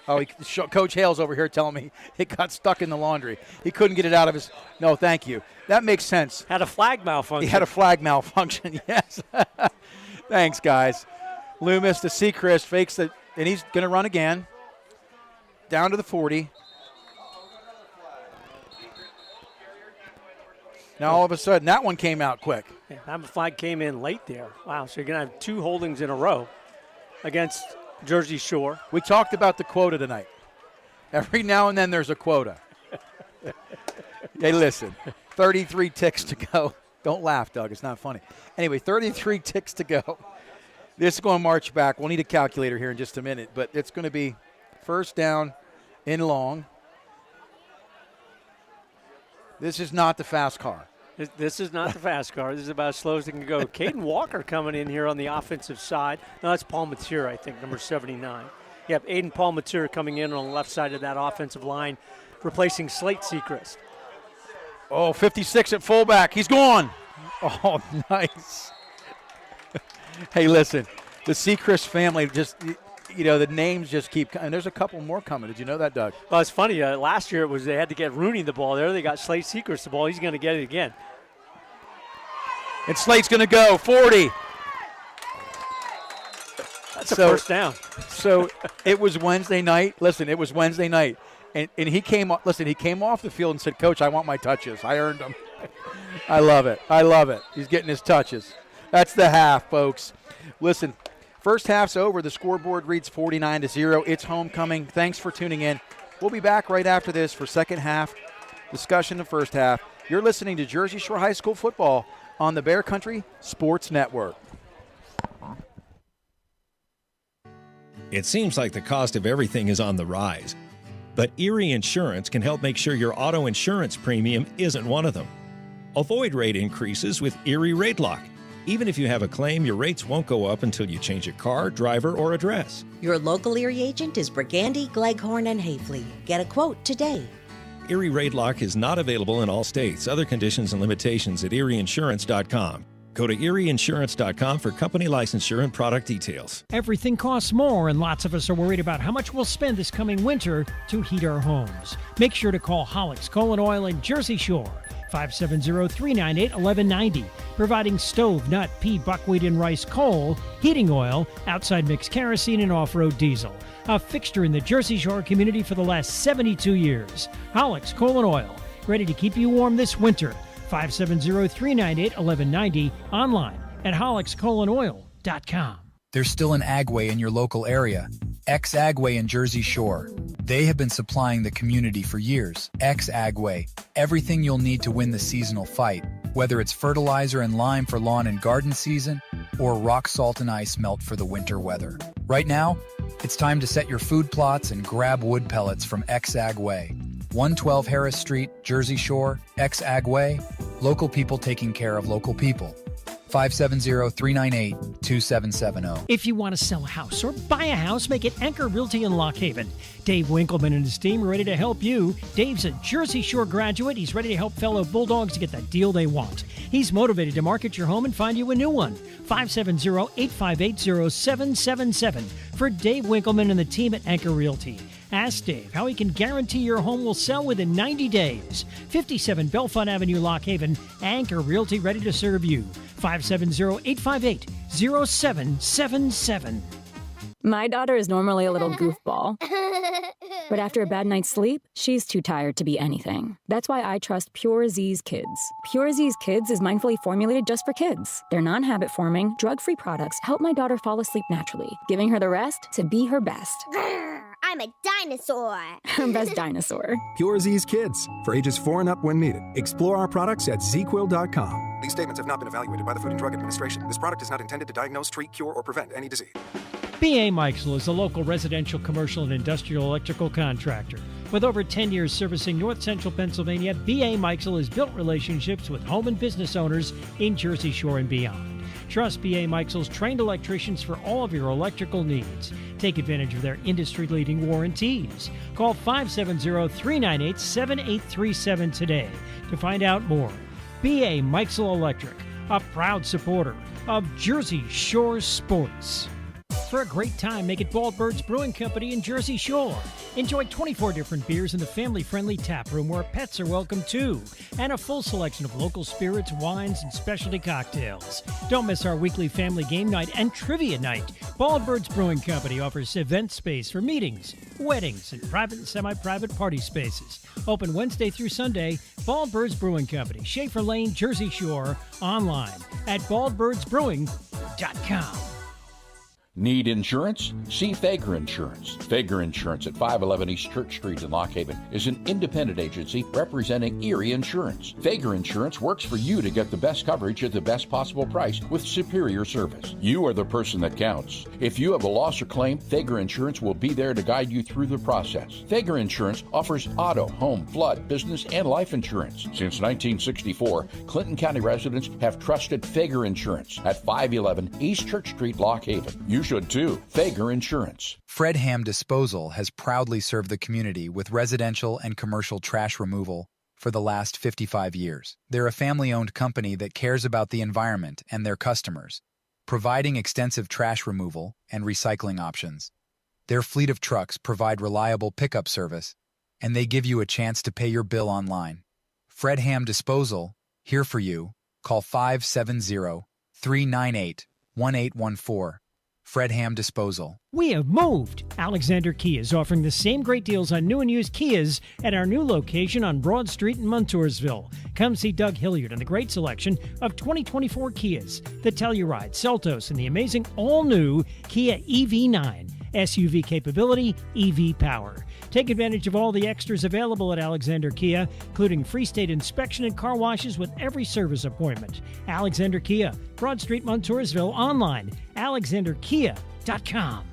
Oh, Coach Hale's over here telling me it got stuck in the laundry. He couldn't get it out of his – no, thank you. That makes sense. Had a flag malfunction. He had a flag malfunction, yes. Thanks, guys. Loomis to Sechrist, fakes it, and he's going to run again. Down to the 40. Now, all of a sudden, that one came out quick. Yeah, that flag came in late there. Wow, so you're going to have 2 holdings in a row against – Jersey Shore. We talked about the quota tonight. Every now and then there's a quota. Hey, listen, 33 ticks to go. Don't laugh, Doug. It's not funny. Anyway, 33 ticks to go. This is going to march back. We'll need a calculator here in just a minute, but it's going to be first down in long. This is not the fast car. This is not the fast car. This is about as slow as it can go. Caden Walker coming in here on the offensive side. No, that's Paul Mateer, I think, number 79. Yep, Aiden Paul Mateer coming in on the left side of that offensive line, replacing Slate Sechrist. Oh, 56 at fullback. He's gone. Oh, nice. Hey, listen, the Sechrist family just, the names just keep coming. And there's a couple more coming. Did you know that, Doug? Well, it's funny. Last year they had to get Rooney the ball there. They got Slate Sechrist the ball. He's going to get it again. And Slate's going to go 40. That's a first down. So it was Wednesday night. Listen, it was Wednesday night. And he came off the field and said, Coach, I want my touches. I earned them. I love it. He's getting his touches. That's the half, folks. Listen, first half's over. The scoreboard reads 49-0. It's homecoming. Thanks for tuning in. We'll be back right after this for second half discussion of first half. You're listening to Jersey Shore High School football on the Bear Country Sports Network. It seems like the cost of everything is on the rise, but Erie Insurance can help make sure your auto insurance premium isn't one of them. Avoid rate increases with Erie Rate Lock. Even if you have a claim, your rates won't go up until you change your car, driver, or address. Your local Erie agent is Brigandy, Gleghorn, and Hafley. Get a quote today. Erie Rate Lock is not available in all states. Other conditions and limitations at erieinsurance.com. Go to erieinsurance.com for company licensure and product details. Everything costs more, and lots of us are worried about how much we'll spend this coming winter to heat our homes. Make sure to call Hollick's Coal and Oil in Jersey Shore, 570-398-1190, providing stove, nut, pea, buckwheat, and rice coal, heating oil, outside mix kerosene, and off-road diesel. A fixture in the Jersey Shore community for the last 72 years. Hollick's Coal and Oil, ready to keep you warm this winter. 570-398-1190, online at hollickscoalonoil.com. There's still an Agway in your local area. X-Agway in Jersey Shore. They have been supplying the community for years. X-Agway, everything you'll need to win the seasonal fight, whether it's fertilizer and lime for lawn and garden season, or rock salt and ice melt for the winter weather. Right now, it's time to set your food plots and grab wood pellets from X-Agway. 112 Harris Street, Jersey Shore, X-Agway, local people taking care of local people. 570-398-2770. If you want to sell a house or buy a house, make it Anchor Realty in Lock Haven. Dave Winkleman and his team are ready to help you. Dave's a Jersey Shore graduate. He's ready to help fellow Bulldogs get that deal they want. He's motivated to market your home and find you a new one. 570-858-0777 for Dave Winkleman and the team at Anchor Realty. Ask Dave how he can guarantee your home will sell within 90 days. 57 Belfont Avenue, Lock Haven. Anchor Realty, ready to serve you. 570-858-0777. My daughter is normally a little goofball. But after a bad night's sleep, she's too tired to be anything. That's why I trust Pure Z's Kids. Pure Z's Kids is mindfully formulated just for kids. Their non-habit forming, drug-free products help my daughter fall asleep naturally, giving her the rest to be her best. I'm a dinosaur. Her best dinosaur. Pure Z's Kids, for ages 4 and up when needed. Explore our products at zquill.com. These statements have not been evaluated by the Food and Drug Administration. This product is not intended to diagnose, treat, cure, or prevent any disease. B.A. Mikesell is a local residential, commercial, and industrial electrical contractor. With over 10 years servicing north central Pennsylvania, B.A. Mikesell has built relationships with home and business owners in Jersey Shore and beyond. Trust B.A. Mikesell's trained electricians for all of your electrical needs. Take advantage of their industry-leading warranties. Call 570-398-7837 today to find out more. B.A. Mikesell Electric, a proud supporter of Jersey Shore sports. For a great time, make it Baldbird's Brewing Company in Jersey Shore. Enjoy 24 different beers in the family-friendly tap room where pets are welcome too, and a full selection of local spirits, wines, and specialty cocktails. Don't miss our weekly family game night and trivia night. Baldbird's Brewing Company offers event space for meetings, weddings, and private and semi-private party spaces. Open Wednesday through Sunday. Baldbird's Brewing Company, Schaefer Lane, Jersey Shore. Online at baldbirdsbrewing.com. Need insurance? See Fager Insurance. Fager Insurance at 511 East Church Street in Lock Haven is an independent agency representing Erie Insurance. Fager Insurance works for you to get the best coverage at the best possible price with superior service. You are the person that counts. If you have a loss or claim, Fager Insurance will be there to guide you through the process. Fager Insurance offers auto, home, flood, business, and life insurance. Since 1964, Clinton County residents have trusted Fager Insurance at 511 East Church Street, Lock Haven. You should too. Fager Insurance. Fred Ham Disposal has proudly served the community with residential and commercial trash removal for the last 55 years. They're a family-owned company that cares about the environment and their customers, providing extensive trash removal and recycling options. Their fleet of trucks provide reliable pickup service, and they give you a chance to pay your bill online. Fred Ham Disposal, here for you. Call 570-398-1814. Fred Ham Disposal. We have moved. Alexander Kia is offering the same great deals on new and used Kias at our new location on Broad Street in Montoursville. Come see Doug Hilliard and the great selection of 2024 Kias, the Telluride, Seltos, and the amazing all-new Kia EV9. SUV capability, EV power. Take advantage of all the extras available at Alexander Kia, including free state inspection and car washes with every service appointment. Alexander Kia, Broad Street, Montoursville, online, alexanderkia.com.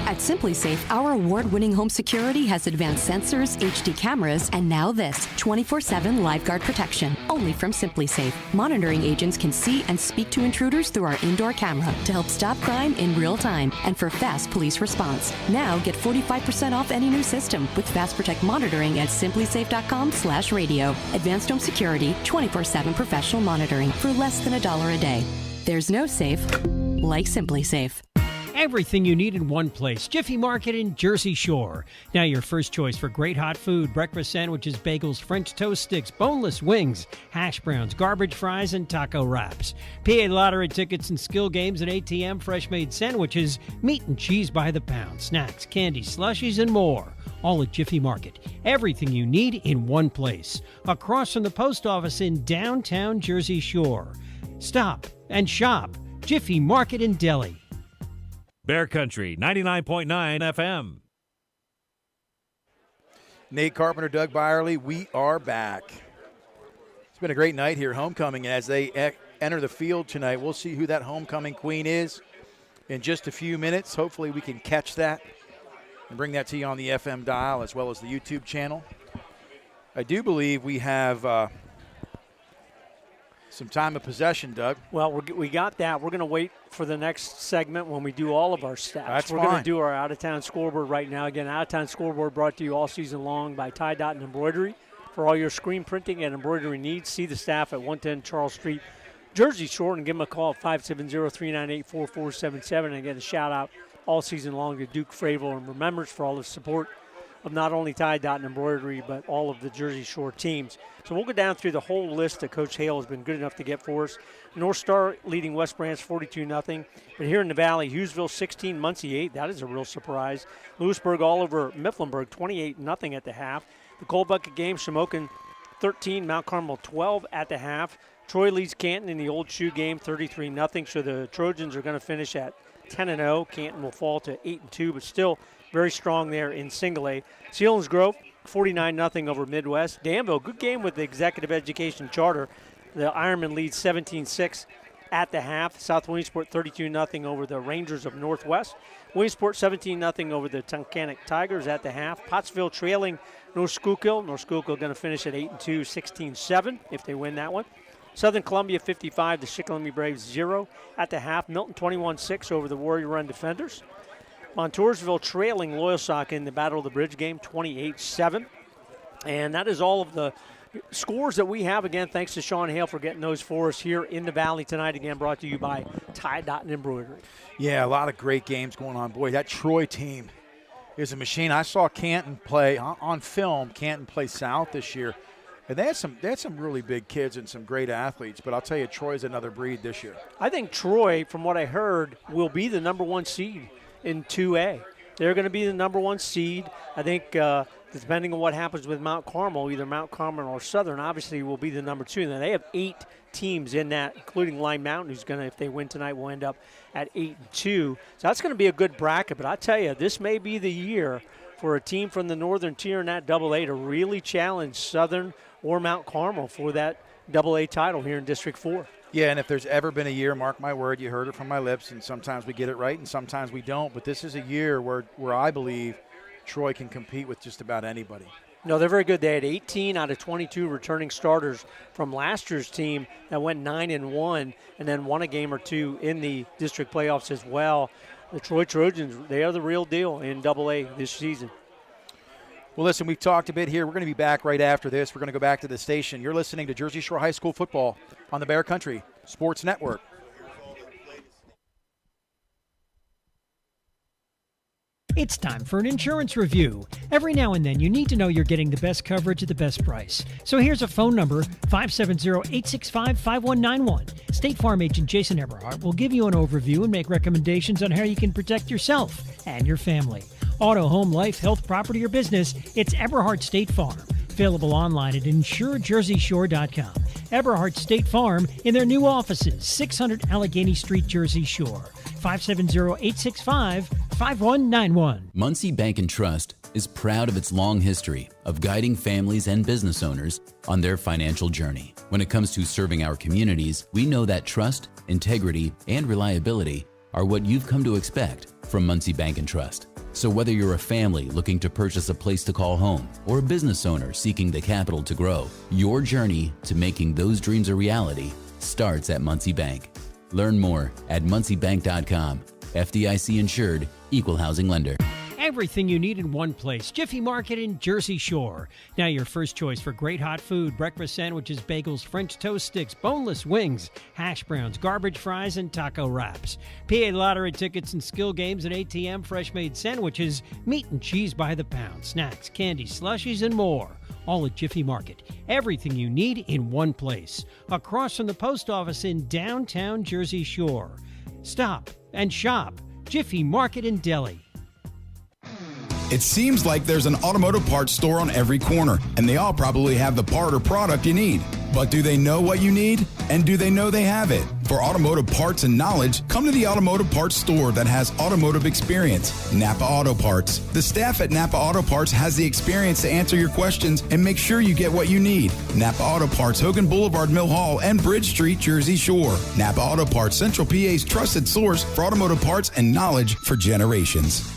At Simply Safe, our award-winning home security has advanced sensors, HD cameras, and now this 24/7 LiveGuard protection. Only from Simply Safe. Monitoring agents can see and speak to intruders through our indoor camera to help stop crime in real time and for fast police response. Now get 45% off any new system with Fast Protect monitoring at simplysafe.com/radio. Advanced home security, 24/7 professional monitoring for less than $1 a day. There's no safe like Simply Safe. Everything you need in one place. Jiffy Market in Jersey Shore. Now your first choice for great hot food, breakfast sandwiches, bagels, French toast sticks, boneless wings, hash browns, garbage fries, and taco wraps. PA lottery tickets and skill games and ATM fresh-made sandwiches, meat and cheese by the pound, snacks, candy, slushies, and more. All at Jiffy Market. Everything you need in one place. Across from the post office in downtown Jersey Shore. Stop and shop. Jiffy Market in Delhi. Bear Country, 99.9 FM. Nate Carpenter, Doug Byerly, we are back. It's been a great night here, homecoming. As they enter the field tonight, we'll see who that homecoming queen is in just a few minutes. Hopefully we can catch that and bring that to you on the FM dial as well as the YouTube channel. I do believe we have some time of possession, Doug. Well, we got that. We're going to wait for the next segment when we do all of our stats. That's We're fine. going to do our out-of-town scoreboard right now. Again, out-of-town scoreboard brought to you all season long by Tie Dot and Embroidery. For all your screen printing and embroidery needs, see the staff at 110 Charles Street, Jersey Shore, and give them a call at 570-398-4477. And again, a shout-out all season long to Duke Fravel and Remembrance for all the support of not only Tie Dot and Embroidery, but all of the Jersey Shore teams. So we'll go down through the whole list that Coach Hale has been good enough to get for us. North Star leading West Branch 42-0. But here in the Valley, Hughesville 16, Muncie 8. That is a real surprise. Lewisburg all over Mifflinburg 28-0 at the half. The Cold Bucket game, Shamokin 13, Mount Carmel 12 at the half. Troy leads Canton in the Old Shoe game 33-0. So the Trojans are going to finish at 10-0. Canton will fall to 8-2, but still very strong there in single A. Sealands Grove, 49-0 over Midwest. Danville, good game with the Executive Education Charter. The Ironman leads 17-6 at the half. South Williamsport 32-0 over the Rangers of Northwest. Williamsport 17-0 over the Tunkhannock Tigers at the half. Pottsville trailing North Schuylkill. North Schuylkill going to finish at 8-2, 16-7 if they win that one. Southern Columbia 55, the Shikellamy Braves 0 at the half. Milton 21-6 over the Warrior Run Defenders. Montoursville trailing Loyalsock in the Battle of the Bridge game, 28-7. And that is all of the scores that we have. Again, thanks to Sean Hale for getting those for us here in the Valley tonight. Again, brought to you by Tie Dot and Embroidery. Yeah, a lot of great games going on. Boy, that Troy team is a machine. I saw Canton play on film. Canton play South this year. And they had some really big kids and some great athletes. But I'll tell you, Troy's another breed this year. I think Troy, from what I heard, will be the number one seed in 2A. They're going to be the number one seed. I think depending on what happens with Mount Carmel, either Mount Carmel or Southern, obviously will be the number 2. Now they have 8 teams in that, including Lime Mountain, who's going to, if they win tonight, will end up at 8-2. So that's going to be a good bracket. But I tell you, this may be the year for a team from the northern tier in that AA to really challenge Southern or Mount Carmel for that AA title here in District 4. Yeah, and if there's ever been a year, mark my word, you heard it from my lips, and sometimes we get it right and sometimes we don't, but this is a year where I believe Troy can compete with just about anybody. No, they're very good. They had 18 out of 22 returning starters from last year's team that went 9-1 and then won a game or two in the district playoffs as well. The Troy Trojans, they are the real deal in AA this season. Well, listen, we've talked a bit here. We're going to be back right after this. We're going to go back to the station. You're listening to Jersey Shore High School football on the Bear Country Sports Network. It's time for an insurance review. Every now and then, you need to know you're getting the best coverage at the best price. So here's a phone number, 570-865-5191. State Farm agent Jason Eberhardt will give you an overview and make recommendations on how you can protect yourself and your family. Auto, home, life, health, property, or business, it's Eberhardt State Farm. Available online at insurejerseyshore.com. Eberhardt State Farm in their new offices, 600 Allegheny Street, Jersey Shore. 570-865-5191. Muncie Bank and Trust is proud of its long history of guiding families and business owners on their financial journey. When it comes to serving our communities, we know that trust, integrity, and reliability are what you've come to expect from Muncie Bank and Trust. So whether you're a family looking to purchase a place to call home or a business owner seeking the capital to grow, your journey to making those dreams a reality starts at Muncie Bank. Learn more at munciebank.com. FDIC insured, equal housing lender. Everything you need in one place. Jiffy Market in Jersey Shore. Now your first choice for great hot food, breakfast sandwiches, bagels, French toast sticks, boneless wings, hash browns, garbage fries, and taco wraps. PA lottery tickets and skill games and ATM fresh-made sandwiches, meat and cheese by the pound, snacks, candy, slushies, and more. All at Jiffy Market. Everything you need in one place. Across from the post office in downtown Jersey Shore. Stop and shop. Jiffy Market in Delhi. It seems like there's an automotive parts store on every corner, and they all probably have the part or product you need. But do they know what you need? And do they know they have it? For automotive parts and knowledge, come to the automotive parts store that has automotive experience, Napa Auto Parts. The staff at Napa Auto Parts has the experience to answer your questions and make sure you get what you need. Napa Auto Parts, Hogan Boulevard, Mill Hall, and Bridge Street, Jersey Shore. Napa Auto Parts, Central PA's trusted source for automotive parts and knowledge for generations.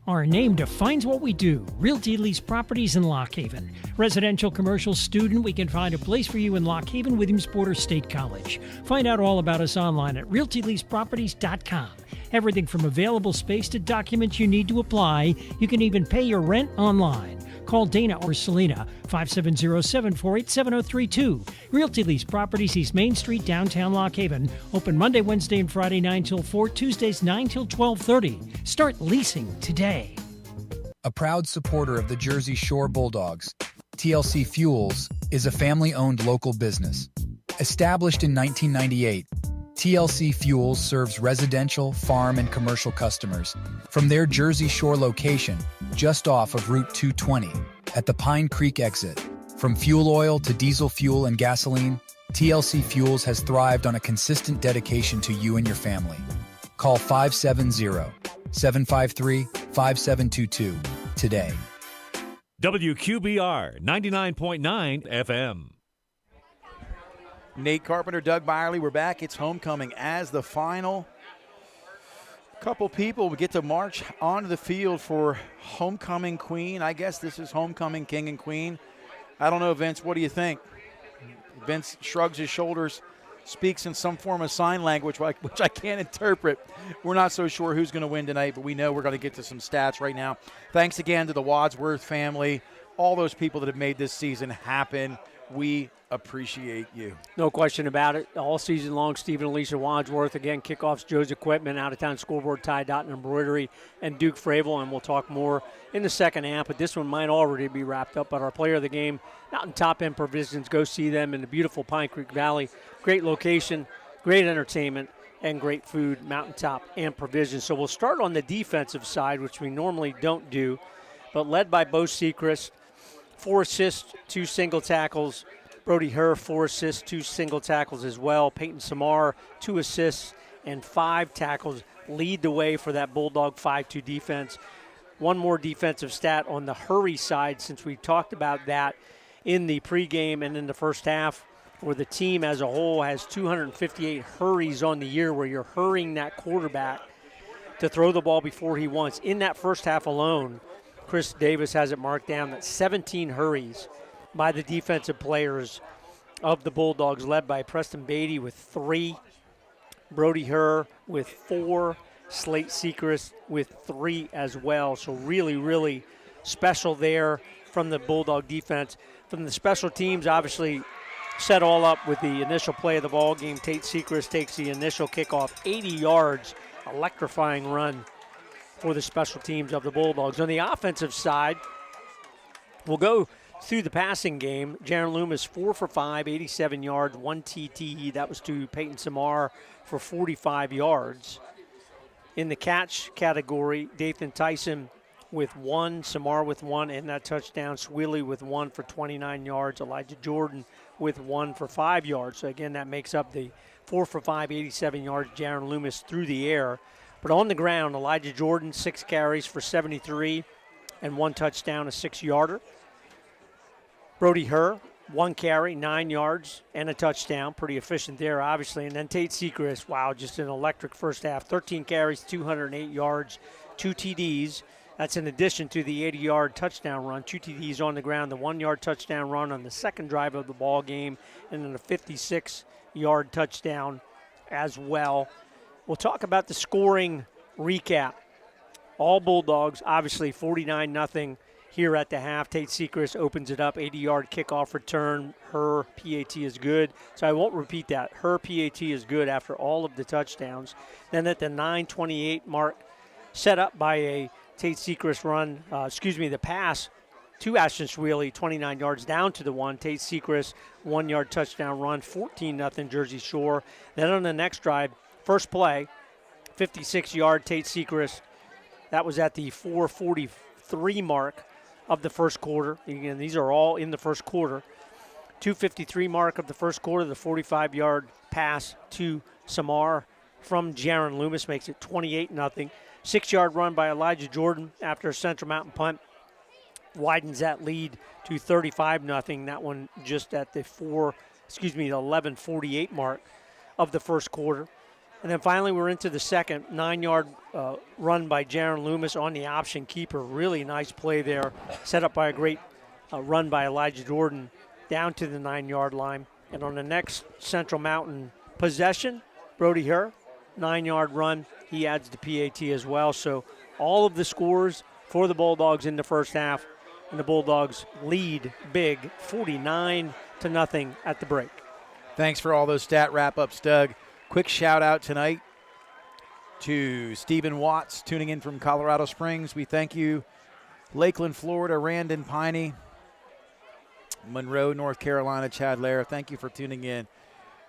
Our name defines what we do. Realty Lease Properties in Lock Haven. Residential, commercial, student, we can find a place for you in Lock Haven, Williamsport, or State College. Find out all about us online at realtyleaseproperties.com. Everything from available space to documents you need to apply. You can even pay your rent online. Call Dana or Selena, 570-748-7032. Realty Lease Properties, East Main Street, downtown Lock Haven. Open Monday, Wednesday, and Friday 9 till 4, Tuesdays 9 till 12:30. Start leasing today. A proud supporter of the Jersey Shore Bulldogs, TLC Fuels is a family-owned local business. Established in 1998, TLC Fuels serves residential, farm, and commercial customers from their Jersey Shore location just off of Route 220 at the Pine Creek exit. From fuel oil to diesel fuel and gasoline, TLC Fuels has thrived on a consistent dedication to you and your family. Call 570-753-5722 today. WQBR 99.9 FM. Nate Carpenter, Doug Byerly, we're back. It's homecoming as the final couple people we get to march onto the field for homecoming queen. I guess this is homecoming king and queen. I don't know, Vince, what do you think? Vince shrugs his shoulders, speaks in some form of sign language, which I can't interpret. We're not so sure who's going to win tonight, but we know we're going to get to some stats right now. Thanks again to the Wadsworth family, all those people that have made this season happen. We appreciate you. No question about it. All season long, Stephen and Alicia Wadsworth. Again, kickoffs, Joe's Equipment, out-of-town scoreboard, tie, dot, and embroidery, and Duke Fravel, and we'll talk more in the second half, but this one might already be wrapped up. But our player of the game, Mountaintop and Provisions, go see them in the beautiful Pine Creek Valley. Great location, great entertainment, and great food, Mountaintop and Provisions. So we'll start on the defensive side, which we normally don't do, but led by Bo Sechrist, 4 assists, 2 single tackles. Brody Herr, 4 assists, 2 single tackles as well. Peyton Samar, 2 assists and 5 tackles, lead the way for that Bulldog 5-2 defense. One more defensive stat on the hurry side, since we talked about that in the pregame and in the first half, where the team as a whole has 258 hurries on the year, where you're hurrying that quarterback to throw the ball before he wants. In that first half alone, Chris Davis has it marked down that 17 hurries by the defensive players of the Bulldogs, led by Preston Beatty with 3, Brody Herr with 4, Slate Sechrist with 3 as well. So really, really special there from the Bulldog defense. From the special teams, obviously set all up with the initial play of the ball game. Tate Sechrist takes the initial kickoff, 80 yards, electrifying run for the special teams of the Bulldogs. On the offensive side, we'll go through the passing game. Jaron Loomis, 4 for 5, 87 yards, 1 TT. That was to Peyton Samar for 45 yards. In the catch category, Dathan Tyson with 1, Samar with 1, and that touchdown. Swilly with 1 for 29 yards. Elijah Jordan with 1 for 5 yards. So again, that makes up the 4 for 5, 87 yards. Jaron Loomis through the air. But on the ground, Elijah Jordan, 6 carries for 73 and 1 touchdown, a 6-yarder. Brody Herr, 1 carry, 9 yards, and a touchdown. Pretty efficient there, obviously. And then Tate Sechrist, wow, just an electric first half. 13 carries, 208 yards, 2 TDs. That's in addition to the 80-yard touchdown run. 2 TDs on the ground, the 1-yard touchdown run on the second drive of the ball game, and then a 56-yard touchdown as well. We'll talk about the scoring recap. All Bulldogs, obviously 49-0 here at the half. Tate Sechrist opens it up, 80-yard kickoff return. Her PAT is good. So I won't repeat that. Her PAT is good after all of the touchdowns. Then at the 9:28 mark, set up by a Tate Sechrist run, the pass to Ashton Swaley, 29 yards down to the 1. Tate Sechrist, 1-yard touchdown run, 14-0 Jersey Shore. Then on the next drive, first play, 56-yard Tate Sechrist. That was at the 4:43 mark of the first quarter. Again, these are all in the first quarter. 2:53 mark of the first quarter, the 45-yard pass to Samar from Jaron Loomis makes it 28-0. 6-yard run by Elijah Jordan after a Central Mountain punt widens that lead to 35-0. That one just at the 11:48 mark of the first quarter. And then finally we're into the second 9-yard run by Jaron Loomis on the option keeper. Really nice play there, set up by a great run by Elijah Jordan down to the 9-yard line. And on the next Central Mountain possession, Brody Herr, 9-yard run. He adds the PAT as well. So all of the scores for the Bulldogs in the first half, and the Bulldogs lead big, 49-0 at the break. Thanks for all those stat wrap-ups, Doug. Quick shout-out tonight to Stephen Watts tuning in from Colorado Springs. We thank you. Lakeland, Florida, Randon Piney, Monroe, North Carolina, Chad Lair, thank you for tuning in.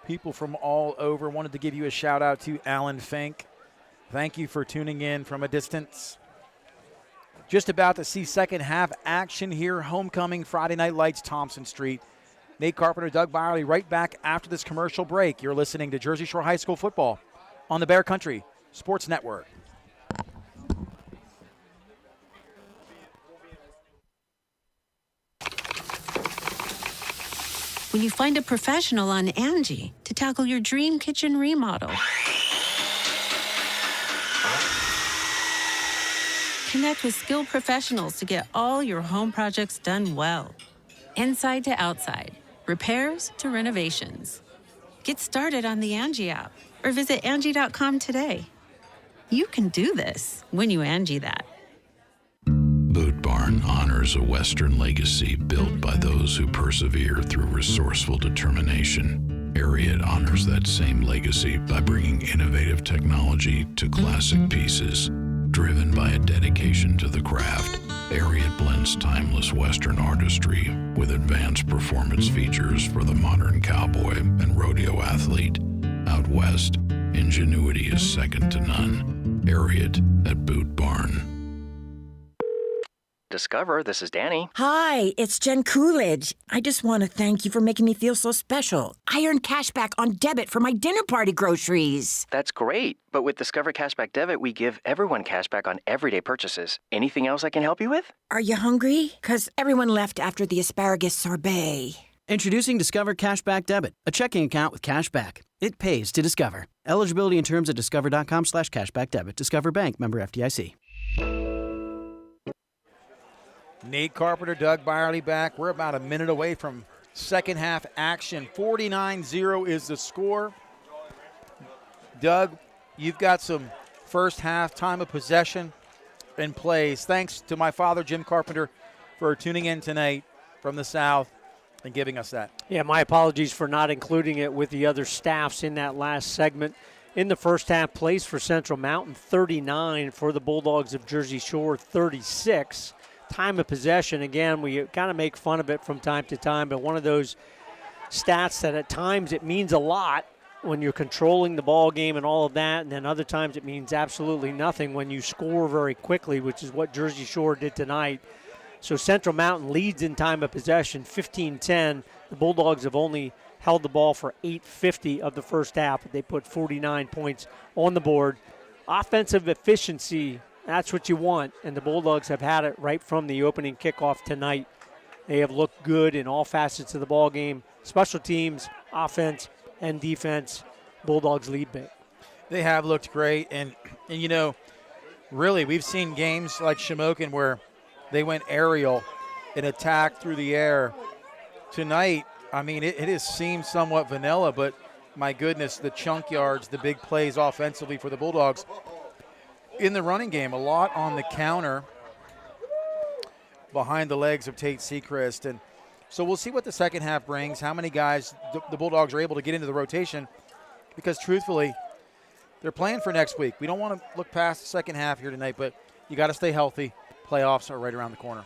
People from all over. Wanted to give you a shout-out to Alan Fink. Thank you for tuning in from a distance. Just about to see second half action here. Homecoming, Friday Night Lights, Thompson Street. Nate Carpenter, Doug Byerly, right back after this commercial break. You're listening to Jersey Shore High School football on the Bear Country Sports Network. When you find a professional on Angie to tackle your dream kitchen remodel. Connect with skilled professionals to get all your home projects done well. Inside to outside, repairs to renovations. Get started on the Angie app or visit Angie.com today. You can do this when you Angie that. Boot Barn honors a Western legacy built by those who persevere through resourceful determination. Ariat honors that same legacy by bringing innovative technology to classic pieces. Driven by a dedication to the craft, Ariat blends timeless Western artistry with advanced performance features for the modern cowboy and rodeo athlete. Out west, ingenuity is second to none. Ariat at Boot Barn. Discover, this is Danny. Hi, it's Jen Coolidge. I just want to thank you for making me feel so special. I earned cash back on debit for my dinner party groceries. That's great. But with Discover Cashback Debit, we give everyone cash back on everyday purchases. Anything else I can help you with? Are you hungry? 'Cause everyone left after the asparagus sorbet. Introducing Discover Cashback Debit, a checking account with cash back. It pays to Discover. Eligibility and terms at discover.com/cashbackdebit. Discover Bank, member FDIC. Nate Carpenter, Doug Byerly back. We're about a minute away from second half action. 49-0 is the score. Doug, you've got some first half time of possession and plays. Thanks to my father, Jim Carpenter, for tuning in tonight from the South and giving us that. Yeah, my apologies for not including it with the other staffs in that last segment. In the first half, plays for Central Mountain, 39 for the Bulldogs of Jersey Shore, 36. Time of possession, again, we kind of make fun of it from time to time, but one of those stats that at times it means a lot when you're controlling the ball game and all of that, and then other times it means absolutely nothing when you score very quickly, which is what Jersey Shore did tonight. So Central Mountain leads in time of possession, 15-10. The Bulldogs have only held the ball for 8:50 of the first half, but they put 49 points on the board. Offensive efficiency, that's what you want, and the Bulldogs have had it right from the opening kickoff tonight. They have looked good in all facets of the ball game. Special teams, offense, and defense. Bulldogs lead big. They have looked great, and you know, Really, we've seen games like Shamokin where they went aerial and attacked through the air. Tonight, I mean, it has seemed somewhat vanilla, but my goodness, the chunk yards, the big plays offensively for the Bulldogs. In the running game, a lot on the counter behind the legs of Tate Sechrist. And so we'll see what the second half brings, how many guys the Bulldogs are able to get into the rotation, because truthfully, they're playing for next week. We don't want to look past the second half here tonight, but you got to stay healthy. Playoffs are right around the corner.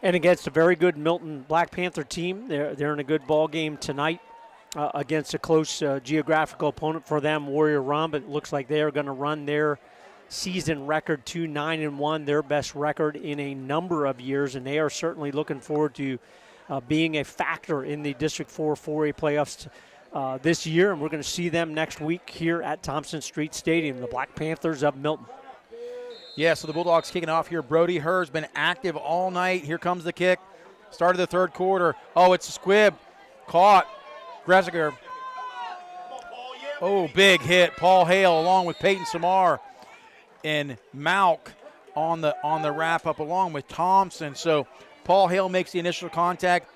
And against a very good Milton Black Panther team, they're in a good ball game tonight against a close geographical opponent for them, Warrior Run. But it looks like they are going to run their season record to 9-1, their best record in a number of years, and they are certainly looking forward to being a factor in the District 4 4A playoffs this year, and we're going to see them next week here at Thompson Street Stadium, the Black Panthers of Milton. Yeah, so the Bulldogs kicking off here. Brody Herr's been active all night. Here comes the kick. Started the third quarter. Oh, it's a squib. Caught. Gresiger. Oh, big hit. Paul Hale along with Peyton Samar and Malk on the wrap-up along with Thompson. So Paul Hale makes the initial contact,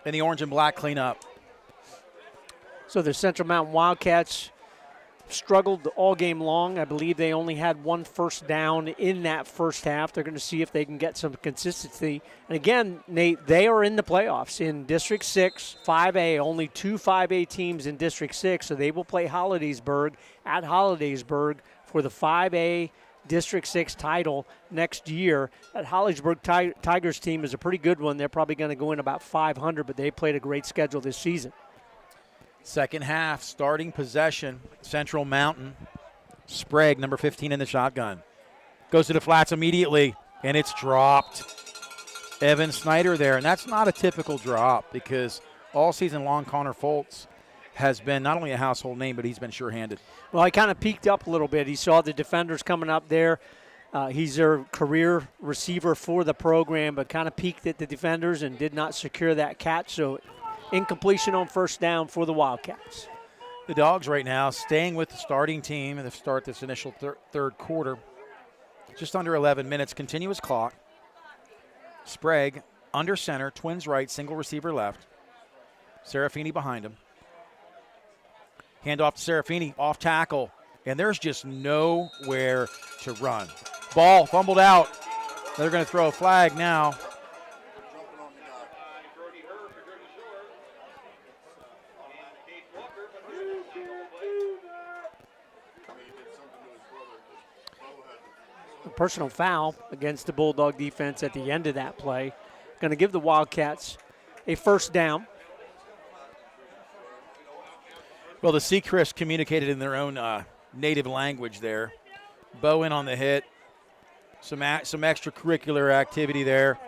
and the orange and black clean up. So the Central Mountain Wildcats struggled all game long. I believe they only had one first down in that first half. They're going to see if they can get some consistency. And again, Nate, they are in the playoffs in District 6, 5A, only 2 5A teams in District 6, so they will play Hollidaysburg at Hollidaysburg for the 5A District 6 title next year. That Hollidaysburg Tigers team is a pretty good one. They're probably going to go in about 500, but they played a great schedule this season. Second half, starting possession, Central Mountain. Sprague, number 15 in the shotgun. Goes to the flats immediately, and it's dropped. Evan Snyder there, and that's not a typical drop because all season long Connor Foltz has been not only a household name, but he's been sure-handed. Well, he kind of peeked up a little bit. He saw the defenders coming up there. He's their career receiver for the program, but kind of peeked at the defenders and did not secure that catch, so incompletion on first down for the Wildcats. The Dogs right now staying with the starting team and to start this initial third quarter. Just under 11 minutes, continuous clock. Sprague under center, twins right, single receiver left. Serafini behind him. Handoff to Serafini, off tackle, and there's just nowhere to run. Ball fumbled out. They're going to throw a flag now. Personal foul against the Bulldog defense at the end of that play. Going to give the Wildcats a first down. Well, the Sechrist communicated in their own native language there. Bowen on the hit. Some extracurricular activity there.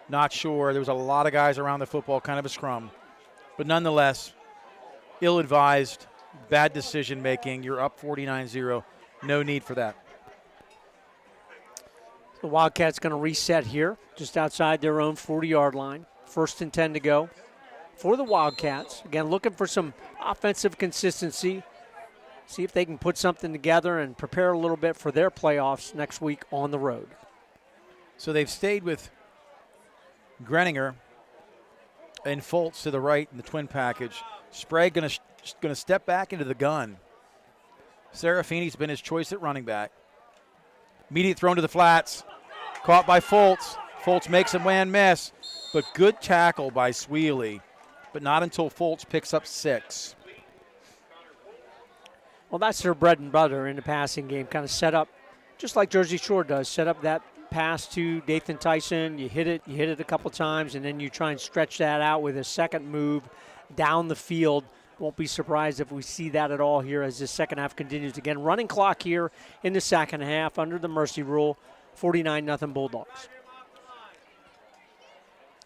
Not sure. There was a lot of guys around the football, kind of a scrum. But nonetheless, ill-advised, bad decision-making. You're up 49-0. No need for that. The Wildcats going to reset here, just outside their own 40-yard line. 1st and 10 to go for the Wildcats. Again, looking for some offensive consistency. See if they can put something together and prepare a little bit for their playoffs next week on the road. So they've stayed with Greninger and Foltz to the right in the twin package. Sprague going to step back into the gun. Serafini's been his choice at running back. Immediate thrown to the flats. Caught by Foltz. Foltz makes a man miss, but good tackle by Sweely, but not until Foltz picks up 6. Well, that's their bread and butter in the passing game. Kind of set up, just like Jersey Shore does, set up that pass to Dathan Tyson. You hit it a couple times, and then you try and stretch that out with a second move down the field. Won't be surprised if we see that at all here as the second half continues. Again, running clock here in the second half under the mercy rule, 49-0 Bulldogs.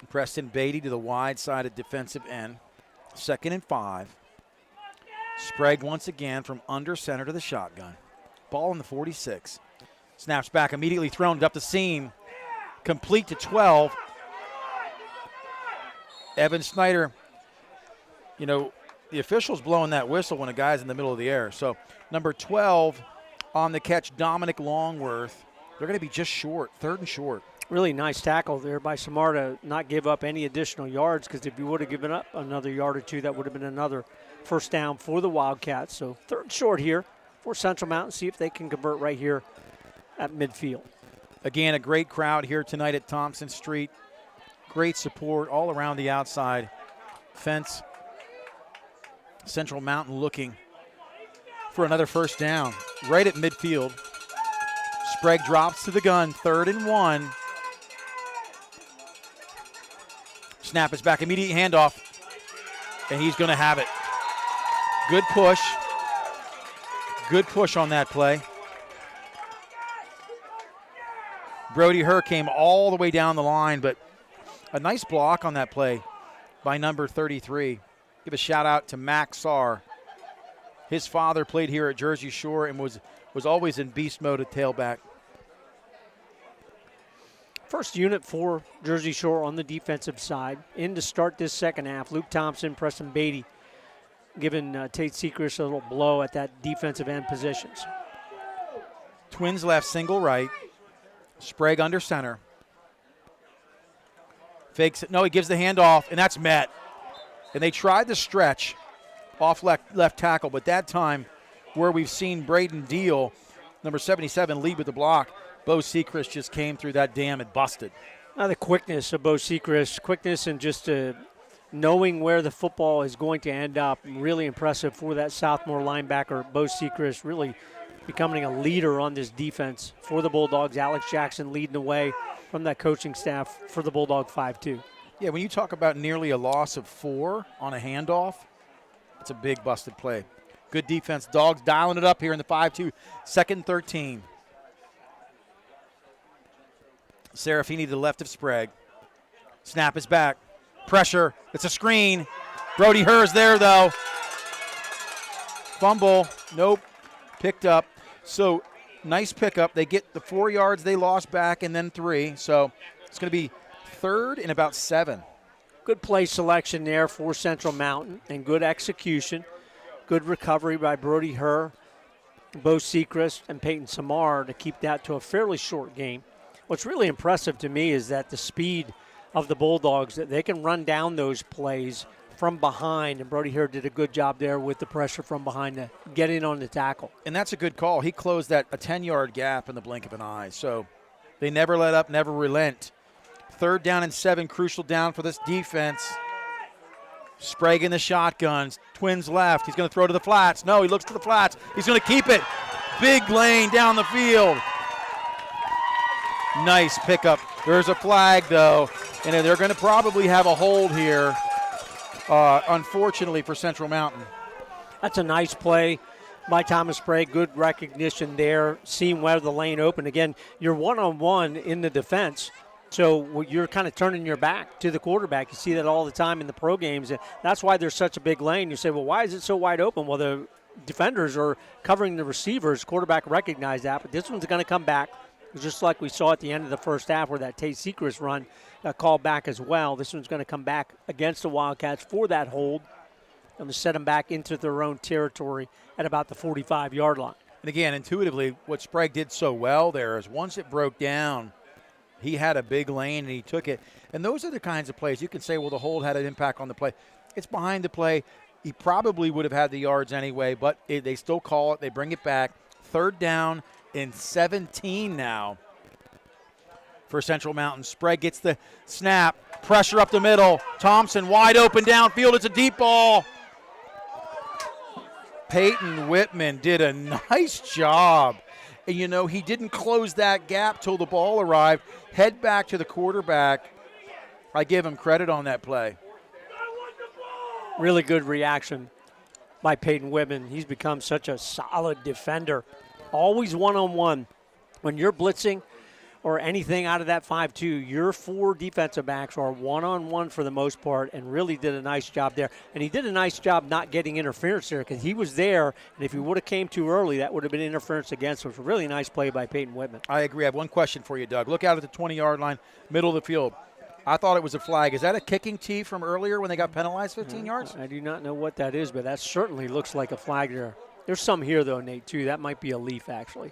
Preston Beatty to the wide side of defensive end. 2nd and 5. Sprague once again from under center to the shotgun. Ball in the 46. Snaps back, immediately thrown up the seam. Complete to 12. Evan Snyder, the official's blowing that whistle when a guy's in the middle of the air. So number 12 on the catch, Dominic Longworth, They're going to be just short, 3rd and short. Really nice tackle there by Samar to not give up any additional yards, because if you would have given up another yard or two, that would have been another first down for the Wildcats. So 3rd and short here for Central Mountain. See if they can convert right here at midfield. Again, a great crowd here tonight at Thompson Street. Great support all around the outside fence. Central Mountain looking for another first down right at midfield. Sprague drops to the gun, 3rd and 1. Snap is back, immediate handoff, and he's going to have it. Good push. Good push on that play. Brody Herr came all the way down the line, but a nice block on that play by number 33. Give a shout out to Max Sarr. His father played here at Jersey Shore and was always in beast mode at tailback. First unit for Jersey Shore on the defensive side. In to start this second half, Luke Thompson, Preston Beatty, giving Tate Sechrist a little blow at that defensive end positions. Twins left, single right. Sprague under center. Fakes it. No, he gives the handoff, and that's met. And they tried the stretch off left tackle, but that time where we've seen Braden Deal, number 77, lead with the block, Bo Sechrist just came through that dam and busted. Now the quickness of Bo Sechrist, quickness and just knowing where the football is going to end up, really impressive for that sophomore linebacker, Bo Sechrist, really becoming a leader on this defense for the Bulldogs. Alex Jackson leading the way from that coaching staff for the Bulldog 5-2. Yeah, when you talk about nearly a loss of 4 on a handoff, it's a big busted play. Good defense. Dogs dialing it up here in the 5-2, 2nd and 13. Serafini to the left of Sprague. Snap is back. Pressure. It's a screen. Brody Herr's there, though. Fumble. Nope. Picked up. So, nice pickup. They get the 4 yards they lost back and then 3. So, it's going to be 3rd and about 7. Good play selection there for Central Mountain and good execution. Good recovery by Brody Herr, Bo Sechrist, and Peyton Samar to keep that to a fairly short game. What's really impressive to me is that the speed of the Bulldogs, that they can run down those plays from behind, and Brody Herr did a good job there with the pressure from behind to get in on the tackle. And that's a good call. He closed a 10-yard gap in the blink of an eye. So they never let up, never relent. 3rd down and 7, crucial down for this defense. Sprague in the shotguns. Twins left. He's going to throw to the flats. No, he looks to the flats. He's going to keep it. Big lane down the field. Nice pickup. There's a flag, though, and they're going to probably have a hold here, unfortunately, for Central Mountain. That's a nice play by Thomas Sprague. Good recognition there, seeing where the lane opened. Again, you're one-on-one in the defense, so you're kind of turning your back to the quarterback. You see that all the time in the pro games, and that's why there's such a big lane. You say, well, why is it so wide open? Well, the defenders are covering the receivers. Quarterback recognized that, but this one's going to come back. Just like we saw at the end of the first half where that Tate Sechrist run got called back as well. This one's going to come back against the Wildcats for that hold and to set them back into their own territory at about the 45-yard line. And again, intuitively, what Sprague did so well there is once it broke down, he had a big lane and he took it. And those are the kinds of plays you can say, well, the hold had an impact on the play. It's behind the play. He probably would have had the yards anyway, but they still call it. They bring it back. 3rd down and 17 now for Central Mountain. Sprague gets the snap. Pressure up the middle. Thompson wide open downfield. It's a deep ball. Peyton Whitman did a nice job. And, you know, he didn't close that gap till the ball arrived. Head back to the quarterback. I give him credit on that play. Really good reaction by Peyton Whitman. He's become such a solid defender. Always one-on-one. When you're blitzing or anything out of that 5-2, your 4 defensive backs are one-on-one for the most part and really did a nice job there. And he did a nice job not getting interference there because he was there, and if he would have came too early, that would have been interference against him. It was a really nice play by Peyton Whitman. I agree. I have one question for you, Doug. Look out at the 20-yard line, middle of the field. I thought it was a flag. Is that a kicking tee from earlier when they got penalized 15 yards? I do not know what that is, but that certainly looks like a flag there. There's some here, though, Nate, too. That might be a leaf, actually.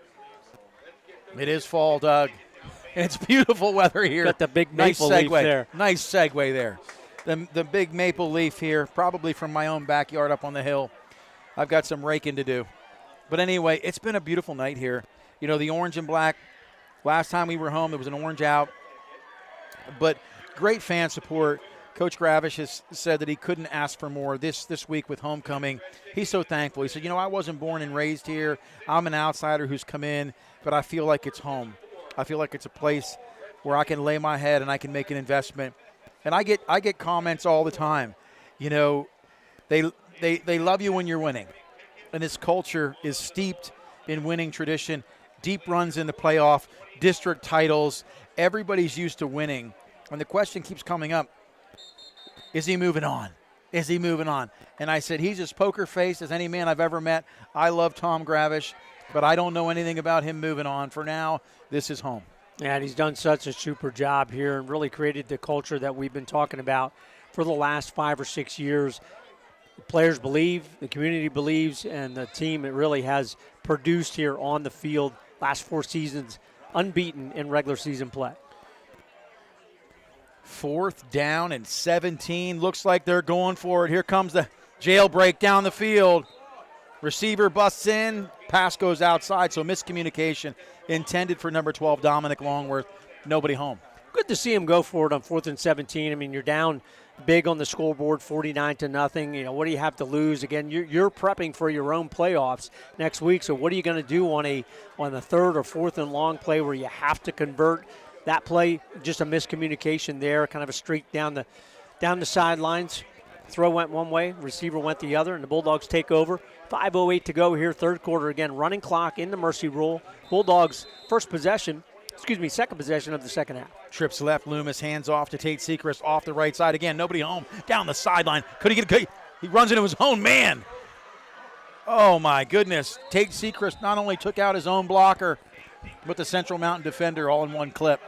It is fall, Doug. It's beautiful weather here. Got the big maple leaf there. Nice segue there. The big maple leaf here, probably from my own backyard up on the hill. I've got some raking to do. But anyway, it's been a beautiful night here. You know, the orange and black, last time we were home, there was an orange out. But great fan support. Coach Gravish has said that he couldn't ask for more this week with homecoming. He's so thankful. He said, you know, I wasn't born and raised here. I'm an outsider who's come in, but I feel like it's home. I feel like it's a place where I can lay my head and I can make an investment. And I get comments all the time. You know, they love you when you're winning. And this culture is steeped in winning tradition, deep runs in the playoff, district titles. Everybody's used to winning. And the question keeps coming up, is he moving on? Is he moving on? And I said, he's as poker-faced as any man I've ever met. I love Tom Gravish, but I don't know anything about him moving on. For now, this is home. Yeah, and he's done such a super job here and really created the culture that we've been talking about for the last 5 or 6 years. The players believe, the community believes, and the team it really has produced here on the field. Last 4 seasons, unbeaten in regular season play. 4th down and 17. Looks like they're going for it. Here comes the jailbreak down the field. Receiver busts in. Pass goes outside, so miscommunication intended for number 12, Dominic Longworth. Nobody home. Good to see him go for it on 4th and 17. I mean, you're down big on the scoreboard, 49-0. You know, what do you have to lose? Again, you're prepping for your own playoffs next week, so what are you going to do on the 3rd or 4th and long play where you have to convert? That play, just a miscommunication there, kind of a streak down the sidelines. Throw went one way, receiver went the other, and the Bulldogs take over. 5:08 to go here, 3rd quarter. Again, running clock in the mercy rule. Bulldogs second possession of the second half. Trips left, Loomis hands off to Tate Sechrist off the right side. Again, nobody home, down the sideline. Could he get a he runs into his own man. Oh, my goodness. Tate Sechrist not only took out his own blocker, but the Central Mountain defender all in one clip.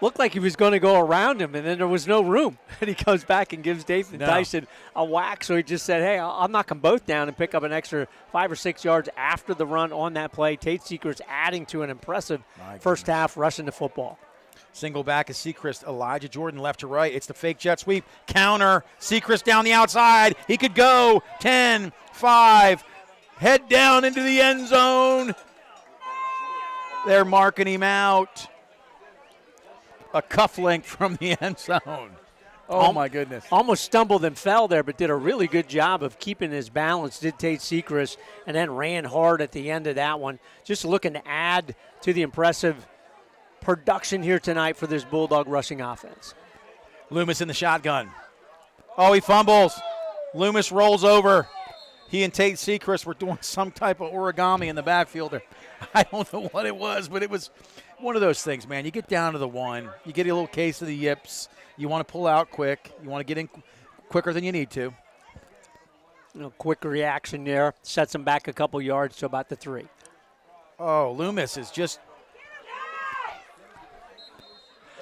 Looked like he was going to go around him, and then there was no room. And he comes back and gives Dathan Dyson a whack. So he just said, hey, I'll knock them both down and pick up an extra 5 or 6 yards after the run on that play. Tate Sechrist adding to an impressive first half rushing the football. Single back is Sechrist. Elijah Jordan left to right. It's the fake jet sweep. Counter. Sechrist down the outside. He could go. 10, 5. Head down into the end zone. They're marking him out. A cufflink from the end zone. Oh, my goodness. Almost stumbled and fell there, but did a really good job of keeping his balance, did Tate Sechrist, and then ran hard at the end of that one. Just looking to add to the impressive production here tonight for this Bulldog rushing offense. Loomis in the shotgun. Oh, he fumbles. Loomis rolls over. He and Tate Sechrist were doing some type of origami in the backfield there. I don't know what it was, but it was one of those things, man. You get down to the one. You get a little case of the yips. You want to pull out quick. You want to get in quicker than you need to. Quick reaction there. Sets him back a couple yards to about the 3. Oh, Loomis is just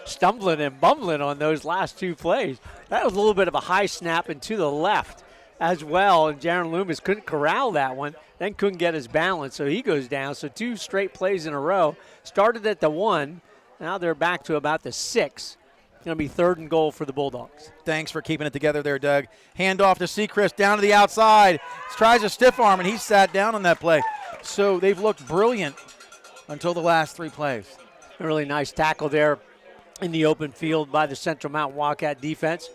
stumbling and bumbling on those last 2 plays. That was a little bit of a high snap and to the left as well, and Jaron Loomis couldn't corral that one, then couldn't get his balance, so he goes down. So 2 straight plays in a row. Started at the 1, now they're back to about the 6. Going to be 3rd and goal for the Bulldogs. Thanks for keeping it together there, Doug. Hand off to Sechrist, down to the outside. Tries a stiff arm, and he sat down on that play. So they've looked brilliant until the last 3 plays. A really nice tackle there in the open field by the Central Mountain Wildcat defense.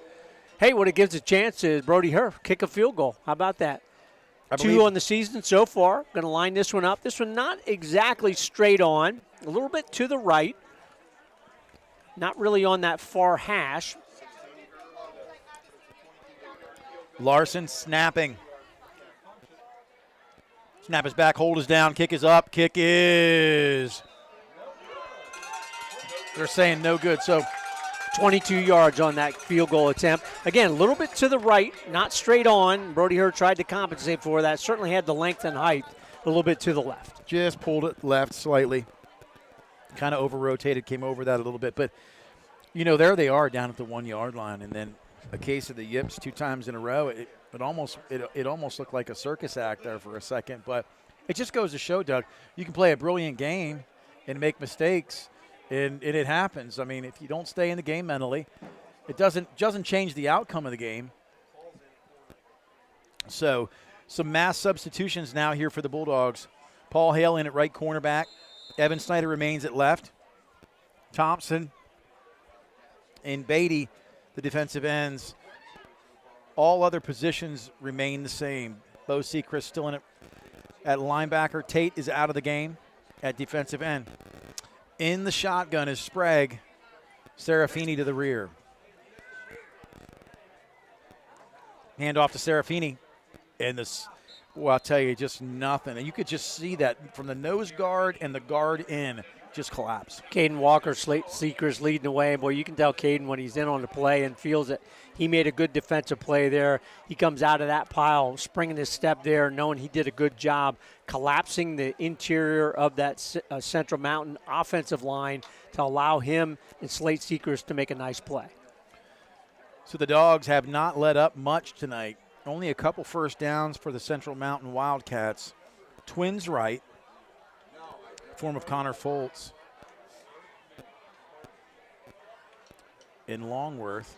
Hey, what it gives a chance is Brody Herr kick a field goal. How about that? 2 on the season so far. Going to line this one up. This one not exactly straight on. A little bit to the right. Not really on that far hash. Larson snapping. Snap is back, hold is down, kick is up, kick is. They're saying no good, so 22 yards on that field goal attempt. Again, a little bit to the right, not straight on. Brody Herr tried to compensate for that. Certainly had the length and height a little bit to the left. Just pulled it left slightly. Kind of over-rotated, came over that a little bit. But, you know, there they are down at the 1-yard line. And then a case of the yips 2 times in a row. It almost looked like a circus act there for a second. But it just goes to show, Doug, you can play a brilliant game and make mistakes, and it happens. I mean, if you don't stay in the game mentally, it doesn't change the outcome of the game. So some mass substitutions now here for the Bulldogs. Paul Hale in at right cornerback. Evan Snyder remains at left. Thompson and Beatty, the defensive ends. All other positions remain the same. Bo Sechrist still in it at linebacker. Tate is out of the game at defensive end. In the shotgun is Sprague. Serafini to the rear. Hand off to Serafini. And this, well, I'll tell you, just nothing. And you could just see that from the nose guard and the guard in, just collapse. Caden Walker, Seekers leading the way. Boy, you can tell Caden when he's in on the play and feels that he made a good defensive play there. He comes out of that pile, springing his step there, knowing he did a good job collapsing the interior of that Central Mountain offensive line to allow him and Slate Seekers to make a nice play. So the Dogs have not let up much tonight. Only a couple first downs for the Central Mountain Wildcats. Twins right. Form of Connor Foltz. In Longworth.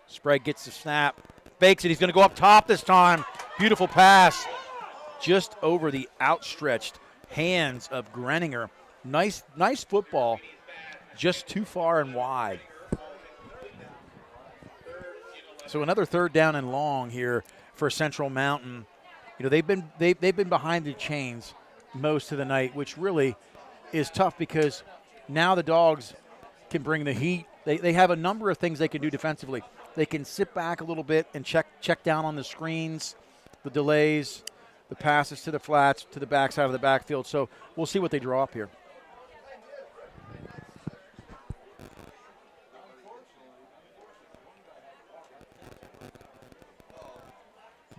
Sprague gets the snap. Fakes it. He's going to go up top this time. Beautiful pass. Just over the outstretched hands of Greninger. Nice football. Just too far and wide. So another third down and long here for Central Mountain. You know, they've been behind the chains most of the night, which really is tough because now the Dogs can bring the heat. They have a number of things they can do defensively. They can sit back a little bit and check down on the screens, the delays, the passes to the flats, to the backside of the backfield. So we'll see what they draw up here.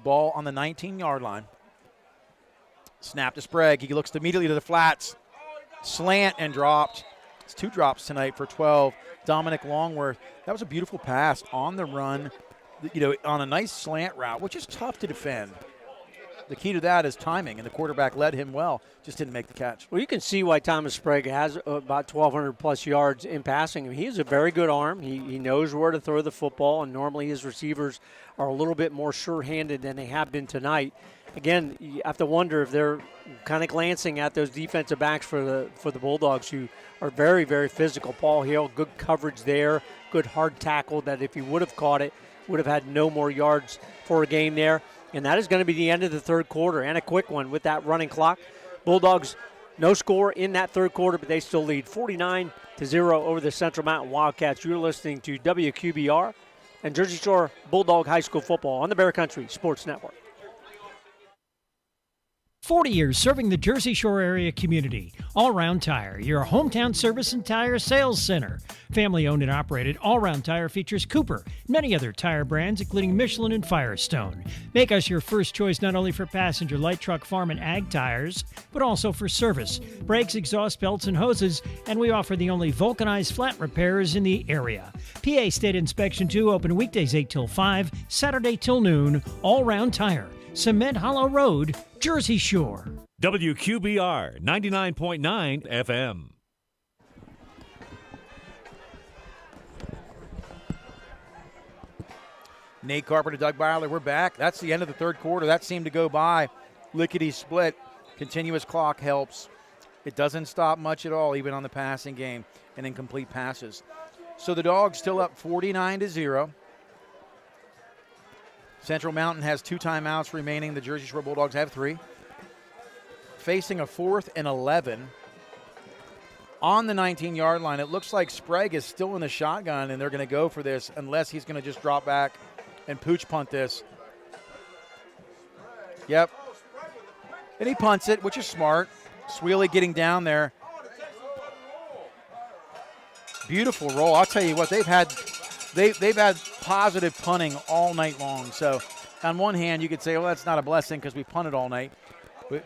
Ball on the 19-yard line. Snap to Sprague. He looks immediately to the flats. Slant and dropped. It's 2 drops tonight for 12. Dominic Longworth. That was a beautiful pass on the run, you know, on a nice slant route, which is tough to defend. The key to that is timing, and the quarterback led him well, just didn't make the catch. Well, you can see why Thomas Sprague has about 1,200-plus yards in passing. He has a very good arm. He knows where to throw the football, and normally his receivers are a little bit more sure-handed than they have been tonight. Again, you have to wonder if they're kind of glancing at those defensive backs for the Bulldogs, who are very, very physical. Paul Hill, good coverage there, good hard tackle that if he would have caught it, would have had no more yards for a game there. And that is going to be the end of the third quarter, and a quick one with that running clock. Bulldogs, no score in that third quarter, but they still lead 49-0 over the Central Mountain Wildcats. You're listening to WQBR and Jersey Shore Bulldog High School Football on the Bear Country Sports Network. 40 years serving the Jersey Shore area community. All Round Tire, your hometown service and tire sales center. Family owned and operated, All Round Tire features Cooper, many other tire brands, including Michelin and Firestone. Make us your first choice not only for passenger, light truck, farm, and ag tires, but also for service, brakes, exhaust belts, and hoses, and we offer the only vulcanized flat repairs in the area. PA State Inspection 2, open weekdays 8 till 5, Saturday till noon. All Round Tire, Cement Hollow Road, Jersey Shore. WQBR 99.9 FM. Nate Carpenter, Doug Byerly, we're back. That's the end of the third quarter. That seemed to go by. Lickety split. Continuous clock helps. It doesn't stop much at all, even on the passing game and incomplete passes. So the Dogs still up 49-0. Central Mountain has 2 timeouts remaining. The Jersey Shore Bulldogs have 3. Facing a 4th and 11. On the 19-yard line, it looks like Sprague is still in the shotgun, and they're going to go for this unless he's going to just drop back and pooch punt this. Yep. And he punts it, which is smart. Sweely getting down there. Beautiful roll. I'll tell you what, they've had positive punting all night long. So on one hand, you could say, well, that's not a blessing because we punted all night.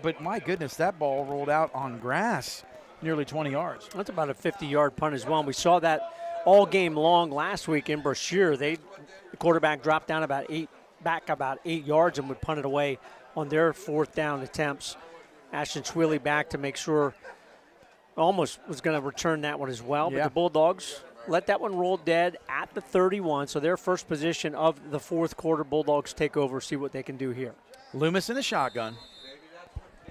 But my goodness, that ball rolled out on grass nearly 20 yards. That's about a 50-yard punt as well. And we saw that all game long last week in Brashear. The quarterback dropped down about 8 yards and would punt it away on their 4th down attempts. Ashton Swilly back to make sure, almost was going to return that one as well. But the Bulldogs let that one roll dead at the 31. So their first position of the fourth quarter. Bulldogs take over, see what they can do here. Loomis in the shotgun.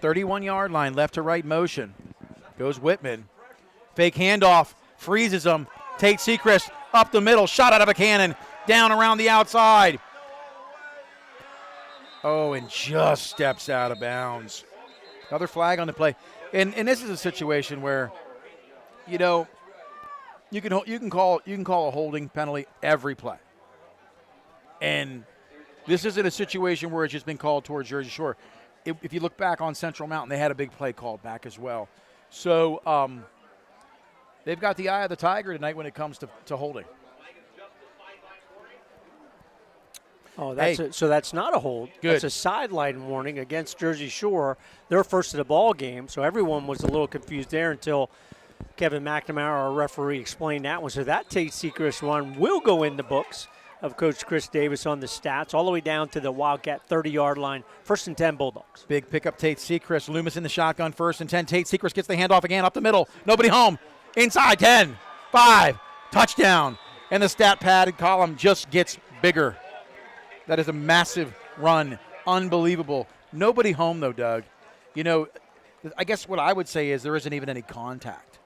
31-yard line, left to right motion. Goes Whitman. Fake handoff, freezes him. Tate Sechrist up the middle, shot out of a cannon, down around the outside. Oh, and just steps out of bounds. Another flag on the play. And this is a situation where, you can call a holding penalty every play. And this isn't a situation where it's just been called towards Jersey Shore. If you look back on Central Mountain, they had a big play called back as well. So they've got the eye of the tiger tonight when it comes to holding. Oh, so that's not a hold. Good. That's a sideline warning against Jersey Shore. They're first of the ball game, so everyone was a little confused there until Kevin McNamara, our referee, explained that one. So that Tate Sechrist one will go in the books of Coach Chris Davis on the stats, all the way down to the Wildcat 30-yard line. 1st and 10 Bulldogs. Big pickup, Tate Sechrist. Loomis in the shotgun, 1st and 10. Tate Sechrist gets the handoff again, up the middle. Nobody home. Inside, 10, 5, touchdown. And the stat padded column just gets bigger. That is a massive run. Unbelievable. Nobody home, though, Doug. I guess what I would say is there isn't even any contact.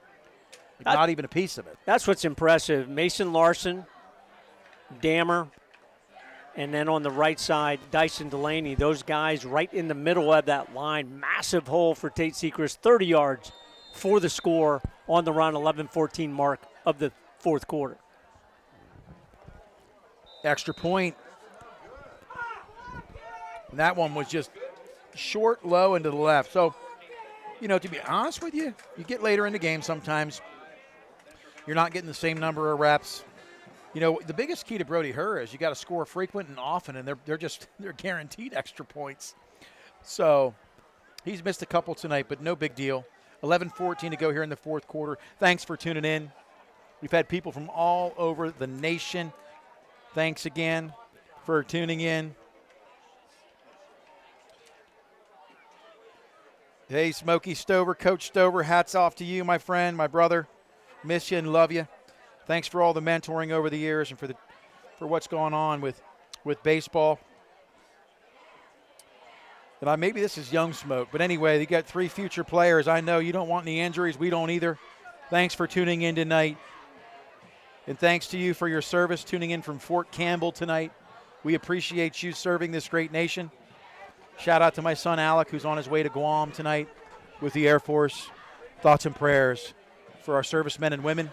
Not even a piece of it. That's what's impressive. Mason Larson, Dammer, and then on the right side, Dyson Delaney. Those guys right in the middle of that line. Massive hole for Tate Sechrist. 30 yards for the score on the run, 11-14 mark of the fourth quarter. Extra point. And that one was just short, low, and to the left. So, to be honest with you, you get later in the game sometimes, you're not getting the same number of reps. The biggest key to Brody Herr is you got to score frequent and often, and they're guaranteed extra points. So he's missed a couple tonight, but no big deal. 11-14 to go here in the fourth quarter. Thanks for tuning in. We've had people from all over the nation. Thanks again for tuning in. Hey, Smokey Stover, Coach Stover, hats off to you, my friend, my brother. Miss you and love you. Thanks for all the mentoring over the years and for what's going on with baseball. And maybe this is young smoke, but anyway, you got 3 future players. I know you don't want any injuries. We don't either. Thanks for tuning in tonight. And thanks to you for your service, tuning in from Fort Campbell tonight. We appreciate you serving this great nation. Shout out to my son Alec, who's on his way to Guam tonight with the Air Force. Thoughts and prayers for our servicemen and women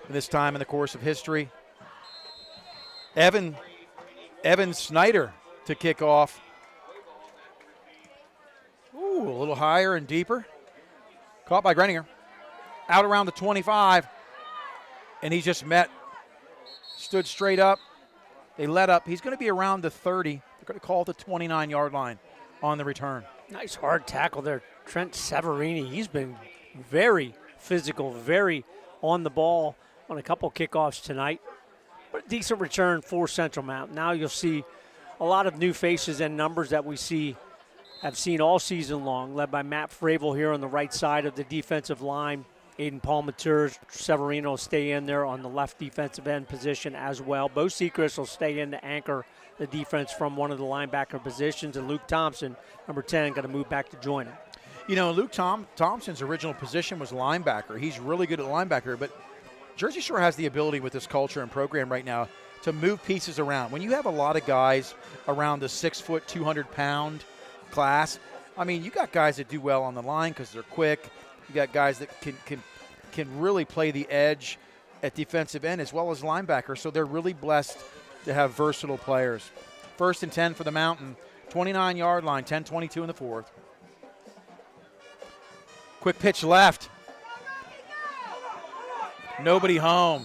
in this time in the course of history. Evan Snyder to kick off. Ooh, a little higher and deeper. Caught by Greninger. Out around the 25. And he just stood straight up. They let up. He's going to be around the 30. They're going to call it the 29-yard line on the return. Nice hard tackle there. Trent Severini, he's been very physical, very on the ball on a couple kickoffs tonight. But decent return for Central Mountain. Now you'll see a lot of new faces and numbers that we have seen all season long, led by Matt Fravel here on the right side of the defensive line. Aiden Palmateur, Severino will stay in there on the left defensive end position as well. Bo Sechrist will stay in to anchor the defense from one of the linebacker positions. And Luke Thompson, number 10, going to move back to join him. Luke Thompson's original position was linebacker. He's really good at linebacker, but Jersey Shore has the ability with this culture and program right now to move pieces around. When you have a lot of guys around the 6-foot, 200-pound class, you got guys that do well on the line because they're quick. You got guys that can really play the edge at defensive end as well as linebacker. So they're really blessed to have versatile players. 1st and 10 for the Mountain. 29-yard line, 10-22 in the fourth. Quick pitch left. Nobody home.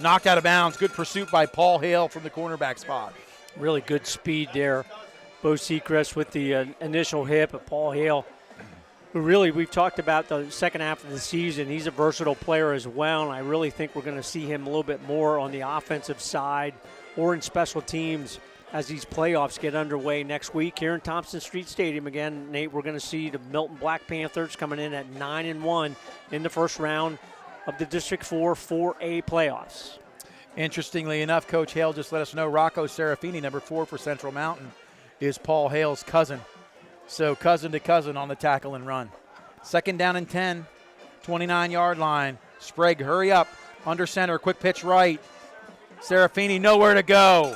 Knocked out of bounds. Good pursuit by Paul Hale from the cornerback spot. Really good speed there. Bo Sechrist with the initial hit, but Paul Hale, who really, we've talked about the second half of the season. He's a versatile player as well, and I really think we're going to see him a little bit more on the offensive side or in special teams as these playoffs get underway next week here in Thompson Street Stadium. Again, Nate, we're going to see the Milton Black Panthers coming in at 9-1 in the first round of the District 4 4A playoffs. Interestingly enough, Coach Hale just let us know Rocco Serafini, number 4 for Central Mountain, is Paul Hale's cousin. So cousin to cousin on the tackle and run. 2nd down and 10, 29-yard line. Sprague, hurry up, under center, quick pitch right. Serafini, nowhere to go.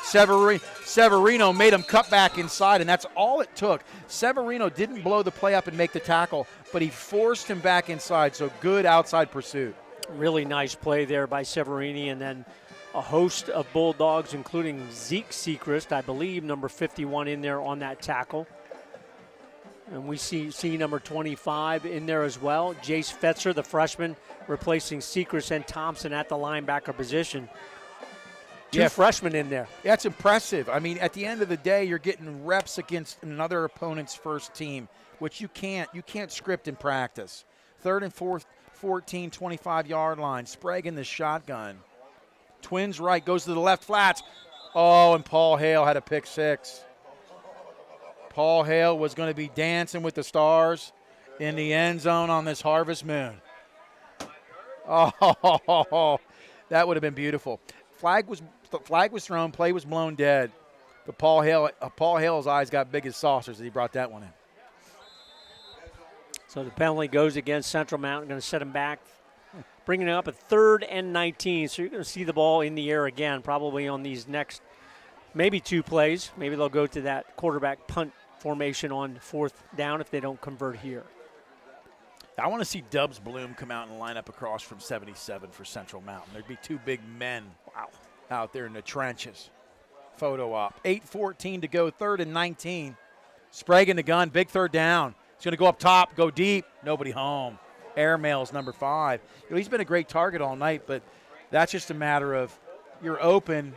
Severino made him cut back inside, and that's all it took. Severino didn't blow the play up and make the tackle, but he forced him back inside, so good outside pursuit. Really nice play there by Severini, and then a host of Bulldogs, including Zeke Sechrist, I believe, number 51 in there on that tackle. And we see number 25 in there as well. Jace Fetzer, the freshman, replacing Sechrist and Thompson at the linebacker position. Two freshmen in there. Yeah, it's impressive. I mean, at the end of the day, you're getting reps against another opponent's first team, which you can't script in practice. 3rd and 14, 25-yard line. Sprague in the shotgun. Twins right, goes to the left flats. Oh, and Paul Hale had a pick 6. Paul Hale was going to be dancing with the stars in the end zone on this harvest moon. Oh, that would have been beautiful. Flag was thrown, play was blown dead. But Paul Hale's eyes got big as saucers as he brought that one in. So the penalty goes against Central Mountain, going to set him back, bringing it up at 3rd and 19. So you're going to see the ball in the air again, probably on these next maybe 2 plays. Maybe they'll go to that quarterback punt formation on 4th down if they don't convert here. I want to see Dubs Bloom come out and line up across from 77 for Central Mountain. There'd be 2 big men out there in the trenches. Photo op. 8:14 to go, 3rd and 19. Sprague in the gun, big 3rd down. He's going to go up top, go deep, nobody home. Airmail's number 5. He's been a great target all night, but that's just a matter of you're open,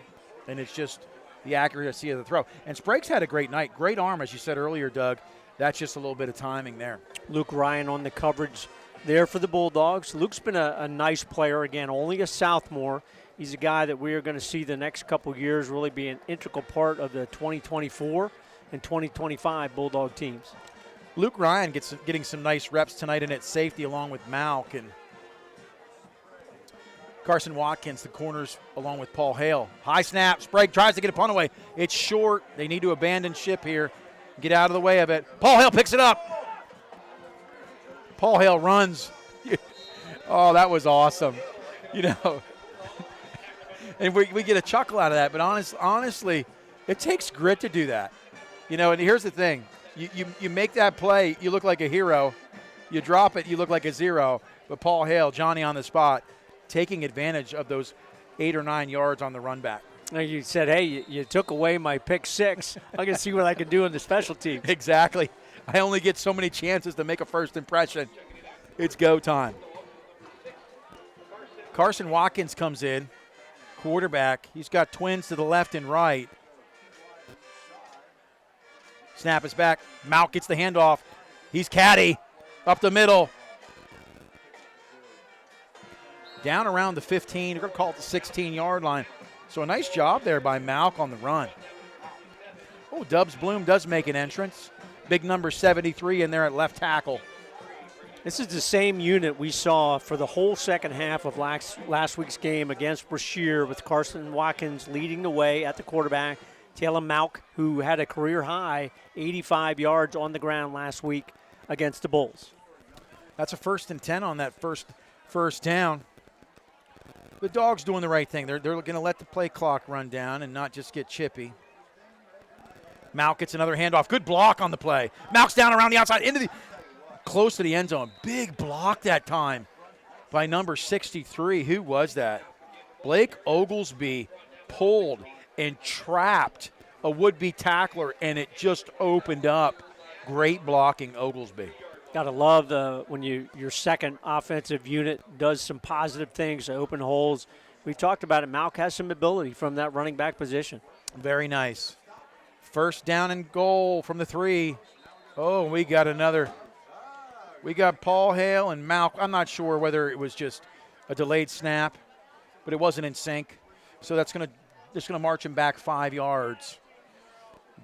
and it's just the accuracy of the throw. And Sprague's had a great night. Great arm, as you said earlier, Doug. That's just a little bit of timing there. Luke Ryan on the coverage there for the Bulldogs. Luke's been a nice player, again, only a sophomore. He's a guy that we are going to see the next couple years really be an integral part of the 2024 and 2025 Bulldog teams. Luke Ryan getting some nice reps tonight in at safety along with Malk and Carson Watkins, the corners, along with Paul Hale. High snap. Sprague tries to get a punt away. It's short. They need to abandon ship here. Get out of the way of it. Paul Hale picks it up. Paul Hale runs. Oh, that was awesome. And we get a chuckle out of that. But honestly, it takes grit to do that. And here's the thing. You make that play, you look like a hero. You drop it, you look like a 0. But Paul Hale, Johnny on the spot, taking advantage of those 8 or 9 yards on the run back. You said, hey, you took away my pick 6. I'm going to see what I can do in the special teams. Exactly. I only get so many chances to make a first impression. It's go time. Carson Watkins comes in, quarterback. He's got twins to the left and right. Snap is back. Malk gets the handoff. He's caddy. Up the middle. Down around the 15. They're going to call it the 16-yard line. So a nice job there by Malk on the run. Oh, Dubs Bloom does make an entrance. Big number 73 in there at left tackle. This is the same unit we saw for the whole second half of last week's game against Brashear, with Carson Watkins leading the way at the quarterback. Taylor Malk, who had a career-high 85 yards on the ground last week against the Bulls. That's a 1st and 10 on that first down. The Dogs doing the right thing. They're going to let the play clock run down and not just get chippy. Malk gets another handoff. Good block on the play. Malk's down around the outside, close to the end zone. Big block that time by number 63. Who was that? Blake Oglesby pulled and trapped a would-be tackler, and it just opened up. Great blocking, Oglesby. Got to love when your second offensive unit does some positive things to open holes. We've talked about it. Malk has some ability from that running back position. Very nice. 1st down and goal from the 3. Oh, we got another. We got Paul Hale and Malk. I'm not sure whether it was just a delayed snap, but it wasn't in sync. So that's going to Just going to march him back 5 yards.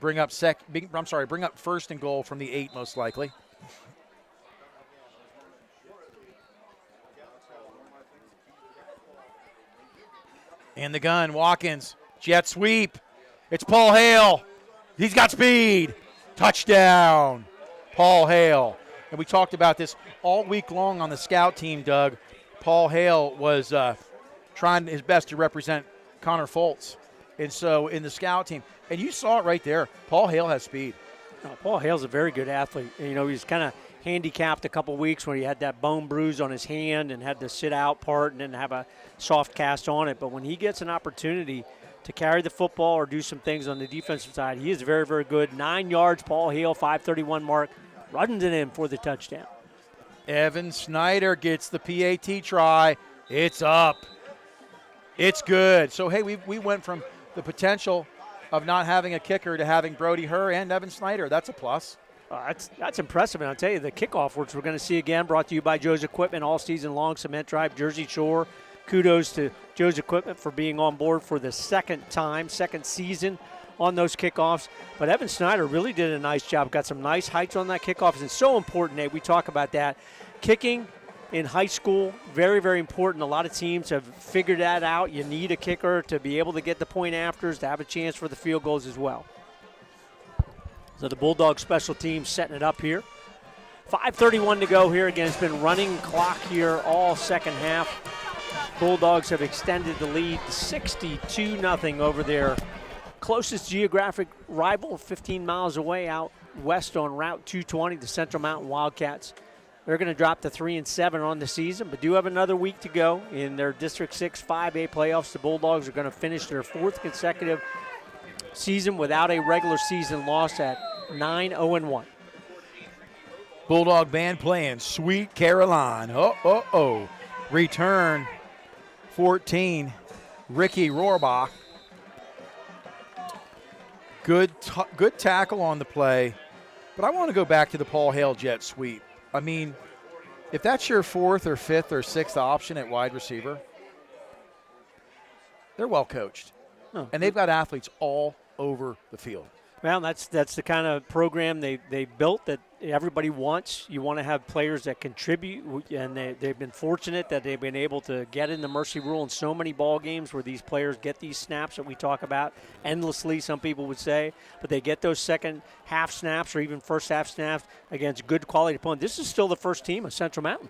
Bring up first and goal from the 8 most likely. And the gun, Watkins, jet sweep. It's Paul Hale. He's got speed. Touchdown, Paul Hale. And we talked about this all week long on the scout team, Doug. Paul Hale was trying his best to represent Connor Fultz. And so in the scout team, and you saw it right there, Paul Hale has speed. Paul Hale's a very good athlete. You know, he's kind of handicapped a couple weeks when he had that bone bruise on his hand and had to sit out part and then have a soft cast on it. But when he gets an opportunity to carry the football or do some things on the defensive side, he is very, very good. 9 yards, Paul Hale, 5:31 mark, running it in for the touchdown. Evan Snyder gets the PAT try. It's up. It's good. So, hey, we went from the potential of not having a kicker to having Brody Herr and Evan Snyder. That's a plus. That's impressive, and I'll tell you, the kickoff, which we're going to see again, brought to you by Joe's Equipment all season long, Cement Drive, Jersey Shore. Kudos to Joe's Equipment for being on board for the second season on those kickoffs. But Evan Snyder really did a nice job. Got some nice heights on that kickoff. It's so important, Nate. We talk about that. Kicking in high school, very, very important. A lot of teams have figured that out. You need a kicker to be able to get the point afters, to have a chance for the field goals as well. So the Bulldogs special teams setting it up here. 5:31 to go here. Again, it's been running clock here all second half. Bulldogs have extended the lead 62-0 over their closest geographic rival, 15 miles away out west on Route 220, the Central Mountain Wildcats. They're going to drop to 3-7 on the season, but do have another week to go in their District 6 5A playoffs. The Bulldogs are going to finish their 4th consecutive season without a regular season loss at 9-0-1. Bulldog band playing Sweet Caroline. Return 14, Ricky Rohrbach. Good tackle on the play, but I want to go back to the Paul Hale jet sweep. I mean, if that's your 4th or 5th or 6th option at wide receiver, they're well coached. And they've got athletes all over the field. Well, that's the kind of program they built that everybody wants. You want to have players that contribute, and they've been fortunate that they've been able to get in the mercy rule in so many ball games where these players get these snaps that we talk about endlessly, some people would say, but they get those second half snaps or even first half snaps against good quality opponents. This is still the first team of Central Mountain.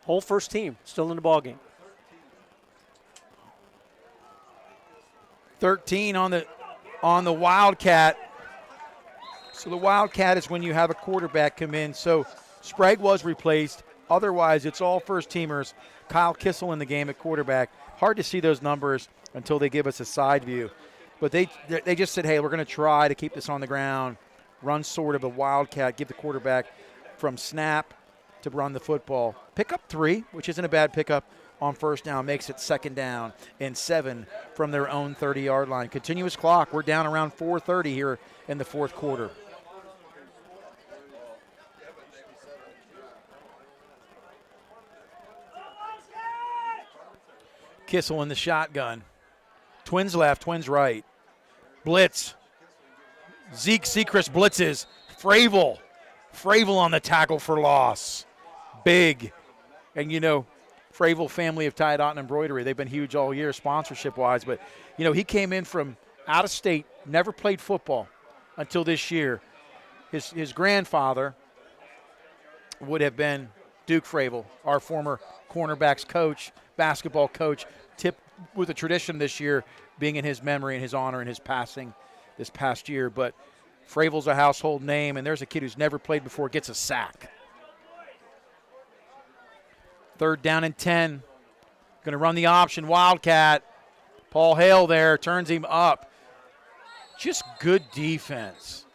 Whole first team still in the ball game. 13 on the Wildcat. So the Wildcat is when you have a quarterback come in. So Sprague was replaced. Otherwise, it's all first-teamers. Kyle Kissel in the game at quarterback. Hard to see those numbers until they give us a side view. But they just said, hey, we're going to try to keep this on the ground, run sort of a Wildcat, give the quarterback from snap to run the football. Pick up 3, which isn't a bad pickup on first down, makes it 2nd down and 7 from their own 30-yard line. Continuous clock. We're down around 4:30 here in the 4th quarter. Kissel in the shotgun. Twins left, twins right. Blitz. Zeke Sechrist blitzes. Fravel on the tackle for loss. Big. And, you know, Fravel family of Tie Dot and Embroidery, they've been huge all year sponsorship-wise. But, you know, he came in from out of state, never played football until this year. His grandfather would have been Duke Fravel, our former cornerbacks coach, basketball coach, tipped with a tradition this year being in his memory and his honor and his passing this past year. But Fravel's a household name, and there's a kid who's never played before, gets a sack. 3rd down and 10. Going to run the option, Wildcat. Paul Hale there, turns him up. Just good defense.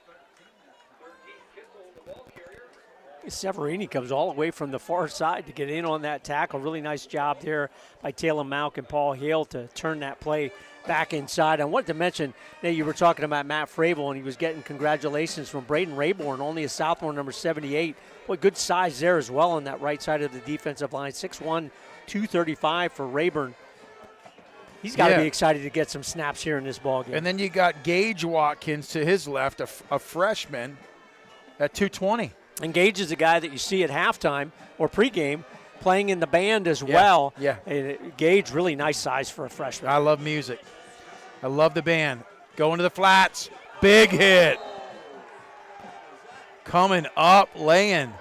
Severini comes all the way from the far side to get in on that tackle. Really nice job there by Taylor Malk and Paul Hale to turn that play back inside. I wanted to mention that you were talking about Matt Fravel, and he was getting congratulations from Braden Rayborn, only a sophomore, number 78. Boy, good size there as well on that right side of the defensive line. 6'1", 235 for Rayburn. He's got to be excited to get some snaps here in this ballgame. And then you got Gage Watkins to his left, a freshman at 220. And Gage is a guy that you see at halftime or pregame playing in the band as well. Yeah. Gage, really nice size for a freshman. I love music. I love the band. Going to the flats. Big hit. Coming up, laying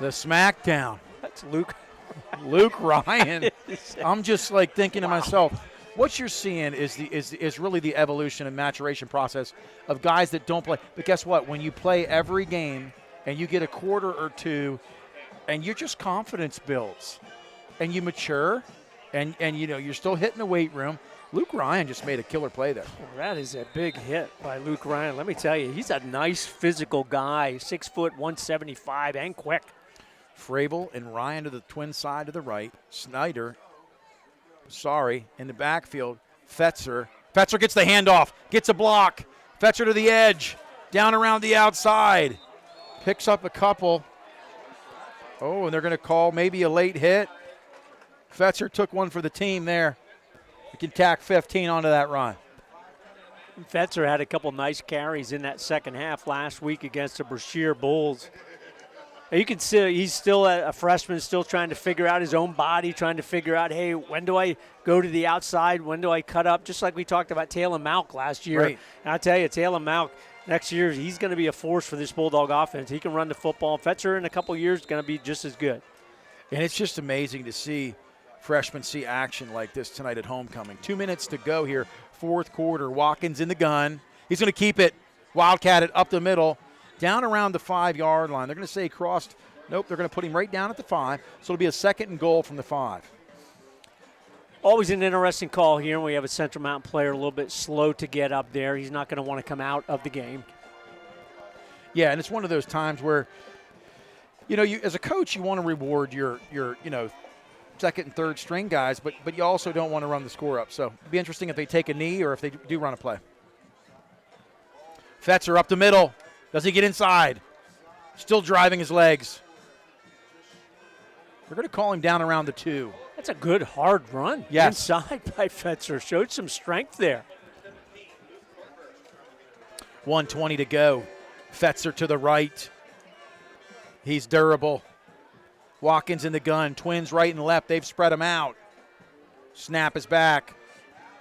the smackdown. That's Luke. Luke Ryan. I'm just like thinking to myself, what you're seeing is really the evolution and maturation process of guys that don't play. But guess what? When you play every game and you get a quarter or two, and your just confidence builds, and you mature, and you're still hitting the weight room. Luke Ryan just made a killer play there. Well, that is a big hit by Luke Ryan. Let me tell you, he's a nice physical guy, 6 foot, 175, and quick. Frabel and Ryan to the twin side to the right. Snyder, in the backfield. Fetzer gets the handoff, gets a block. Fetzer to the edge, down around the outside. Picks up a couple. Oh, and they're going to call maybe a late hit. Fetzer took one for the team there. You can tack 15 onto that run. Fetzer had a couple nice carries in that second half last week against the Brashear Bulls. You can see he's still a freshman, still trying to figure out his own body, trying to figure out, hey, when do I go to the outside? When do I cut up? Just like we talked about Taylor Malk last year. Right. And I'll tell you, Taylor Malk, next year, he's going to be a force for this Bulldog offense. He can run the football. Fetzer in a couple years is going to be just as good. And it's just amazing to see freshmen see action like this tonight at homecoming. 2 minutes to go here, fourth quarter. Watkins in the gun. He's going to keep it. Wildcat it up the middle, down around the 5-yard line. They're going to say crossed. Nope, they're going to put him right down at the 5. So it'll be a 2nd and goal from the 5. Always an interesting call here. And we have a Central Mountain player a little bit slow to get up there. He's not going to want to come out of the game. Yeah, and it's one of those times where, you as a coach, you want to reward your second and third string guys, but you also don't want to run the score up. So it'd be interesting if they take a knee or if they do run a play. Fetzer up the middle. Does he get inside? Still driving his legs. We're going to call him down around the 2. That's a good hard run. Yes. Inside by Fetzer. Showed some strength there. 1:20 to go. Fetzer to the right. He's durable. Watkins in the gun. Twins right and left. They've spread him out. Snap is back.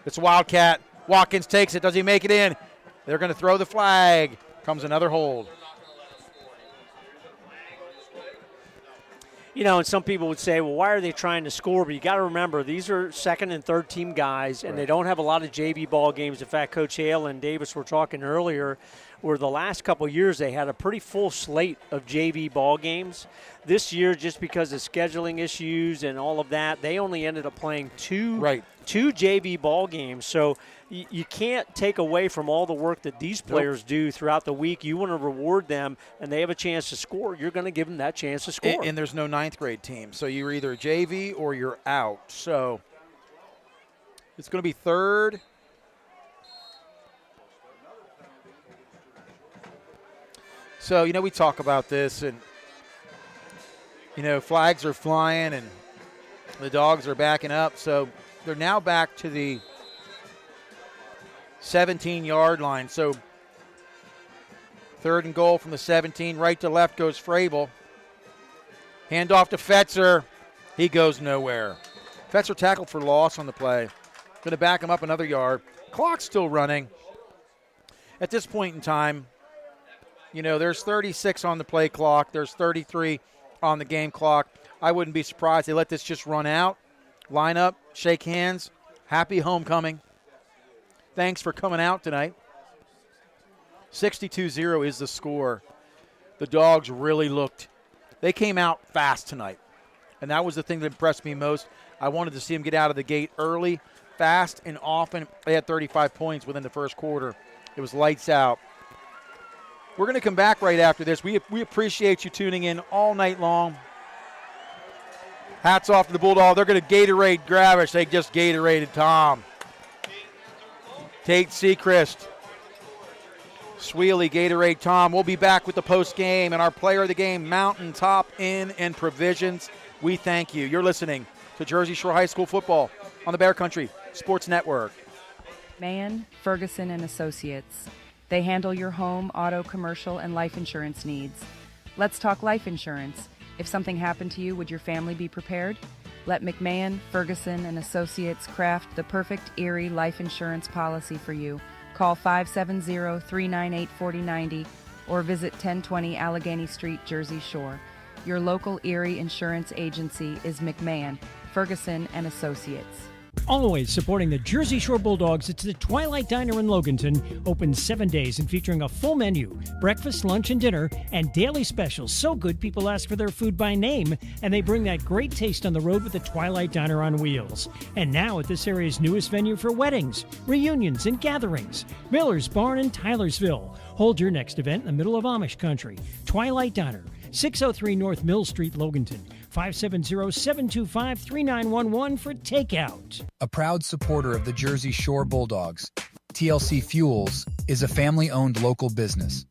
It's Wildcat. Watkins takes it. Does he make it in? They're going to throw the flag. Comes another hold. And some people would say, well, why are they trying to score? But you got to remember, these are second and third team guys, and they don't have a lot of JV ball games. In fact, Coach Hale and Davis were talking earlier where the last couple of years they had a pretty full slate of JV ball games. This year, just because of scheduling issues and all of that, they only ended up playing two JV ball games. So you can't take away from all the work that these players do throughout the week. You want to reward them, and they have a chance to score. You're going to give them that chance to score. And there's no 9th grade team, so you're either JV or you're out. So it's going to be 3rd. So, we talk about this, and, flags are flying, and the Dogs are backing up. So they're now back to the 17-yard line. So 3rd and goal from the 17. Right to left goes Frabel. Hand off to Fetzer. He goes nowhere. Fetzer tackled for loss on the play. Going to back him up another yard. Clock's still running. At this point in time, there's 36 on the play clock. There's 33 on the game clock. I wouldn't be surprised. They let this just run out. Line up, shake hands. Happy homecoming. Thanks for coming out tonight. 62-0 is the score. The Dogs really looked. They came out fast tonight. And that was the thing that impressed me most. I wanted to see them get out of the gate early, fast, and often. They had 35 points within the first quarter. It was lights out. We're going to come back right after this. We appreciate you tuning in all night long. Hats off to the Bulldog. They're going to Gatorade Gravish. They just Gatorated Tom. Tate Sechrist. Sweely Gatorade Tom. We'll be back with the post game and our player of the game, Mountaintop Inn and Provisions. We thank you. You're listening to Jersey Shore High School football on the Bear Country Sports Network. Mahan, Ferguson and Associates. They handle your home, auto, commercial, and life insurance needs. Let's talk life insurance. If something happened to you, would your family be prepared? Let McMahon, Ferguson and Associates craft the perfect Erie life insurance policy for you. Call 570-398-4090 or visit 1020 Allegheny Street, Jersey Shore. Your local Erie insurance agency is McMahon, Ferguson and Associates. Always supporting the Jersey Shore Bulldogs, it's the Twilight Diner in Loganton, open 7 days and featuring a full menu, breakfast, lunch, and dinner, and daily specials. So good, people ask for their food by name, and they bring that great taste on the road with the Twilight Diner on wheels. And now at this area's newest venue for weddings, reunions, and gatherings, Miller's Barn in Tylersville. Hold your next event in the middle of Amish country. Twilight Diner, 603 North Mill Street, Loganton. 570-725-3911 for takeout. A proud supporter of the Jersey Shore Bulldogs, TLC Fuels is a family-owned local business.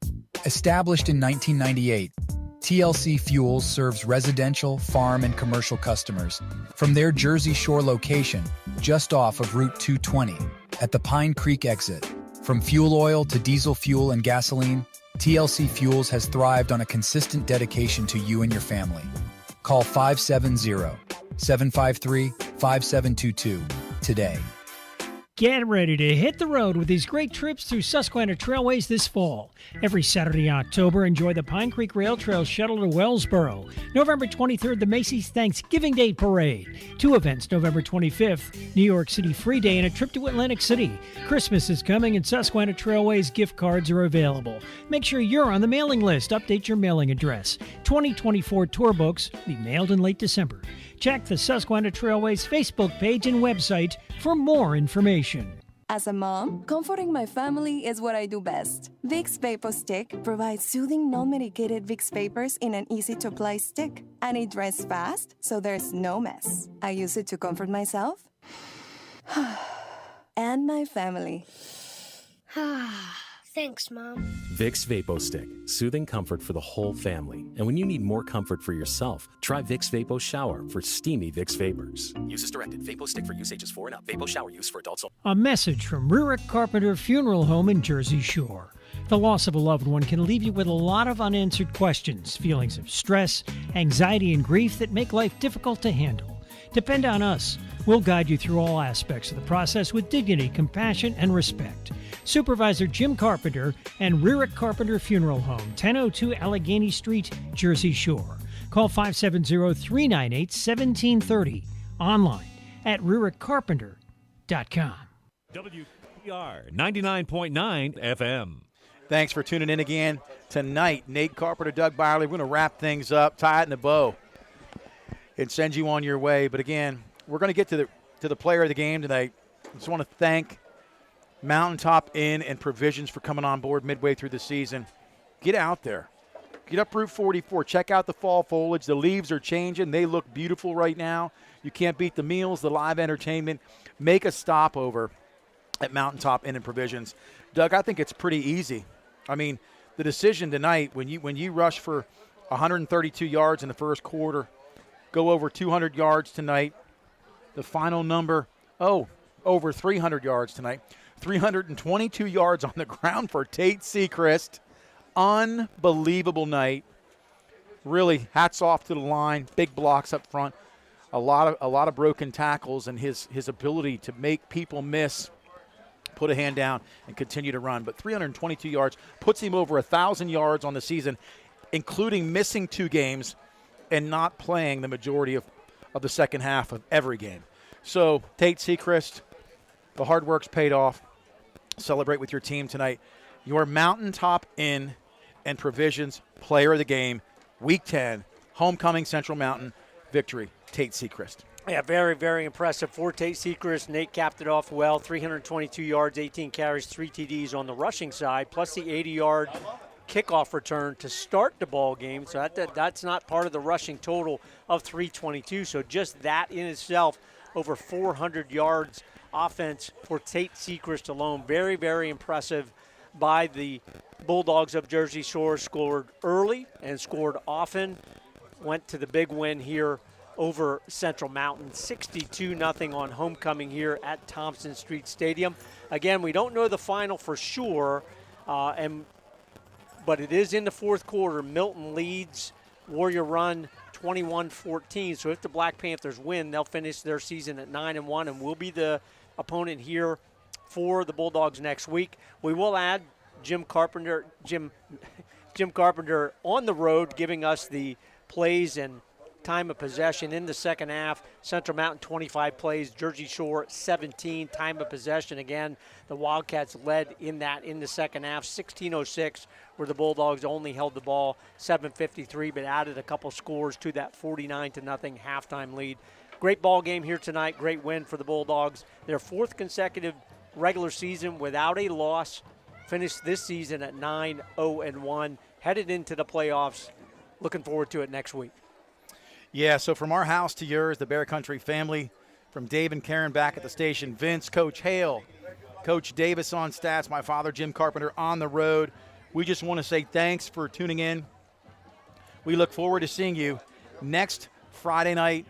Established in 1998, TLC Fuels serves residential, farm, and commercial customers from their Jersey Shore location just off of Route 220 at the Pine Creek exit. From fuel oil to diesel fuel and gasoline, TLC Fuels has thrived on a consistent dedication to you and your family. Call 570-753-5722 today. Get ready to hit the road with these great trips through Susquehanna Trailways this fall. Every Saturday in October, enjoy the Pine Creek Rail Trail shuttle to Wellsboro. November 23rd, the Macy's Thanksgiving Day Parade. 2 events, November 25th, New York City Free Day and a trip to Atlantic City. Christmas is coming and Susquehanna Trailways gift cards are available. Make sure you're on the mailing list. Update your mailing address. 2024 tour books will be mailed in late December. Check the Susquehanna Trailways Facebook page and website for more information. As a mom, comforting my family is what I do best. Vicks Vapor Stick provides soothing, non-medicated Vicks Vapors in an easy-to-apply stick, and it dries fast, so there's no mess. I use it to comfort myself and my family. Thanks, Mom. Vicks Vapo Stick, soothing comfort for the whole family. And when you need more comfort for yourself, try Vicks Vapo Shower for steamy Vicks Vapors. Use as directed. Vapo Stick for use ages 4 and up. Vapo Shower use for adults only. A message from Rurik Carpenter Funeral Home in Jersey Shore. The loss of a loved one can leave you with a lot of unanswered questions, feelings of stress, anxiety, and grief that make life difficult to handle. Depend on us. We'll guide you through all aspects of the process with dignity, compassion, and respect. Supervisor Jim Carpenter and Rurik Carpenter Funeral Home, 1002 Allegheny Street, Jersey Shore. Call 570-398-1730. Online at rurikcarpenter.com. WPR 99.9 FM. Thanks for tuning in again. Tonight, Nate Carpenter, Doug Byerly, we're going to wrap things up, tie it in a bow, and send you on your way. But again, we're going to get to the player of the game tonight. I just want to thank Mountaintop Inn and Provisions for coming on board midway through the season. Get out there. Get up Route 44. Check out the fall foliage. The leaves are changing. They look beautiful right now. You can't beat the meals, the live entertainment. Make a stopover at Mountaintop Inn and Provisions. Doug, I think it's pretty easy. I mean, the decision tonight, when you rush for 132 yards in the first quarter, go over 200 yards tonight. The final number, over 300 yards tonight. 322 yards on the ground for Tate Sechrist. Unbelievable night. Really, hats off to the line. Big blocks up front. A lot of broken tackles, and his ability to make people miss, put a hand down, and continue to run. But 322 yards puts him over 1,000 yards on the season, including missing 2 games and not playing the majority of the second half of every game. So, Tate Sechrist, the hard work's paid off. Celebrate with your team tonight. Your Mountaintop Inn and Provisions player of the game, Week 10, homecoming Central Mountain victory, Tate Sechrist. Yeah, very, very impressive for Tate Sechrist. Nate capped it off well, 322 yards, 18 carries, 3 TDs on the rushing side, plus the 80-yard kickoff return to start the ball game. So that's not part of the rushing total of 322. So just that in itself, over 400 yards offense for Tate Sechrist alone. Very, very impressive by the Bulldogs of Jersey Shore. Scored early and scored often. Went to the big win here over Central Mountain. 62-0 on homecoming here at Thompson Street Stadium. Again, we don't know the final for sure, but it is in the fourth quarter. Milton leads Warrior Run 21-14. So if the Black Panthers win, they'll finish their season at 9-1 and will be the opponent here for the Bulldogs next week. We will add Jim Carpenter on the road, giving us the plays and time of possession in the second half. Central Mountain 25 plays, Jersey Shore 17. Time of possession, again, the Wildcats led in the second half. 16:06, where the Bulldogs only held the ball. 7:53, but added a couple scores to that 49-0 halftime lead. Great ball game here tonight. Great win for the Bulldogs. Their fourth consecutive regular season without a loss. Finished this season at 9-0-1. Headed into the playoffs. Looking forward to it next week. Yeah, so from our house to yours, the Bear Country family, from Dave and Karen back at the station, Vince, Coach Hale, Coach Davis on stats, my father, Jim Carpenter, on the road. We just want to say thanks for tuning in. We look forward to seeing you next Friday night.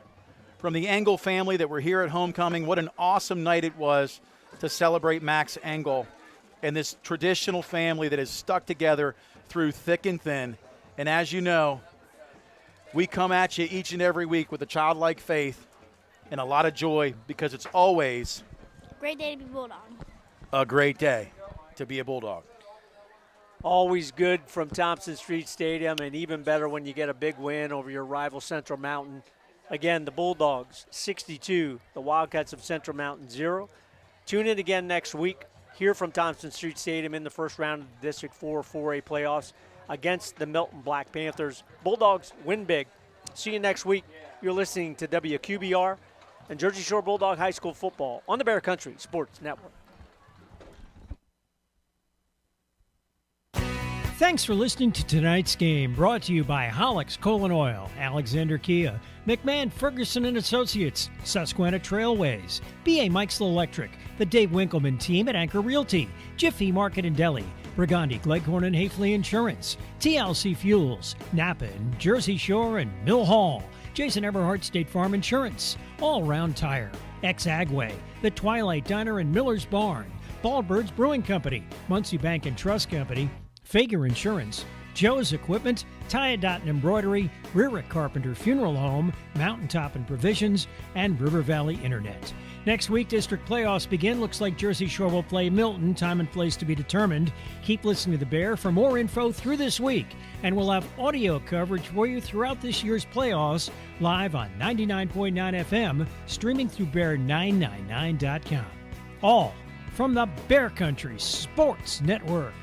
From the Engel family that were here at homecoming, what an awesome night it was to celebrate Max Engel and this traditional family that has stuck together through thick and thin. And as you know, we come at you each and every week with a childlike faith and a lot of joy, because it's always great day to be Bulldog. A great day to be a Bulldog. Always good from Thompson Street Stadium, and even better when you get a big win over your rival Central Mountain. Again, the Bulldogs 62, the Wildcats of Central Mountain 0. Tune in again next week here from Thompson Street Stadium in the first round of the District 4 4A playoffs against the Milton Black Panthers. Bulldogs win big. See you next week. You're listening to WQBR and Jersey Shore Bulldog High School football on the Bear Country Sports Network. Thanks for listening to tonight's game, brought to you by Hollick's Colon Oil, Alexander Kia, McMahon Ferguson and Associates, Susquehanna Trailways, B.A. Mike's Electric, the Dave Winkleman team at Anchor Realty, Jiffy Market and Deli, Briganti, Gleghorn and Hafley Insurance, TLC Fuels, Napa and Jersey Shore and Mill Hall, Jason Everhart State Farm Insurance, All Round Tire, Ex-Agway, The Twilight Diner and Miller's Barn, Baldbirds Brewing Company, Muncie Bank and Trust Company, Fager Insurance, Joe's Equipment, Tyadot and Embroidery, Rurick Carpenter Funeral Home, Mountaintop and Provisions, and River Valley Internet. Next week, district playoffs begin. Looks like Jersey Shore will play Milton. Time and place to be determined. Keep listening to The Bear for more info through this week. And we'll have audio coverage for you throughout this year's playoffs, live on 99.9 FM, streaming through Bear999.com. All from the Bear Country Sports Network.